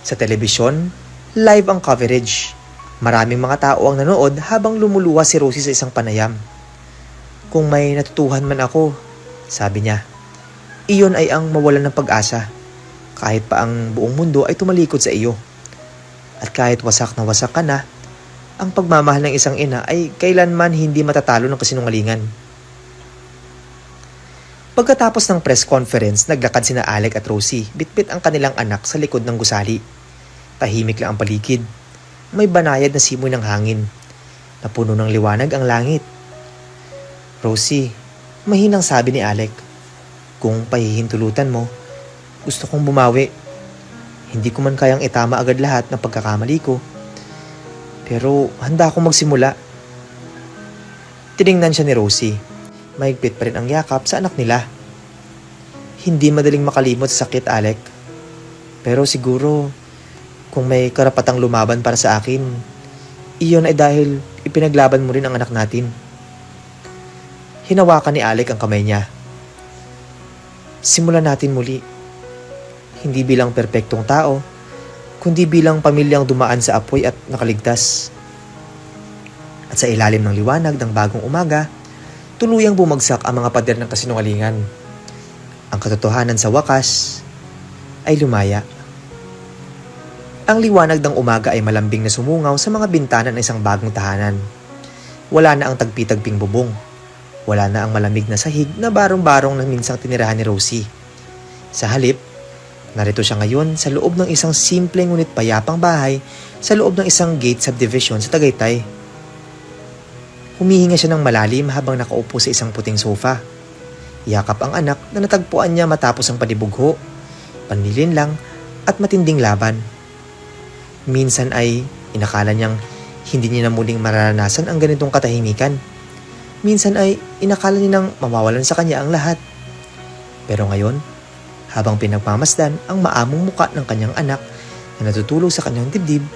Sa telebisyon, Live ang coverage. Maraming mga tao ang nanood habang lumuluha si Rosie sa isang panayam. Kung may natutuhan man ako, sabi niya, iyon ay ang mawalan ng pag-asa. Kahit pa ang buong mundo ay tumalikod sa iyo. At kahit wasak na wasak ka na, ang pagmamahal ng isang ina ay kailanman hindi matatalo ng kasinungalingan. Pagkatapos ng press conference, naglakad sina Alec at Rosie, bitbit ang kanilang anak sa likod ng gusali. Tahimik lang ang paligid. May banayad na simoy ng hangin. Napuno ng liwanag ang langit. Rosie, mahinang sabi ni Alec, kung pahihintulutan mo, gusto kong bumawi. Hindi ko man kayang itama agad lahat ng pagkakamali ko. Pero handa akong magsimula. Tiningnan siya ni Rosie. Mahigpit pa rin ang yakap sa anak nila. Hindi madaling makalimot sa sakit, Alec. Pero siguro, kung may karapatang lumaban para sa akin, iyon ay dahil ipinaglaban mo rin ang anak natin. Hinawakan ni Alec ang kamay niya. Simulan natin muli. Hindi bilang perpektong tao, kundi bilang pamilyang dumaan sa apoy at nakaligtas. At sa ilalim ng liwanag ng bagong umaga, tuluyang bumagsak ang mga pader ng kasinungalingan. Ang katotohanan sa wakas ay lumaya. Ang liwanag ng umaga ay malambing na sumungaw sa mga bintana ng isang bagong tahanan. Wala na ang tagpi-tagping bubong. Wala na ang malamig na sahig na barong-barong na minsang tinirahan ni Rosie. Sa halip, narito siya ngayon sa loob ng isang simpleng ngunit payapang bahay sa loob ng isang gate subdivision sa Tagaytay. Humihinga siya ng malalim habang nakaupo sa isang puting sofa. Yakap ang anak na natagpuan niya matapos ang panibugho, panlilinlang at matinding laban. Minsan ay inakala niyang hindi niya na muling mararanasan ang ganitong katahimikan. Minsan ay inakala niyang mawawalan sa kanya ang lahat. Pero ngayon, habang pinagmamasdan ang maamong muka ng kanyang anak na natutulog sa kanyang dibdib,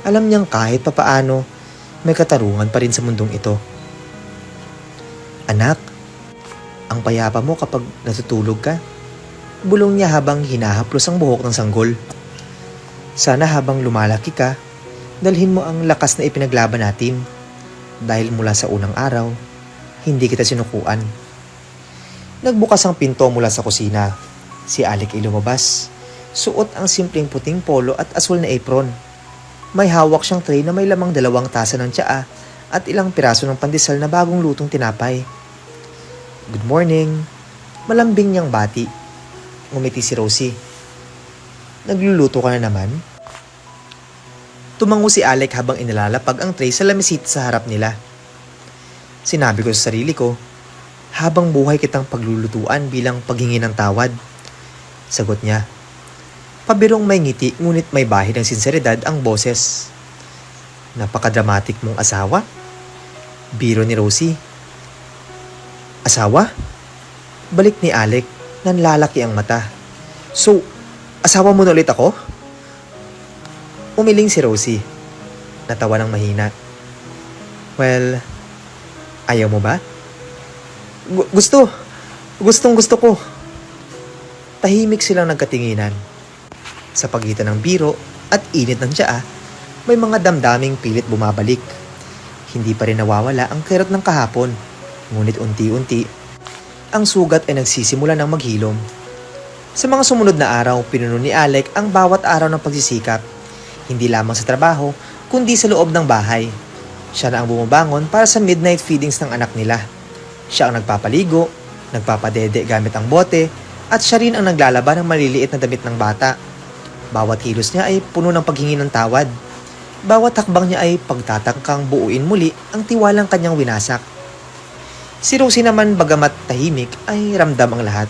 alam niyang kahit papaano may katarungan pa rin sa mundong ito. Anak, ang payapa mo kapag natutulog ka, bulong niya habang hinahaplos ang buhok ng sanggol. Sana habang lumalaki ka, dalhin mo ang lakas na ipinaglaban natin. Dahil mula sa unang araw, hindi kita sinukuan. Nagbukas ang pinto mula sa kusina. Si Alec ay lumabas. Suot ang simpleng puting polo at asul na apron. May hawak siyang tray na may lamang 2 tasa ng tsaa at ilang piraso ng pandesal na bagong lutong tinapay. Good morning. Malambing niyang bati. Ngumiti si Rosie. Nagluluto ka na naman? Tumango si Alec habang inilalapag ang tray sa lamisita sa harap nila. Sinabi ko sa sarili ko, habang buhay kitang paglulutuan bilang paghingi ng tawad. Sagot niya. Pabirong may ngiti ngunit may bahid ng sinseridad ang boses. Napakadramatik mong asawa? Biro ni Rosie. Asawa? Balik ni Alec, nanlalaki ang mata. So, asawa mo na ulit ako? Umiling si Rosie. Natawa ng mahina. Well, ayaw mo ba? Gustong gusto ko. Tahimik silang nagkatinginan. Sa pagitan ng biro at init ng tsaa, may mga damdaming pilit bumabalik. Hindi pa rin nawawala ang kirot ng kahapon. Ngunit unti-unti, ang sugat ay nagsisimula ng maghilom. Sa mga sumunod na araw, pinuno ni Alec ang bawat araw ng pagsisikap. Hindi lamang sa trabaho, kundi sa loob ng bahay. Siya na ang bumabangon para sa midnight feedings ng anak nila. Siya ang nagpapaligo, nagpapadede gamit ang bote, at siya rin ang naglalaba ng maliliit na damit ng bata. Bawat kilos niya ay puno ng paghingi ng tawad. Bawat hakbang niya ay pagtatangkang buuin muli ang tiwalang kanyang winasak. Si Rosie naman bagamat tahimik ay ramdam ang lahat.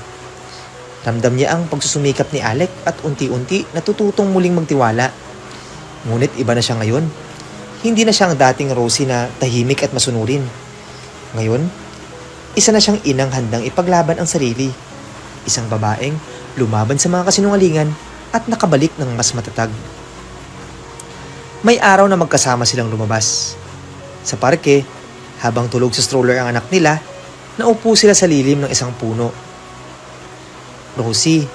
Ramdam niya ang pagsusumikap ni Alec at unti-unti natututong muling magtiwala. Ngunit iba na siya ngayon. Hindi na siya ang dating Rosie na tahimik at masunurin. Ngayon, isa na siyang inang handang ipaglaban ang sarili. Isang babaeng lumaban sa mga kasinungalingan at nakabalik ng mas matatag. May araw na magkasama silang lumabas. Sa parke, habang tulog sa stroller ang anak nila, naupo sila sa lilim ng isang puno. Rosie,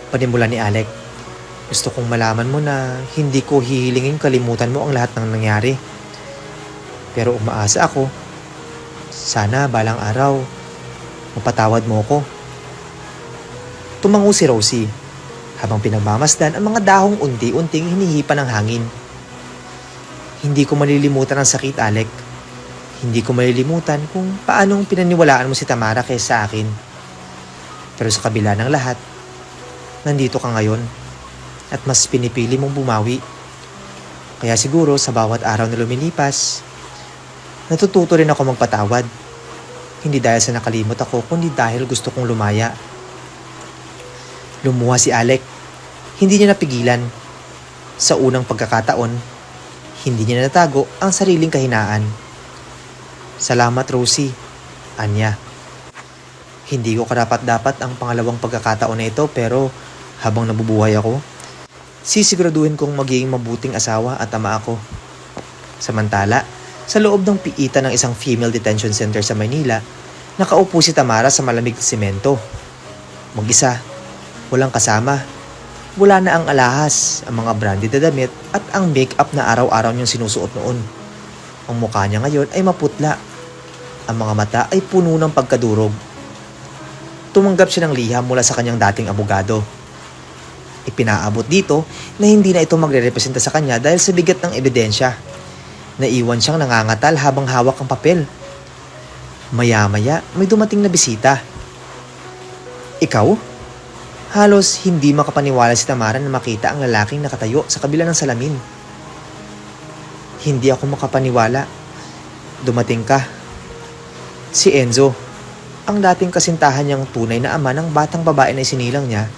panimula ni Alec, Gusto kong malaman mo na hindi ko hihilingin kalimutan mo ang lahat ng nangyari. Pero umaasa ako, sana balang araw, mapatawad mo ko. Tumango si Rosie habang pinagmamasdan ang mga dahong unti-unting hinihipan ng hangin. Hindi ko malilimutan ang sakit, Alec. Hindi ko malilimutan kung paanong pinaniwalaan mo si Tamara kaysa akin. Pero sa kabila ng lahat, nandito ka ngayon at mas pinipili mong bumawi. Kaya siguro sa bawat araw na lumilipas, natututo rin ako magpatawad. Hindi dahil sa nakalimot ako, kundi dahil gusto kong lumaya. Lumuha si Alec. Hindi niya napigilan. Sa unang pagkakataon, hindi niya natago ang sariling kahinaan. Salamat, Rosie. Anya. Hindi ko karapat-dapat ang pangalawang pagkakataon na ito, pero habang nabubuhay ako, sisiguraduhin kong magiging mabuting asawa at ama ako. Samantala, sa loob ng piitan ng isang female detention center sa Maynila, nakaupo si Tamara sa malamig na semento. Mag-isa, walang kasama. Wala na ang alahas, ang mga branded na damit at ang make-up na araw-araw niyang sinusuot noon. Ang mukha niya ngayon ay maputla. Ang mga mata ay puno ng pagkadurog. Tumanggap siya ng liham mula sa kanyang dating abogado. Ipinaabot dito na hindi na ito magre-representa sa kanya dahil sa bigat ng ebidensya. Naiwan siyang nangangatal habang hawak ang papel. Maya-maya may dumating na bisita. Ikaw? Halos hindi makapaniwala si Tamara na makita ang lalaking nakatayo sa kabila ng salamin. Hindi ako makapaniwala. Dumating ka. Si Enzo, ang dating kasintahan niyang tunay na ama ng batang babae na isinilang niya,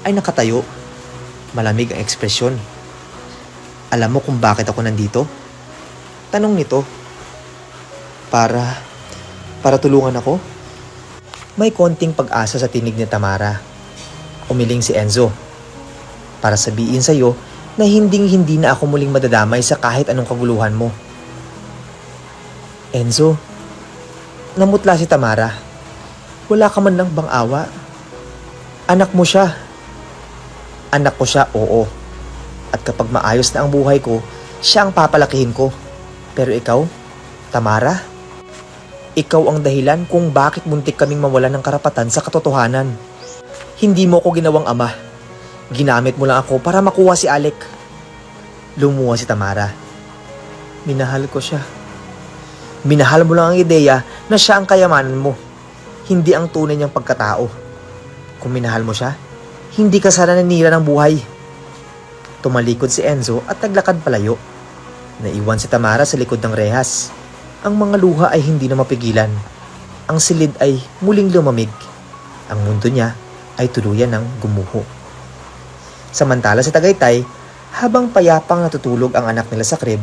ay nakatayo. Malamig ang ekspresyon. Alam mo kung bakit ako nandito? Tanong nito. Para tulungan ako? May konting pag-asa sa tinig ni Tamara. Umiling si Enzo. Para sabihin sa iyo na hinding-hindi na ako muling madadamay sa kahit anong kaguluhan mo. Enzo, namutla si Tamara. Wala ka man lang bang awa? Anak mo siya. Anak ko siya, oo. At kapag maayos na ang buhay ko, siya ang papalakihin ko. Pero ikaw, Tamara, ikaw ang dahilan kung bakit muntik kaming mawalan ng karapatan sa katotohanan. Hindi mo ko ginawang ama. Ginamit mo lang ako para makuha si Alec. Lumuha si Tamara. Minahal ko siya. Minahal mo lang ang ideya na siya ang kayamanan mo, hindi ang tunay niyang pagkatao. Kung minahal mo siya, hindi ka sana nanira ng buhay. Tumalikod si Enzo at naglakad palayo. Naiwan si Tamara sa likod ng rehas. Ang mga luha ay hindi na mapigilan. Ang silid ay muling lumamig. Ang mundo niya ay tuluyan ng gumuho. Samantala sa Tagaytay, habang payapang natutulog ang anak nila sa crib,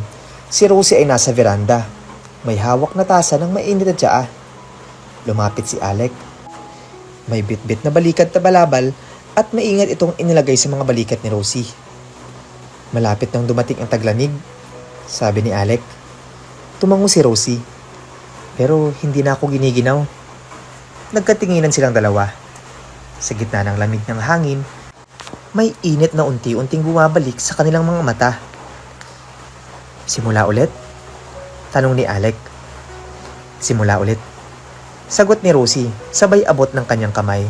si Rosie ay nasa veranda. May hawak na tasa ng mainit na tsaa. Lumapit si Alec. May bit-bit na balikat na balabal at maingat itong inilagay sa mga balikat ni Rosie. Malapit nang dumating ang taglamig, sabi ni Alec. Tumango si Rosie. Pero hindi na ako giniginaw. Nagkatinginan silang dalawa. Sa gitna ng lamig ng hangin, may init na unti-unting bumabalik sa kanilang mga mata. Simula ulit? Tanong ni Alec. Simula ulit. Sagot ni Rosie, sabay abot ng kanyang kamay.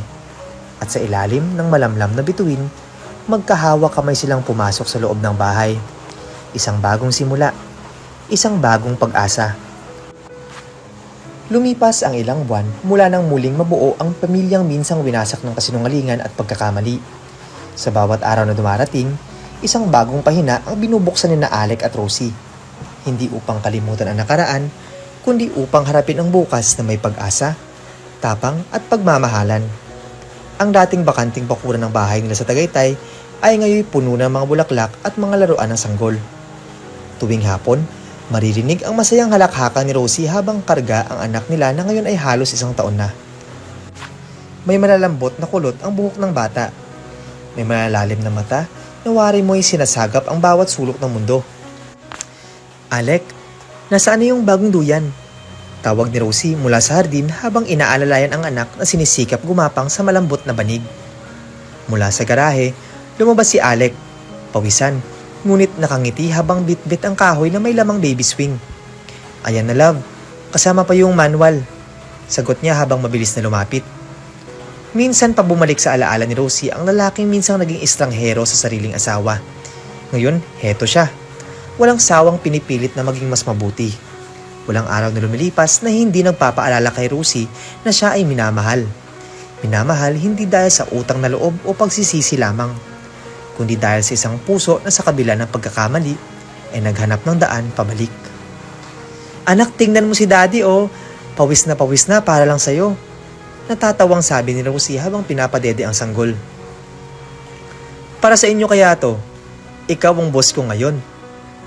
At sa ilalim ng malamlam na bituin, magkahawak kamay silang pumasok sa loob ng bahay. Isang bagong simula. Isang bagong pag-asa. Lumipas ang ilang buwan mula nang muling mabuo ang pamilyang minsang winasak ng kasinungalingan at pagkakamali. Sa bawat araw na dumarating, isang bagong pahina ang binubuksan ni na Alec at Rosie. Hindi upang kalimutan ang nakaraan, kundi upang harapin ang bukas na may pag-asa, tapang at pagmamahalan. Ang dating bakanting bakuran ng bahay nila sa Tagaytay ay ngayon puno ng mga bulaklak at mga laruan ng sanggol. Tuwing hapon, maririnig ang masayang halakhakan ni Rosie habang karga ang anak nila na ngayon ay halos 1 taon na. May malalambot na kulot ang buhok ng bata. May malalalim na mata na wari mo'y sinasagap ang bawat sulok ng mundo. Alec, nasaan na yung bagong duyan? Tawag ni Rosie mula sa hardin habang inaalalayan ang anak na sinisikap gumapang sa malambot na banig. Mula sa garahe, lumabas si Alec. Pawisan, ngunit nakangiti habang bitbit ang kahoy na may lamang baby swing. Ayan na love, kasama pa yung manual. Sagot niya habang mabilis na lumapit. Minsan pa bumalik sa alaala ni Rosie ang lalaking minsang naging estranghero sa sariling asawa. Ngayon, heto siya. Walang sawang pinipilit na maging mas mabuti. Walang araw na lumilipas na hindi nagpapaalala kay Rosie na siya ay minamahal. Minamahal hindi dahil sa utang na loob o pagsisisi lamang, kundi dahil sa isang puso na sa kabila ng pagkakamali ay naghanap ng daan pabalik. Anak, tingnan mo si daddy oh. Pawis na para lang sa'yo. Natatawang sabi ni Rosie habang pinapadede ang sanggol. Para sa inyo kaya to, ikaw ang boss ko ngayon.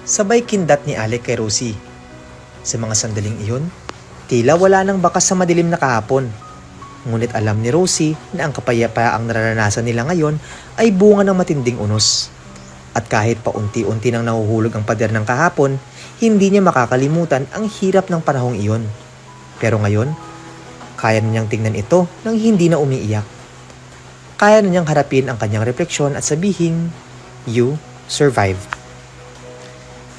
Sabay kindat ni Alec kay Rosie. Sa mga sandaling iyon, tila wala nang bakas sa madilim na kahapon. Ngunit alam ni Rosie na ang kapayapaang nararanasan nila ngayon ay bunga ng matinding unos. At kahit paunti-unti nang nahuhulog ang pader ng kahapon, hindi niya makakalimutan ang hirap ng panahong iyon. Pero ngayon, kaya na niyang tingnan ito nang hindi na umiiyak. Kaya na niyang harapin ang kanyang refleksyon at sabihing, "You survived."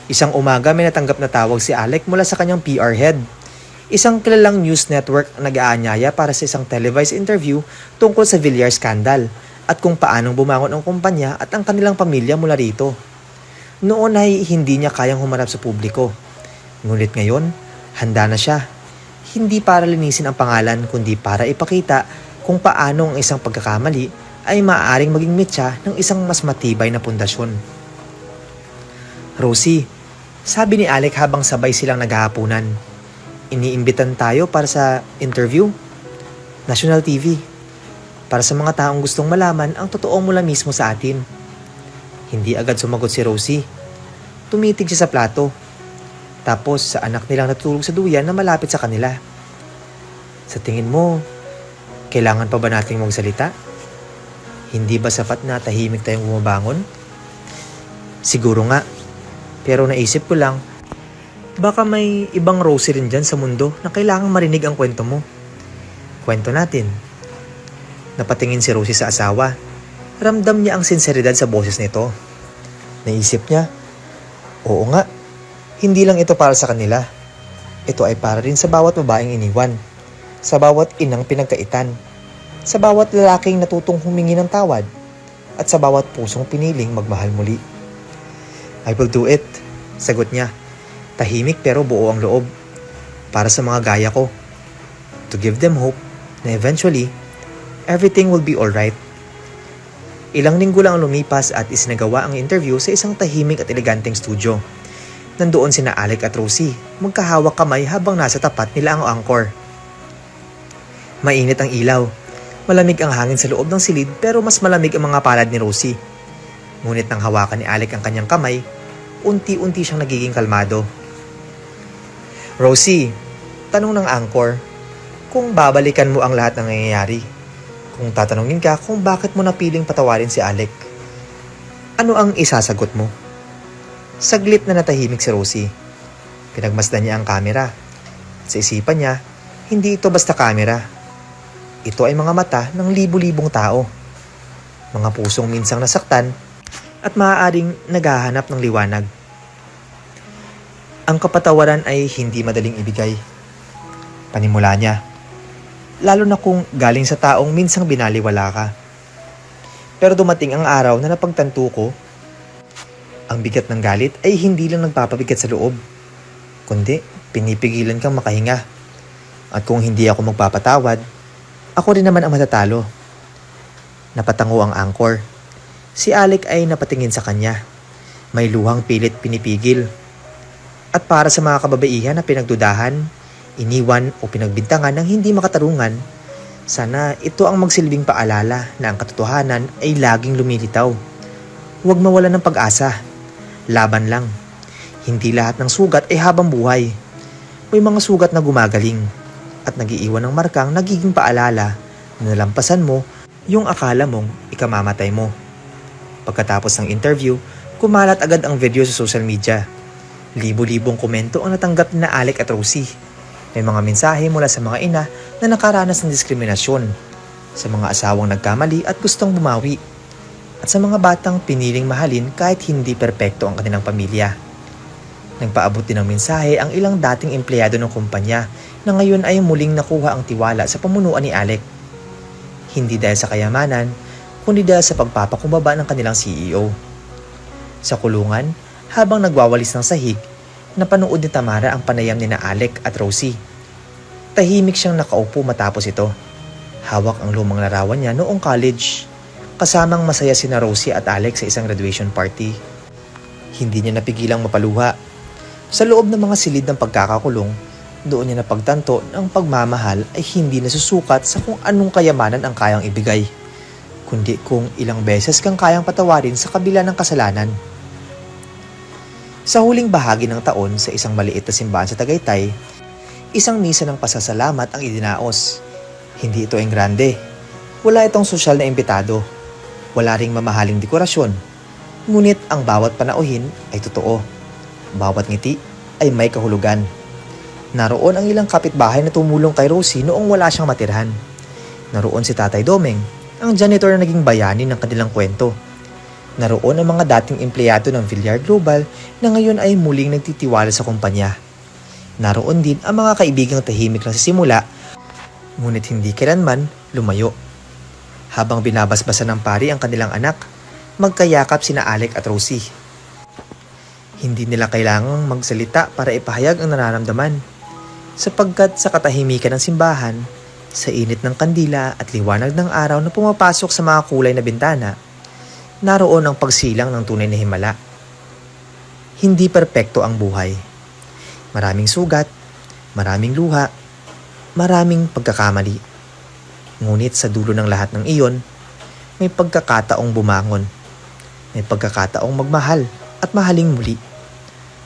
Isang umaga may natanggap na tawag si Alec mula sa kanyang PR head. Isang kilalang news network ang nag-aanyaya para sa isang televised interview tungkol sa Villar scandal at kung paanong bumangon ang kumpanya at ang kanilang pamilya mula rito. Noon ay hindi niya kayang humarap sa publiko. Ngunit ngayon, handa na siya. Hindi para linisin ang pangalan kundi para ipakita kung paano ang isang pagkakamali ay maaaring maging mitya ng isang mas matibay na pundasyon. Rosie, sabi ni Alec habang sabay silang naghahapunan. Iniimbitan tayo para sa interview. National TV. Para sa mga taong gustong malaman ang totoo mula mismo sa atin. Hindi agad sumagot si Rosie. Tumitig siya sa plato. Tapos sa anak nilang natutulog sa duyan na malapit sa kanila. Sa tingin mo, kailangan pa ba nating magsalita? Hindi ba sapat na tahimik tayong bumabangon? Siguro nga. Pero naisip ko lang, baka may ibang Rosie rin dyan sa mundo na kailangang marinig ang kwento mo. Kwento natin. Napatingin si Rosie sa asawa. Ramdam niya ang sinseridad sa boses nito. Naisip niya, oo nga. Hindi lang ito para sa kanila. Ito ay para rin sa bawat babaeng iniwan. Sa bawat inang pinagkaitan. Sa bawat lalaking natutong humingi ng tawad. At sa bawat pusong piniling magmahal muli. I will do it, sagot niya. Tahimik pero buo ang loob. Para sa mga gaya ko. To give them hope na eventually, everything will be alright. Ilang linggo lang ang lumipas at isinagawa ang interview sa isang tahimik at eleganteng studio. Nandoon sina Alec at Rosie, magkahawak kamay habang nasa tapat nila ang anchor. Mainit ang ilaw. Malamig ang hangin sa loob ng silid pero mas malamig ang mga palad ni Rosie. Ngunit nang hawakan ni Alec ang kanyang kamay, unti-unti siyang nagiging kalmado. Rosie, tanong ng anchor, kung babalikan mo ang lahat ng nangyayari, kung tatanungin ka kung bakit mo napiling patawarin si Alec, ano ang isasagot mo? Saglit na natahimik si Rosie. Pinagmasdan niya ang kamera. Sa isipan niya, hindi ito basta kamera. Ito ay mga mata ng libu-libong tao. Mga pusong minsang nasaktan at maaaring naghahanap ng liwanag. Ang kapatawaran ay hindi madaling ibigay. Panimula niya. Lalo na kung galing sa taong minsang binaliwala ka. Pero dumating ang araw na napagtanto ko, ang bigat ng galit ay hindi lang nagpapabigat sa loob, kundi pinipigilan kang makahinga. At kung hindi ako magpapatawad, ako rin naman ang matatalo. Napatango ang anchor. Si Alec ay napatingin sa kanya. May luhang pilit pinipigil. At para sa mga kababaihan na pinagdudahan, iniwan o pinagbintangan ng hindi makatarungan, sana ito ang magsilbing paalala na ang katotohanan ay laging lumilitaw. Huwag mawalan ng pag-asa. Laban lang. Hindi lahat ng sugat ay habang buhay. May mga sugat na gumagaling at nagiiwan ng markang nagiging paalala na nalampasan mo yung akala mong ikamamatay mo. Pagkatapos ng interview, kumalat agad ang video sa social media. Libo-libong komento ang natanggap na Alec at Rosie. May mga mensahe mula sa mga ina na nakaranas ng diskriminasyon, sa mga asawang nagkamali at gustong bumawi, at sa mga batang piniling mahalin kahit hindi perpekto ang kanilang pamilya. Nagpaabot din ng mensahe ang ilang dating empleyado ng kumpanya na ngayon ay muling nakuha ang tiwala sa pamunuan ni Alec. Hindi dahil sa kayamanan, kundi dahil sa pagpapakumbaba ng kanilang CEO. Sa kulungan, habang nagwawalis ng sahig, napanood ni Tamara ang panayam ni na Alec at Rosie. Tahimik siyang nakaupo matapos ito. Hawak ang lumang larawan niya noong college. Kasamang masaya sina Rosie at Alec sa isang graduation party. Hindi niya napigilang mapaluha. Sa loob ng mga silid ng pagkakakulong, doon niya napagtanto na ang pagmamahal ay hindi nasusukat sa kung anong kayamanan ang kayang ibigay, kundi kung ilang beses kang kayang patawarin sa kabila ng kasalanan. Sa huling bahagi ng taon sa isang maliit na simbahan sa Tagaytay, isang misa ng pasasalamat ang idinaos. Hindi ito ang grande. Wala itong sosyal na imbitado. Wala ring mamahaling dekorasyon. Ngunit ang bawat panauhin ay totoo. Bawat ngiti ay may kahulugan. Naroon ang ilang kapitbahay na tumulong kay Rosie noong wala siyang matirhan. Naroon si Tatay Domeng, ang janitor na naging bayani ng kanilang kwento. Naroon ang mga dating empleyado ng Villar Global na ngayon ay muling nagtitiwala sa kumpanya. Naroon din ang mga kaibigang tahimik na sa simula, ngunit hindi kailanman lumayo. Habang binabasbasan ng pari ang kanilang anak, magkayakap sina Alec at Rosie. Hindi nila kailangang magsalita para ipahayag ang nararamdaman, sapagkat sa katahimikan ng simbahan, sa init ng kandila at liwanag ng araw na pumapasok sa mga kulay na bintana, naroon ang pagsilang ng tunay na himala. Hindi perpekto ang buhay. Maraming sugat, maraming luha, maraming pagkakamali. Ngunit sa dulo ng lahat ng iyon, may pagkakataong bumangon. May pagkakataong magmahal at mahaling muli.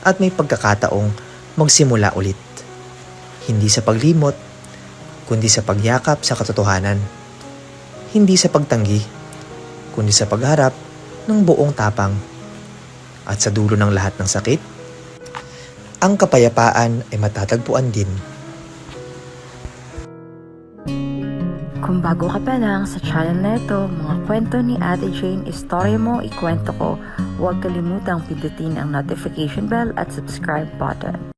At may pagkakataong magsimula ulit. Hindi sa paglimot, kundi sa pagyakap sa katotohanan. Hindi sa pagtanggi, kundi sa pagharap ng buong tapang. At sa dulo ng lahat ng sakit, ang kapayapaan ay matatagpuan din. Kung bago ka pa lang sa channel na ito, mga kwento ni Ate Jane, istorya mo, ikwento ko, huwag kalimutang pindutin ang notification bell at subscribe button.